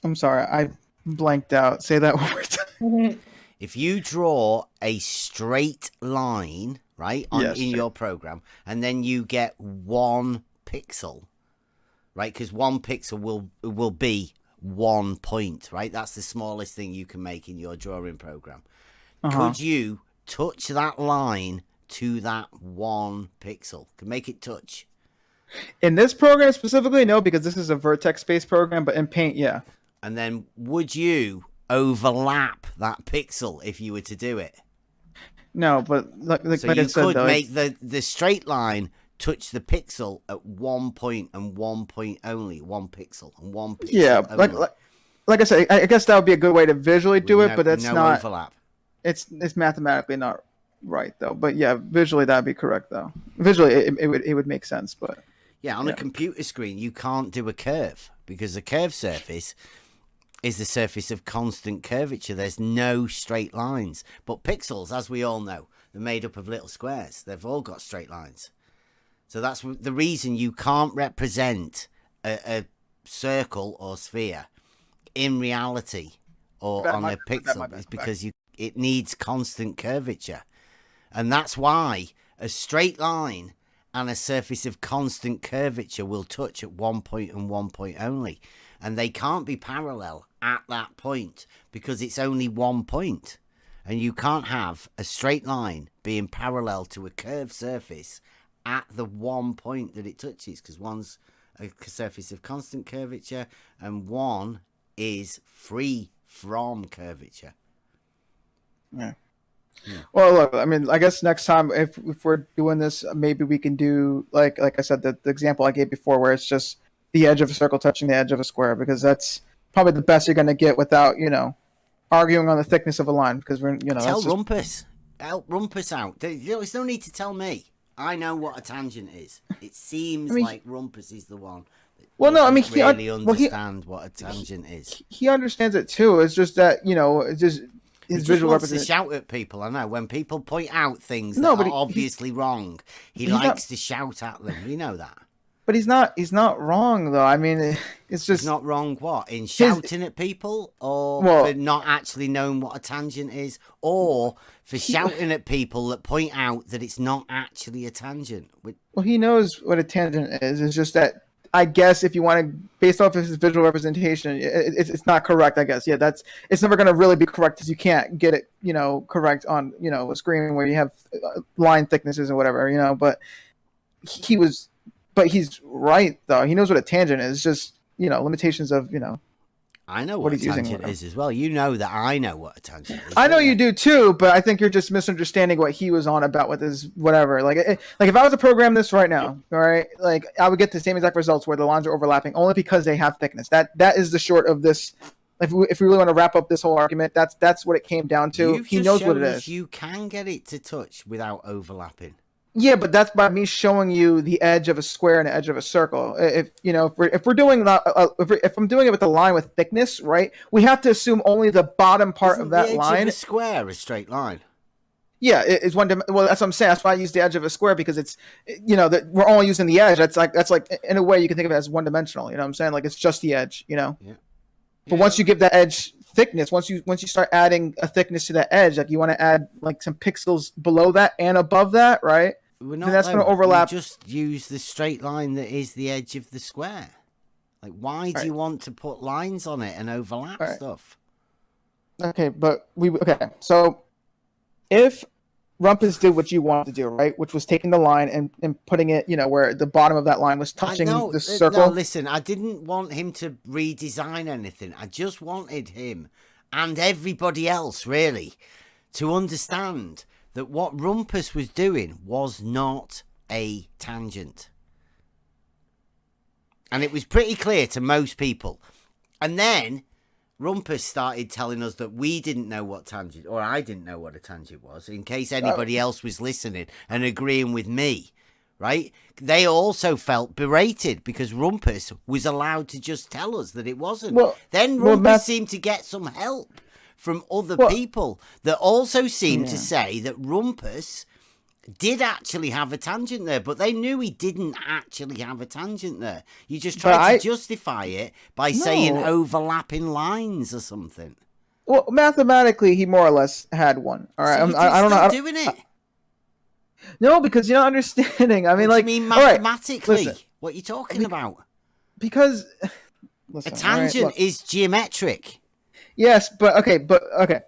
I'm sorry, I blanked out. Say that one more time. If you draw a straight line, right, in your program, and then you get 1 pixel, right, because 1 pixel will be 1 point, right? That's the smallest thing you can make in your drawing program. Could you touch that line to that 1 pixel? Could make it touch? In this program specifically, no, because this is a vertex-based program, but in Paint, yeah. And then would you overlap that pixel if you were to do it? No, but like so like you I said, could though, make the straight line touch the pixel at 1 point and 1 point only, 1 pixel and 1 pixel. Yeah, only. like I said, I guess that would be a good way to visually do it, no, but that's no not overlap. It's mathematically not right though. But yeah, visually that'd be correct though. Visually, it would make sense, but yeah, on a computer screen you can't do a curve because the curved surface is the surface of constant curvature. There's no straight lines. But pixels, as we all know, they're made up of little squares. They've all got straight lines. So that's the reason you can't represent a circle or sphere in reality or on a pixel. Is because it needs constant curvature. And that's why a straight line and a surface of constant curvature will touch at 1 point and 1 point only. And they can't be parallel at that point because it's only 1 point. And you can't have a straight line being parallel to a curved surface at the 1 point that it touches, because one's a surface of constant curvature and one is free from curvature. Yeah. Well, look, I mean, I guess next time if we're doing this, maybe we can do like I said, the example I gave before, where it's just the edge of a circle touching the edge of a square, because that's probably the best you're going to get without, arguing on the thickness of a line. Because we're, tell Rumpus, help Rumpus out. There's no need to tell me. I know what a tangent is. It seems like Rumpus is the one. Well, no, I mean, he really understand what a tangent is. He understands it too. It's just that it's just his visual representation. To shout at people. I know when people point out things that are obviously wrong, he likes to shout at them. You know that. But he's not wrong though. I mean, it's just he's not wrong. What, in shouting at people, or for not actually knowing what a tangent is, or for shouting at people that point out that it's not actually a tangent? Well, he knows what a tangent is. It's just that I guess if you want to, based off of his visual representation, it's not correct. I guess it's never going to really be correct because you can't get it correct on a screen where you have line thicknesses or whatever. But But he's right, though. He knows what a tangent is. It's just, limitations of, I know what a tangent is as well. You know that I know what a tangent is. I know you do too, but I think you're just misunderstanding what he was on about with his whatever. Like if I was to program this right now, all right, like I would get the same exact results where the lines are overlapping only because they have thickness. That is the short of this. If we really want to wrap up this whole argument, that's what it came down to. He knows what it is. You can get it to touch without overlapping. Yeah, but that's by me showing you the edge of a square and the edge of a circle. If we're doing that, if I'm doing it with a line with thickness, right? We have to assume only the bottom part of that line. The edge of a square, a straight line. Yeah, it's one. Well, that's what I'm saying. That's why I use the edge of a square, because it's that we're only using the edge. That's like in a way you can think of it as one dimensional. You know what I'm saying? Like it's just the edge. Yeah. But once you give that edge thickness, once you start adding a thickness to that edge, like you want to add like some pixels below that and above that, right? That's going to overlap. We just use the straight line that is the edge of the square. Like, why do you want to put lines on it and overlap stuff? Okay, so if Rumpus did what you wanted to do, right, which was taking the line and putting it, where the bottom of that line was touching the circle. No, listen, I didn't want him to redesign anything. I just wanted him and everybody else, really, to understand that what Rumpus was doing was not a tangent. And it was pretty clear to most people. And then Rumpus started telling us that we didn't know what tangent, or I didn't know what a tangent was, in case anybody else was listening and agreeing with me. right? They also felt berated because Rumpus was allowed to just tell us that it wasn't. Then Rumpus seemed to get some help from other people that also seemed to say that Rumpus did actually have a tangent there, but they knew he didn't actually have a tangent there. You just tried to justify it by saying overlapping lines or something. Well, mathematically, he more or less had one. All right, so I don't know. Doing it. No, because you're not understanding. I mean, what do you mean mathematically? Right, what are you talking about? Because a tangent is geometric. Yes, but okay.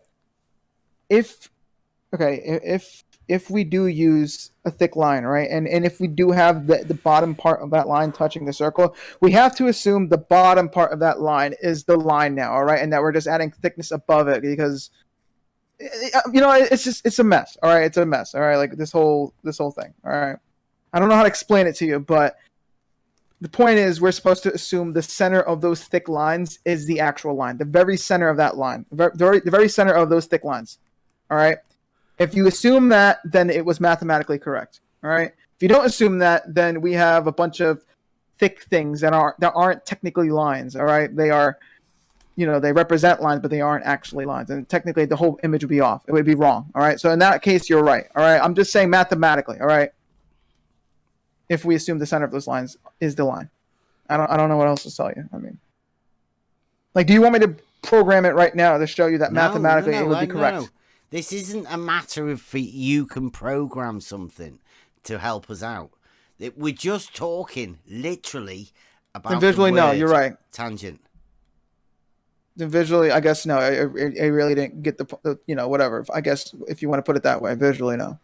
If we do use a thick line, right, and if we do have the bottom part of that line touching the circle, we have to assume the bottom part of that line is the line now, all right, and that we're just adding thickness above it because, it's a mess, all right, it's a mess, all right, like this whole thing, all right. I don't know how to explain it to you, but the point is we're supposed to assume the center of those thick lines is the actual line, the very center of that line, the very center of those thick lines, all right. If you assume that, then it was mathematically correct. All right. If you don't assume that, then we have a bunch of thick things that aren't technically lines. All right. They are, they represent lines, but they aren't actually lines. And technically, the whole image would be off. It would be wrong. All right. So in that case, you're right. All right. I'm just saying mathematically. All right. If we assume the center of those lines is the line, I don't know what else to tell you. I mean, like, do you want me to program it right now to show you that mathematically it would be correct? No. This isn't a matter of you can program something to help us out. We're just talking literally about and visually, no, you're right. Tangent. And visually, I guess no. I really didn't get the whatever. I guess if you want to put it that way, visually, no.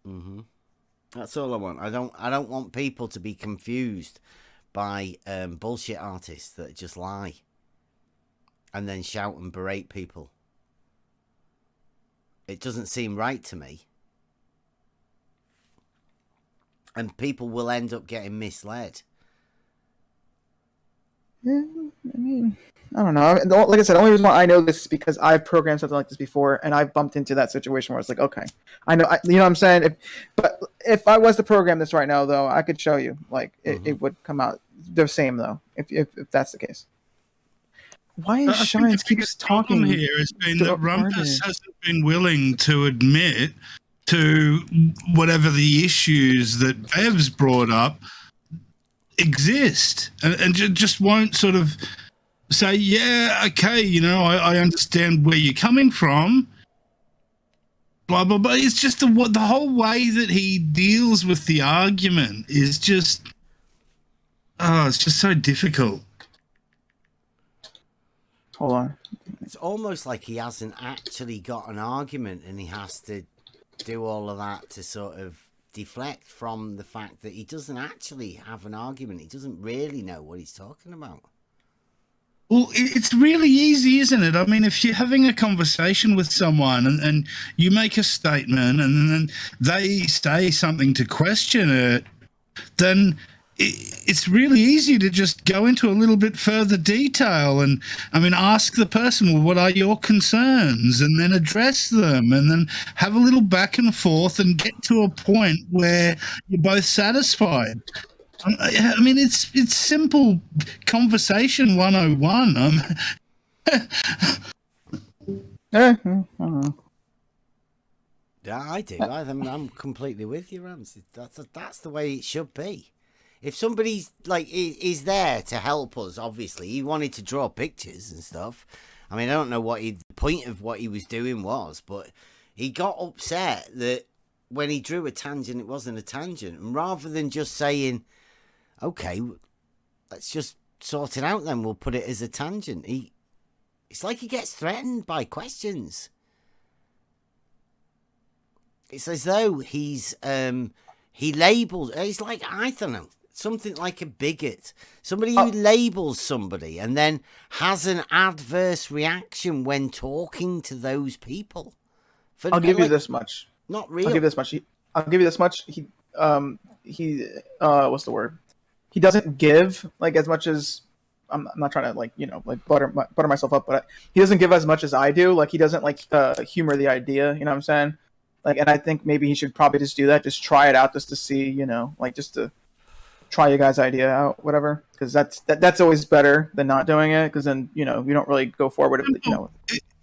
Mm-hmm. That's all I want. I don't want people to be confused by bullshit artists that just lie and then shout and berate people. It doesn't seem right to me. And people will end up getting misled. Yeah, I mean, I don't know. Like I said, the only reason why I know this is because I've programmed something like this before, and I've bumped into that situation where it's like, okay, I know, you know what I'm saying? But if I was to program this right now, though, I could show you. Like, it would come out the same, though, if that's the case. Why is Shines keeps talking? The problem here has been that Rumpus hasn't been willing to admit to whatever the issues that Bev's brought up exist, and just won't sort of say, yeah, okay, I understand where you're coming from, blah, blah, blah. It's just the whole way that he deals with the argument is just, it's just so difficult. Hold on. It's almost like he hasn't actually got an argument and he has to do all of that to sort of deflect from the fact that he doesn't actually have an argument. He doesn't really know what he's talking about. Well, it's really easy, isn't it? I mean, if you're having a conversation with someone and you make a statement and then they say something to question it, then it's really easy to just go into a little bit further detail and, I mean, ask the person, well, what are your concerns? And then address them and then have a little back and forth and get to a point where you're both satisfied. I mean, it's simple conversation 101. I don't know. Yeah, I do. I'm completely with you, Rams. That's the way it should be. If somebody's like is there to help us, obviously he wanted to draw pictures and stuff. I mean, I don't know what the point of what he was doing was, but he got upset that when he drew a tangent, it wasn't a tangent. And rather than just saying, okay, let's just sort it out then, we'll put it as a tangent. It's like he gets threatened by questions. It's as though he labels, it's like, I don't know, something like a bigot. Somebody who labels somebody and then has an adverse reaction when talking to those people. I'll give you this much. Not real. I'll give you this much. He what's the word? He doesn't give like as much as I'm not trying to like butter myself up, but he doesn't give as much as I do. Like he doesn't humor the idea. You know what I'm saying? Like, and I think maybe he should probably just do that, just try it out, just to see, like just to try your guys' idea out, whatever. Because that's always better than not doing it. Because then you don't really go forward.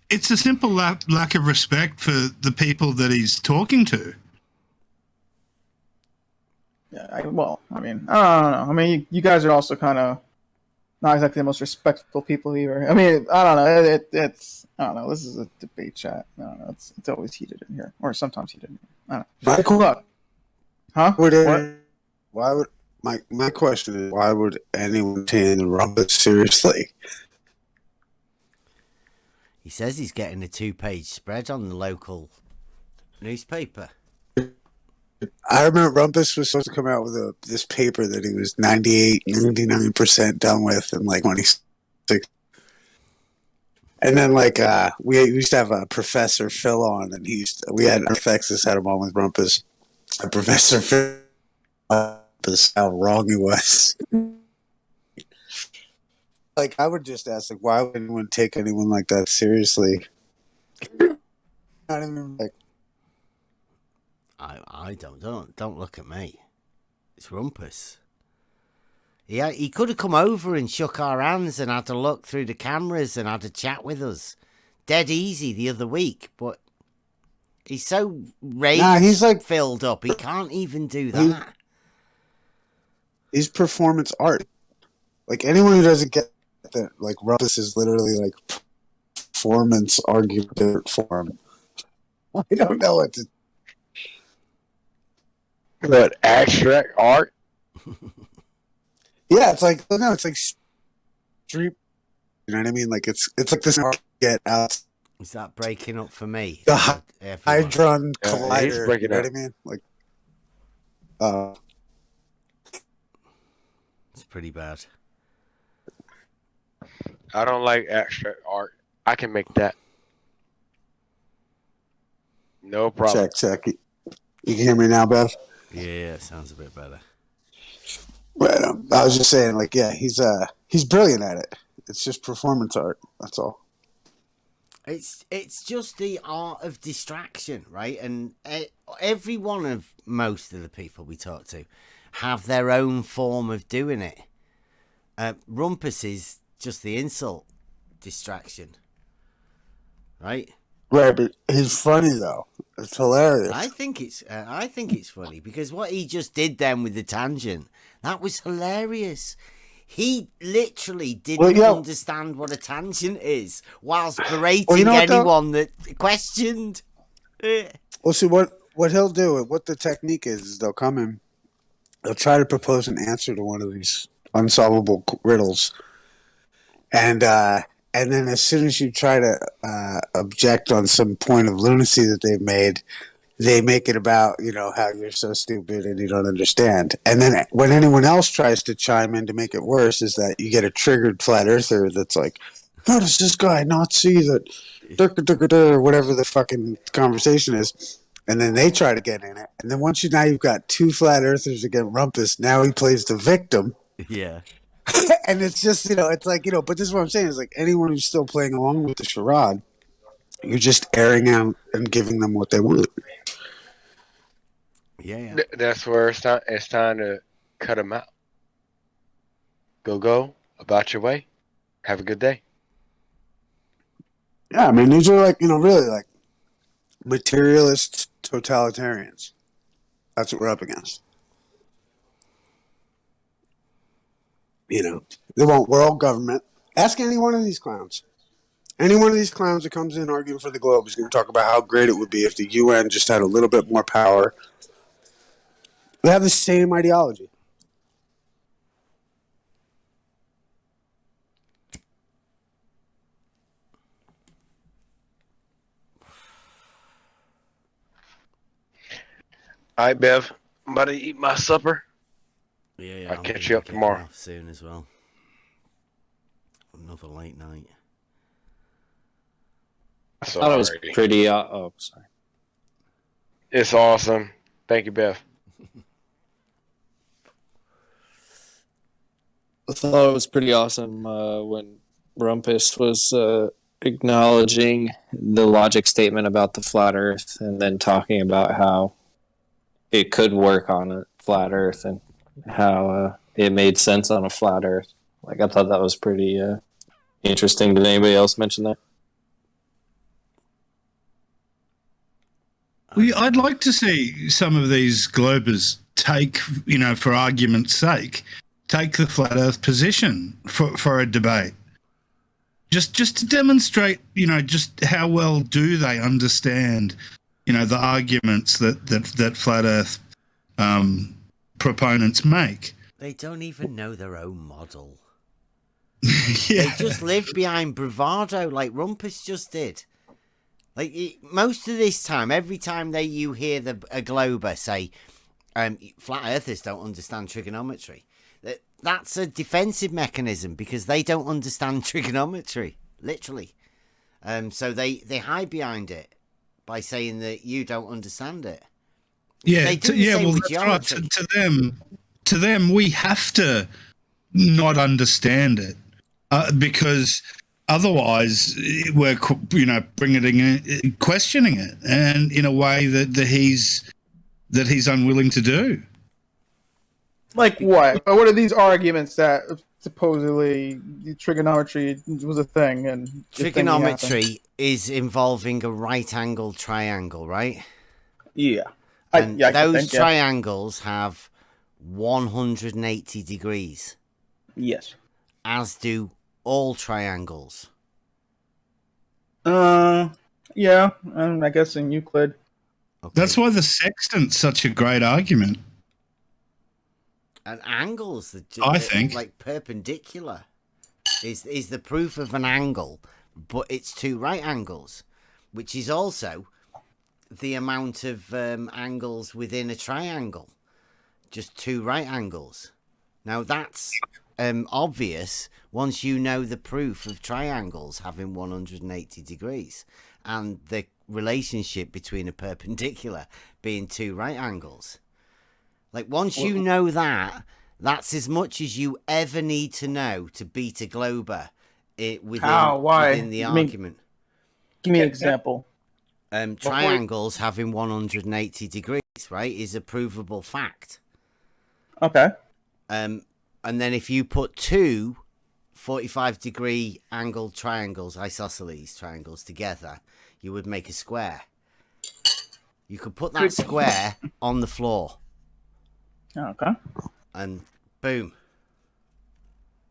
It's a simple lack of respect for the people that he's talking to. Yeah, I don't know. I mean, you guys are also kind of not exactly the most respectful people either. I mean, I don't know. It's I don't know. This is a debate chat. I don't know. It's always heated in here, or sometimes heated in here. I don't know. Michael, look, huh? Why would my question is, why would anyone take the Rumpus seriously? He says he's getting a 2-page spread on the local newspaper. I remember Rumpus was supposed to come out with this paper that he was 99% done with in like 26. And then we used to have a Professor Phil on, and we had Texas had him on with Rumpus. And Professor Phil was how wrong he was. Like, I would just ask, why would anyone take anyone like that seriously? Not even I don't look at me. It's Rumpus. He could have come over and shook our hands and had a look through the cameras and had a chat with us. Dead easy the other week, but he's so he's filled up. He can't even do that. He's performance art. Like, anyone who doesn't get that, like, Rumpus is literally like performance argument form. I don't know what to. What, abstract art? Yeah, it's like street. You know what I mean? Like, it's like this get out. Is that breaking up for me? The Hydron Collider. He's breaking you know up. what I mean? Like, it's pretty bad. I don't like abstract art. I can make that. No problem. Check. You can hear me now, Bev? Yeah, sounds a bit better. But I was just saying, like, yeah, he's brilliant at it. It's just performance art. That's all. It's just the art of distraction, right? And every one of most of the people we talk to have their own form of doing it. Rumpus is just the insult distraction, right? Right, but he's funny though. It's hilarious. I think it's funny because what he just did then with the tangent, that was hilarious. He literally didn't understand what a tangent is, whilst berating anyone that questioned. Well, see what he'll do, what the technique is they'll come in, they'll try to propose an answer to one of these unsolvable riddles, and then as soon as you try to object on some point of lunacy that they've made, they make it about, how you're so stupid and you don't understand. And then when anyone else tries to chime in to make it worse, is that you get a triggered flat earther that's like, how does this guy not see that, or whatever the fucking conversation is. And then they try to get in it. And then once you've got two flat earthers against Rumpus, now he plays the victim. Yeah. And it's just, it's like, but this is what I'm saying, is like anyone who's still playing along with the charade, you're just airing out and giving them what they want. Yeah. That's where it's time to cut them out. Go about your way. Have a good day. Yeah, I mean, these are like, really like materialist totalitarians. That's what we're up against. They want world government. Ask any one of these clowns. Any one of these clowns that comes in arguing for the globe is going to talk about how great it would be if the UN just had a little bit more power. They have the same ideology. All right, Bev. I'm about to eat my supper. Yeah. I'll catch you up tomorrow. Soon as well. Another late night. I thought it was pretty. Sorry. It's awesome. Thank you, Bev. I thought it was pretty awesome when Rumpus was acknowledging the logic statement about the flat Earth, and then talking about how it could work on a flat Earth and how it made sense on a flat Earth. Like, I thought that was pretty interesting. Did anybody else mention that? I'd like to see some of these globers take, for argument's sake, take the flat Earth position for a debate. Just to demonstrate, just how well do they understand, the arguments that flat Earth proponents make. They don't even know their own model. Yeah. They just live behind bravado like Rumpus just did. Like, most of this time, every time you hear a glober say, flat earthers don't understand trigonometry, that's a defensive mechanism because they don't understand trigonometry, literally. So they hide behind it by saying that you don't understand it. Yeah, they do the same well, with that's geometry. right. To them, we have to not understand it because otherwise we're questioning it, and in a way that he's unwilling to do. Like what? What are these arguments that supposedly trigonometry was a thing and trigonometry is involving a right angle triangle, right? Yeah. And those triangles have 180 degrees. Yes. As do all triangles. Yeah, and I guess in Euclid. Okay. That's why the sextant's such a great argument. And angles, I think, like perpendicular, is the proof of an angle, but it's two right angles, which is also the amount of angles within a triangle. Just two right angles. Now that's obvious once you know the proof of triangles having 180 degrees and the relationship between a perpendicular being two right angles. Like, once you know that, that's as much as you ever need to know to beat a glober within the argument. Give me an example. Triangles having 180 degrees, right, is a provable fact. Okay. And then if you put two 45-degree angled triangles, isosceles triangles, together, you would make a square. You could put that square on the floor. Okay. And boom.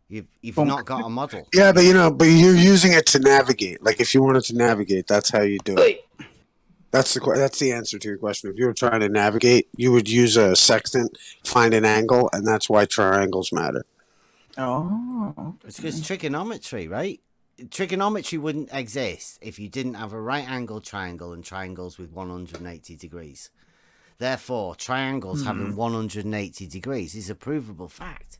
You've not got a model. Yeah, but you're using it to navigate. Like, if you wanted to navigate, that's how you do it. That's the answer to your question. If you were trying to navigate, you would use a sextant, find an angle, and that's why triangles matter. Oh. It's because trigonometry, right? Trigonometry wouldn't exist if you didn't have a right angle triangle and triangles with 180 degrees. Therefore, triangles having 180 degrees is a provable fact.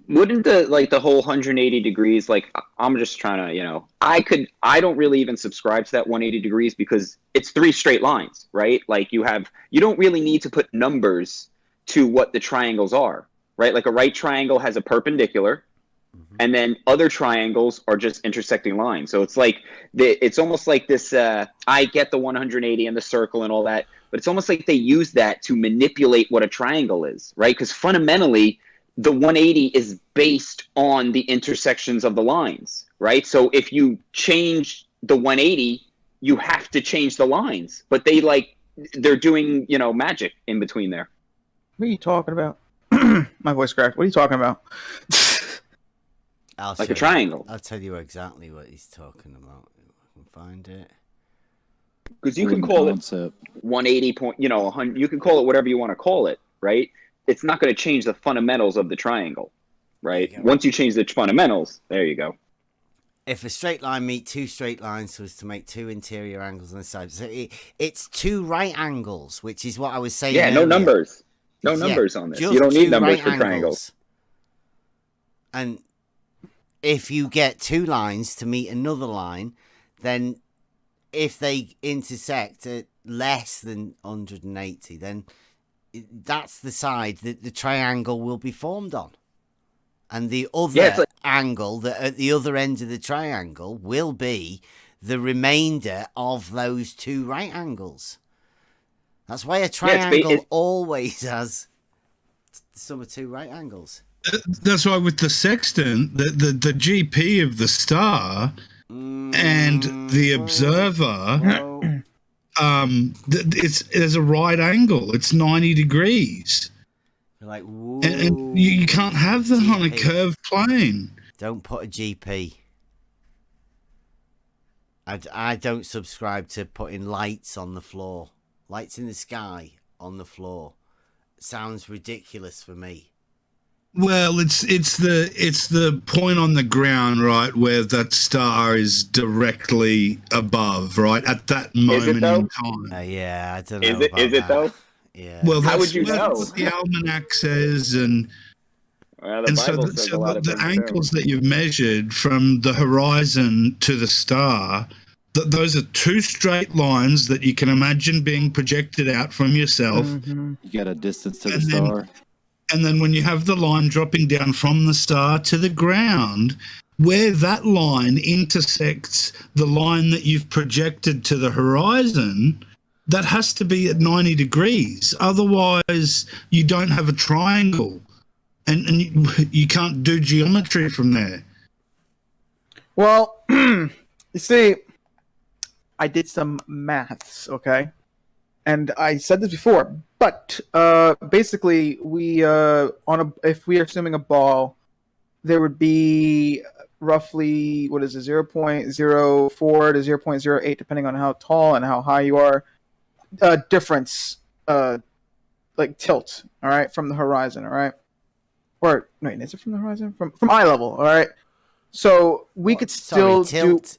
Wouldn't the whole 180 degrees, like, I'm just trying to, I don't really even subscribe to that 180 degrees because it's three straight lines, right? Like, you don't really need to put numbers to what the triangles are, right? Like, a right triangle has a perpendicular, and then other triangles are just intersecting lines. So it's like, it's almost like this, I get the 180 and the circle and all that, but it's almost like they use that to manipulate what a triangle is, right? Because fundamentally, the 180 is based on the intersections of the lines, right? So if you change the 180, you have to change the lines. But they're doing, magic in between there. What are you talking about? My voice cracked. What are you talking about? Like a triangle. I'll tell you exactly what he's talking about. If I can find it. Because you can call it 180 point, you can call it whatever you want to call it, right? It's not going to change the fundamentals of the triangle, right? Once you change the fundamentals, there you go. If a straight line meet two straight lines so as to make two interior angles on the side, so it's two right angles, which is what I was saying. Yeah, earlier. no numbers. No numbers on this. You don't need numbers for triangles. And if you get two lines to meet another line, then if they intersect at less than 180, then that's the side that the triangle will be formed on. And the other angle that at the other end of the triangle will be the remainder of those two right angles. That's why a triangle always has the sum of two right angles. That's why with the sextant, the GP of the star and the observer, there's a right angle. It's 90 degrees. You're like, and you can't have that on a curved plane. Don't put a GP. I don't subscribe to putting lights on the floor. Lights in the sky on the floor. Sounds ridiculous for me. Well, it's the point on the ground, right, where that star is directly above, right, at that moment in time. Yeah, I don't know. Is it though? Yeah. Well, how would you know? That's what the almanac says, and the angles that you've measured from the horizon to the star, those are two straight lines that you can imagine being projected out from yourself. You get a distance to the star. And then when you have the line dropping down from the star to the ground, where that line intersects the line that you've projected to the horizon, that has to be at 90 degrees. Otherwise, you don't have a triangle. And you can't do geometry from there. Well, you see, I did some maths, okay? And I said this before, but basically, if we are assuming a ball, there would be roughly 0.04 to 0.08, depending on how tall and how high you are, difference, like tilt, all right, from the horizon, all right? Or wait, is it from the horizon? From eye level, all right? So we could still tilt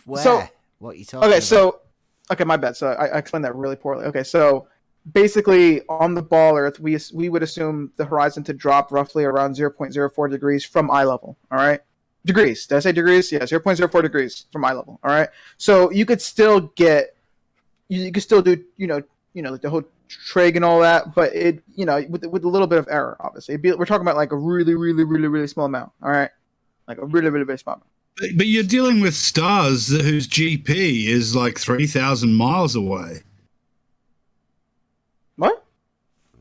where? So, what are you talking about? Okay, my bad. So I explained that really poorly. Okay, so basically on the ball Earth, we would assume the horizon to drop roughly around 0.04 degrees from eye level. All right, degrees. Did I say degrees? Yeah, 0.04 degrees from eye level. All right, so you could still do like the whole trig and all that, but it with a little bit of error, obviously. We're talking about like a really, really, really, really small amount. All right, like a really, really, really small amount. But you're dealing with stars whose GP is like 3,000 miles away. What?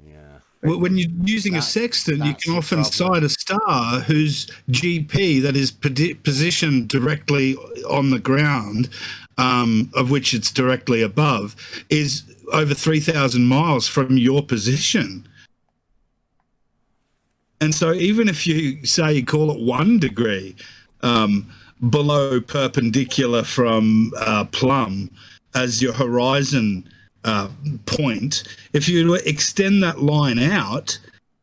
Yeah. When you're using a sextant, you can often sight a star whose GP, that is positioned directly on the ground, of which it's directly above, is over 3,000 miles from your position. And so even if you say you call it 1 degree, below perpendicular from plumb as your horizon point, if you extend that line out,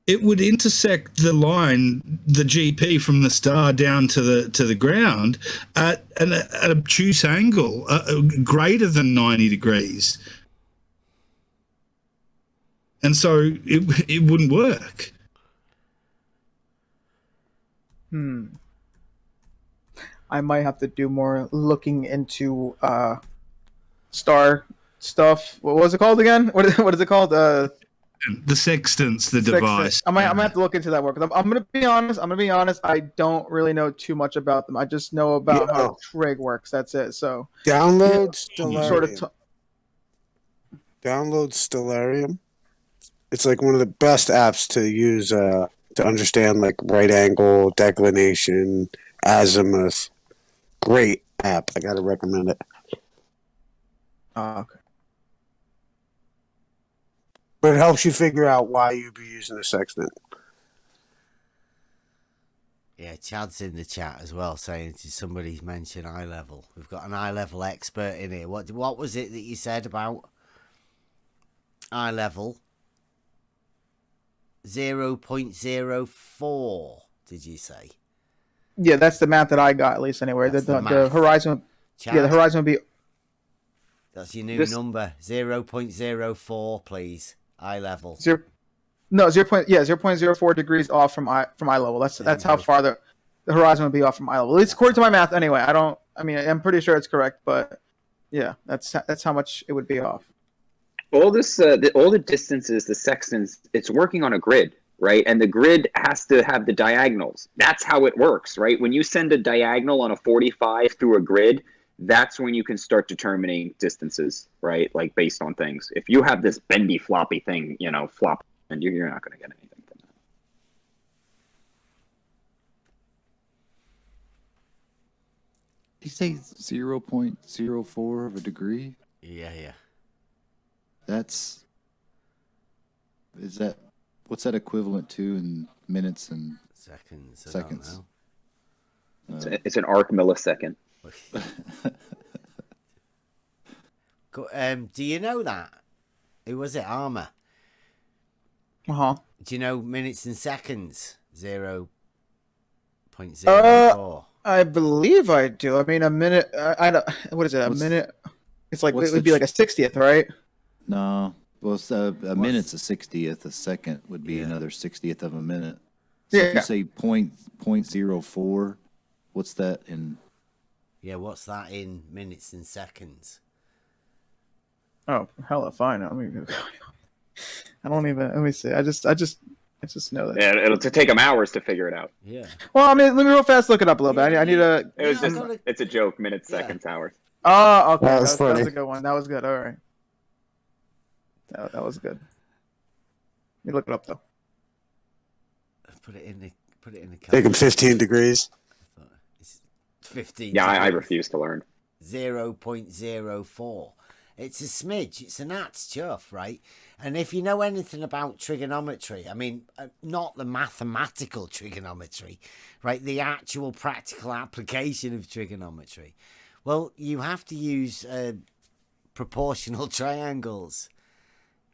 it would intersect the line, the GP from the star down to the ground at an obtuse angle greater than 90 degrees. And so it wouldn't work. I might have to do more looking into star stuff. What was it called again? What is it called? The sextant's the device. I'm gonna have to look into that more because I'm gonna be honest. I don't really know too much about them. I just know about how trig works. That's it. So download Stellarium. Download Stellarium. It's like one of the best apps to use to understand like right angle, declination, azimuth. Great app. I gotta recommend it. Okay. But it helps you figure out why you'd be using a sextant. Yeah, Chad's in the chat as well, saying to somebody mention eye level. We've got an eye level expert in here. What was it that you said about eye level? 0.04, did you say? Yeah, that's the math that I got, at least anyway. The horizon, Chad, the horizon would be. That's your new number, 0.04, please. Eye level. 0.04 degrees off from eye level. That's how far the horizon would be off from eye level. At least according to my math, anyway. I'm pretty sure it's correct, but yeah, that's how much it would be off. All this, all the distances, the sextants, it's working on a grid, right? And the grid has to have the diagonals. That's how it works, right? When you send a diagonal on a 45 through a grid, that's when you can start determining distances, right? Like based on things. If you have this bendy floppy thing, flop, and you're not going to get anything from that. Did you say 0.04 of a degree? Yeah. What's that equivalent to in minutes and seconds? Seconds. I don't know. It's an arc millisecond. Do you know that? Who was it? Armour. Uh-huh. Do you know minutes and seconds? 0.04. I believe I do. I mean, a minute. I don't. What is it? A minute? It's like it would be like a 60th, right? No. Well, a minute's a 60th. A second would be another 60th of a minute. So if you say 0.04, what's that in? Yeah, what's that in minutes and seconds? Oh, hell if I know. I don't even. Let me see. I just know that. Yeah, it'll take them hours to figure it out. Yeah. Well, I mean, let me real fast look it up a little bit. I need to. It's a joke. Minutes, seconds, hours. Oh, okay. That was That was funny. a good one. That was good. All right. That was good. Let me look it up though. Put it in the Taking 15 degrees. It's 15. Yeah, I refuse to learn. 0.04. It's a smidge. It's an at's chuff, right? And if you know anything about trigonometry, I mean, not the mathematical trigonometry, right? The actual practical application of trigonometry. Well, you have to use proportional triangles.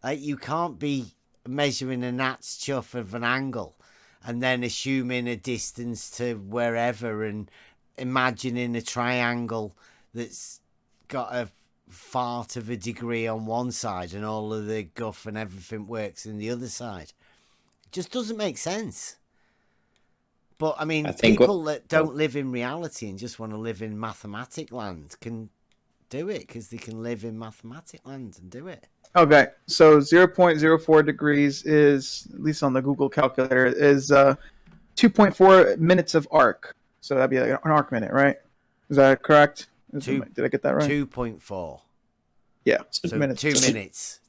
You can't be measuring a gnat's chuff of an angle and then assuming a distance to wherever and imagining a triangle that's got a fart of a degree on one side and all of the guff and everything works in the other side. It just doesn't make sense. But, I mean, people that don't live in reality and just want to live in mathematic land can do it because they can live in mathematic land and do it. Okay, so 0.04 degrees is, at least on the Google calculator, is 2.4 minutes of arc. So that'd be like an arc minute, right? Is that correct? Did I get that right? 2.4. Yeah, so 2 minutes.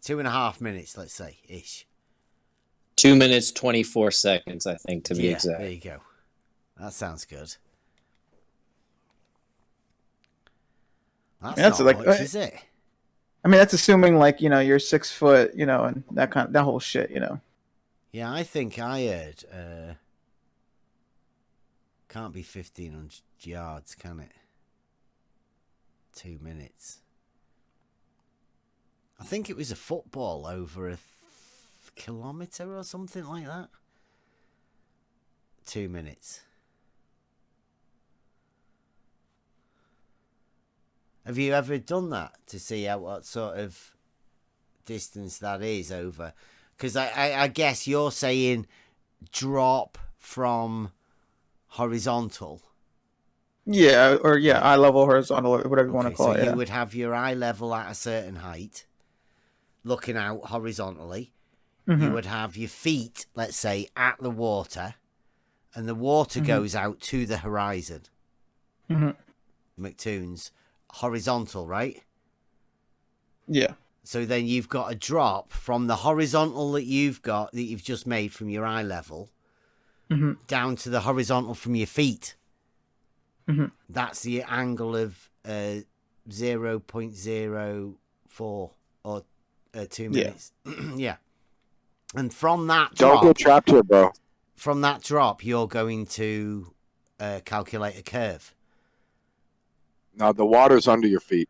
2.5 minutes, let's say, ish. 2 minutes, 24 seconds, I think, to be exact. There you go. That sounds good. That's not like, much, is it? I mean, that's assuming like, you're 6 foot, and that whole shit, Yeah, I think I heard. Can't be 1,500 yards, can it? 2 minutes. I think it was a football over a kilometre or something like that. 2 minutes. Have you ever done that to see what sort of distance that is over? Because I guess you're saying drop from horizontal. Yeah, or eye level, horizontal, or whatever you want to call it. So you would have your eye level at a certain height, looking out horizontally. Mm-hmm. You would have your feet, let's say, at the water, and the water goes out to the horizon. Mm-hmm. McToon's horizontal, right? Yeah. So then you've got a drop from the horizontal that you've just made from your eye level down to the horizontal from your feet. Mm-hmm. That's the angle of 0.04 or 2 minutes. Yeah. And from that drop... Don't get trapped here, bro. From that drop, you're going to calculate a curve. No, the water's under your feet.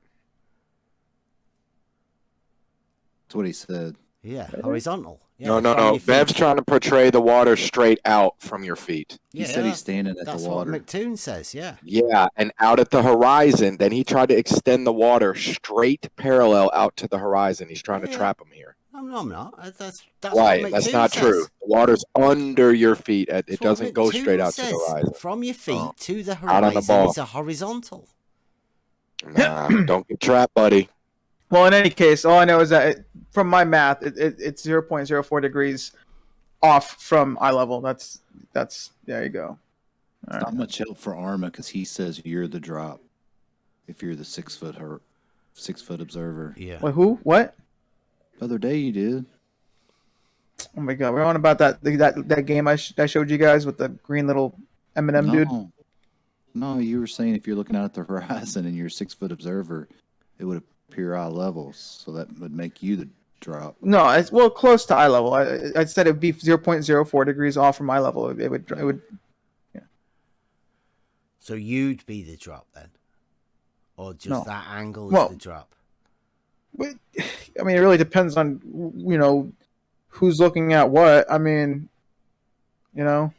That's what he said. Yeah, horizontal. Yeah, no. Bev's trying to portray the water straight out from your feet. He said he's standing at the water. That's what McToon says, yeah. Yeah, and out at the horizon, then he tried to extend the water straight parallel out to the horizon. He's trying to trap him here. No, I'm not. That's right, what that's McToon not says. true. The water's under your feet. It That's doesn't what go McToon straight out to says. the horizon. From your feet to the Out on the horizon ball. is a horizontal. Nah, don't get trapped, buddy. Well, in any case, all I know is that from my math, it's 0.04 degrees off from eye level. That's there you go. It's not much help for Arma because he says you're the drop if you're the 6 foot observer. Yeah. Wait, who? What? The other day you did. Oh my god, we're on about that game I showed you guys with the green little M&M dude. No, you were saying if you're looking out at the horizon and you're a 6 foot observer, it would appear eye level, so that would make you the drop. No, it's close to eye level. I said it would be 0.04 degrees off from eye level. It would. Yeah. So you'd be the drop then, or just that angle is the drop? I mean, it really depends on who's looking at what. I mean, Yeah,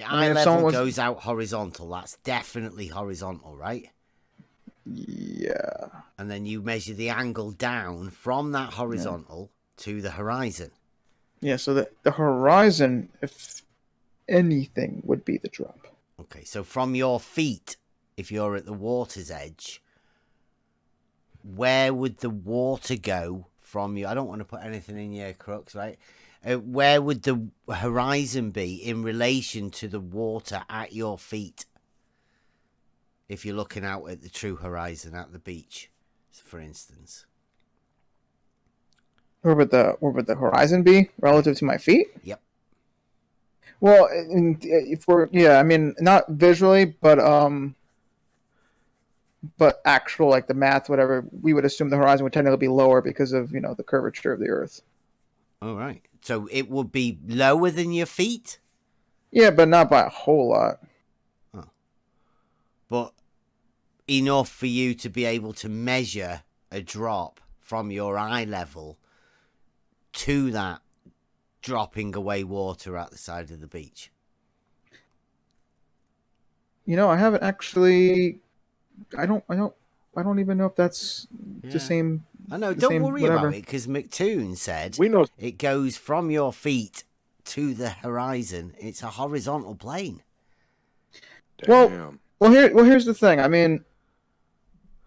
eye level goes out horizontal. That's definitely horizontal, right? Yeah. And then you measure the angle down from that horizontal to the horizon. Yeah, so the horizon, if anything, would be the drop. Okay, so from your feet, if you're at the water's edge, where would the water go from you? I don't want to put anything in your crux, right? Where would the horizon be in relation to the water at your feet? If you're looking out at the true horizon at the beach, for instance. Where would the horizon be relative to my feet? Yep. Well, I mean, not visually, but actual, like the math, whatever, we would assume the horizon would technically be lower because of the curvature of the Earth. All right. So it would be lower than your feet? Yeah, but not by a whole lot. Oh. But enough for you to be able to measure a drop from your eye level to that dropping away water at the side of the beach. I haven't actually. I don't even know if that's the same. I know. Don't worry about it, because McToon said it goes from your feet to the horizon. It's a horizontal plane. Well, here's the thing. I mean,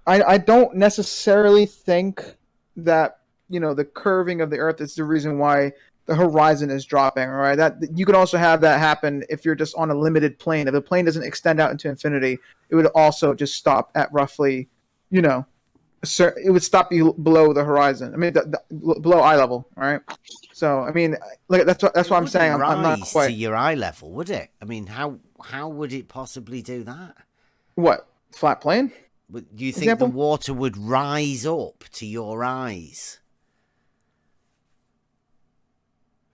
I don't necessarily think that the curving of the Earth is the reason why the horizon is dropping. Right? That you could also have that happen if you're just on a limited plane. If the plane doesn't extend out into infinity, it would also just stop at roughly, it would stop you below the horizon. I mean, below eye level, right? So, I mean, that's what I'm saying. I'm not quite to your eye level, would it? I mean, how would it possibly do that? What, flat plane? But do you think the water would rise up to your eyes?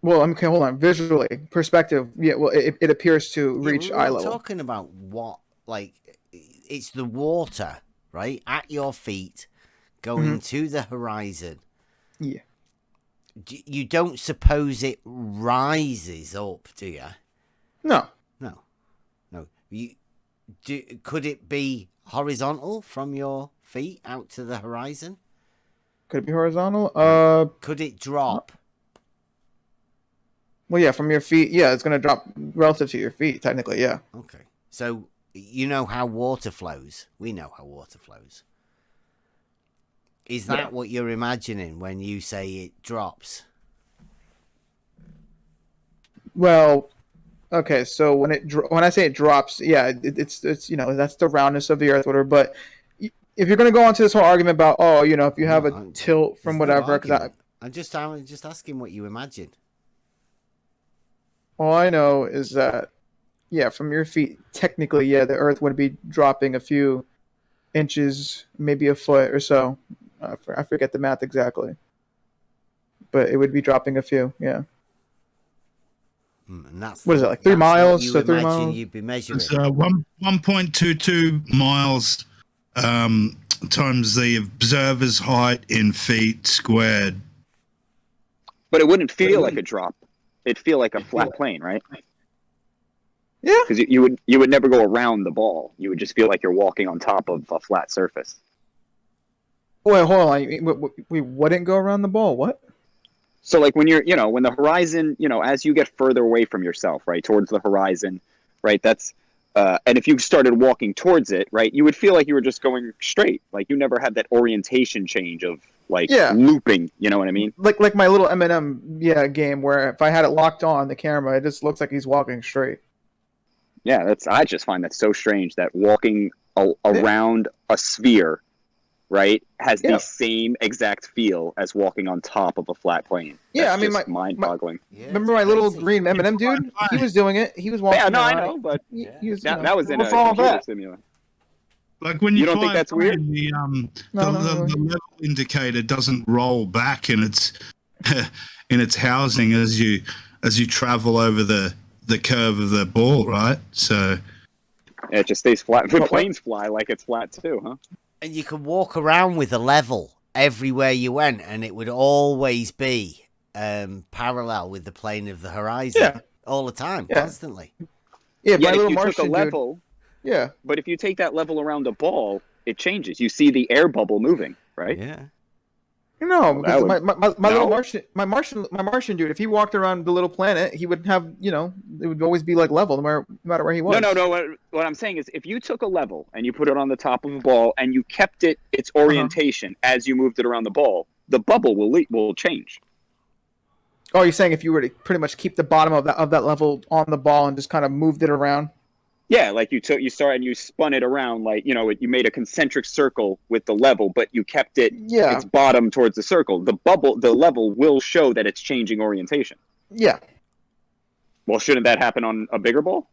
Well, okay, hold on. Visually, perspective, yeah. Well, it appears to reach eye level. We're talking about it's the water, right, at your feet, going to the horizon. Yeah. You don't suppose it rises up, do you? No. Could it be horizontal from your feet out to the horizon? Could it be horizontal? Could it drop? Well, yeah, from your feet. Yeah, it's going to drop relative to your feet, technically, yeah. Okay. So, you know how water flows. We know how water flows. Is that what you're imagining when you say it drops? Well, okay, so when I say it drops, yeah, it's that's the roundness of the Earth, whatever. But if you're going to go into this whole argument about if you have a tilt from whatever, because I'm just asking what you imagine. All I know is that, from your feet, technically, the Earth would be dropping a few inches, maybe a foot or so. I forget the math exactly, but it would be dropping a few, yeah. And that's what is it, like 3 miles? You so 3 imagine miles. You'd be measuring. It's 1.22 miles times the observer's height in feet squared. But it wouldn't feel like a drop. It'd feel like a flat plane, right? Yeah. Because you would never go around the ball. You would just feel like you're walking on top of a flat surface. Wait, hold on. We wouldn't go around the ball. What? So like when you're, when the horizon, as you get further away from yourself, right, towards the horizon, right, that's, and if you started walking towards it, right, you would feel like you were just going straight. Like you never had that orientation change of like looping. You know what I mean? Like my little M&M game where if I had it locked on the camera, it just looks like he's walking straight. Yeah, I just find that so strange that walking around a sphere, right, has the same exact feel as walking on top of a flat plane. Yeah, That's just mind-boggling. Remember my little green M&M dude? He was doing it. He was walking. Yeah, no, around. I know, but he was, that was in a what's wrong with computer that? simulator. Like when You don't think that's weird? the No, level indicator doesn't roll back in its in its housing as you travel over the curve of the ball, right? So it just stays flat. The planes fly like it's flat too, huh? And you could walk around with a level everywhere you went, and it would always be parallel with the plane of the horizon all the time, constantly. Yeah, if you took a level. Yeah. But if you take that level around a ball, it changes. You see the air bubble moving, right? Yeah. No, because my little Martian dude, if he walked around the little planet, he would have, it would always be like level no matter where he was. No. What I'm saying is if you took a level and you put it on the top of a ball and you kept its orientation as you moved it around the ball, the bubble will change. Oh, you're saying if you were to pretty much keep the bottom of that level on the ball and just kind of moved it around? Yeah, like you started and you spun it around, like, you made a concentric circle with the level, but you kept its bottom towards the circle. The level will show that it's changing orientation. Yeah. Well, shouldn't that happen on a bigger ball?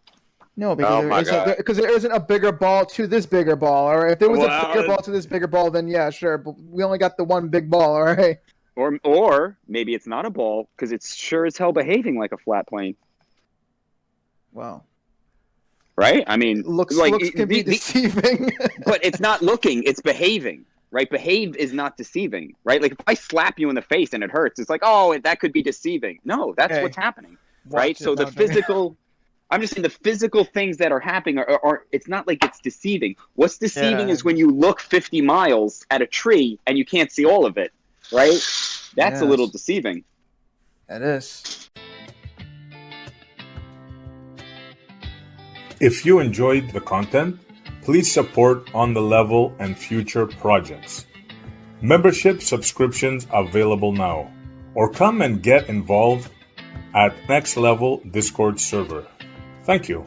No, because there isn't a bigger ball to this bigger ball. All right, if there was a bigger ball to this bigger ball, then yeah, sure. But we only got the one big ball. All right. Or maybe it's not a ball because it's sure as hell behaving like a flat plane. Wow. Right? I mean, looks can be deceiving. But it's not looking, it's behaving, right? Behave is not deceiving, right? Like if I slap you in the face and it hurts, it's like, oh, that could be deceiving. No, that's what's happening, right? So the physical, I'm just saying the physical things that are happening are it's not like it's deceiving. What's deceiving is when you look 50 miles at a tree and you can't see all of it, right? That's a little deceiving. It is. If you enjoyed the content, please support On the Level and future projects. Membership subscriptions available now, or come and get involved at Next Level Discord server. Thank you.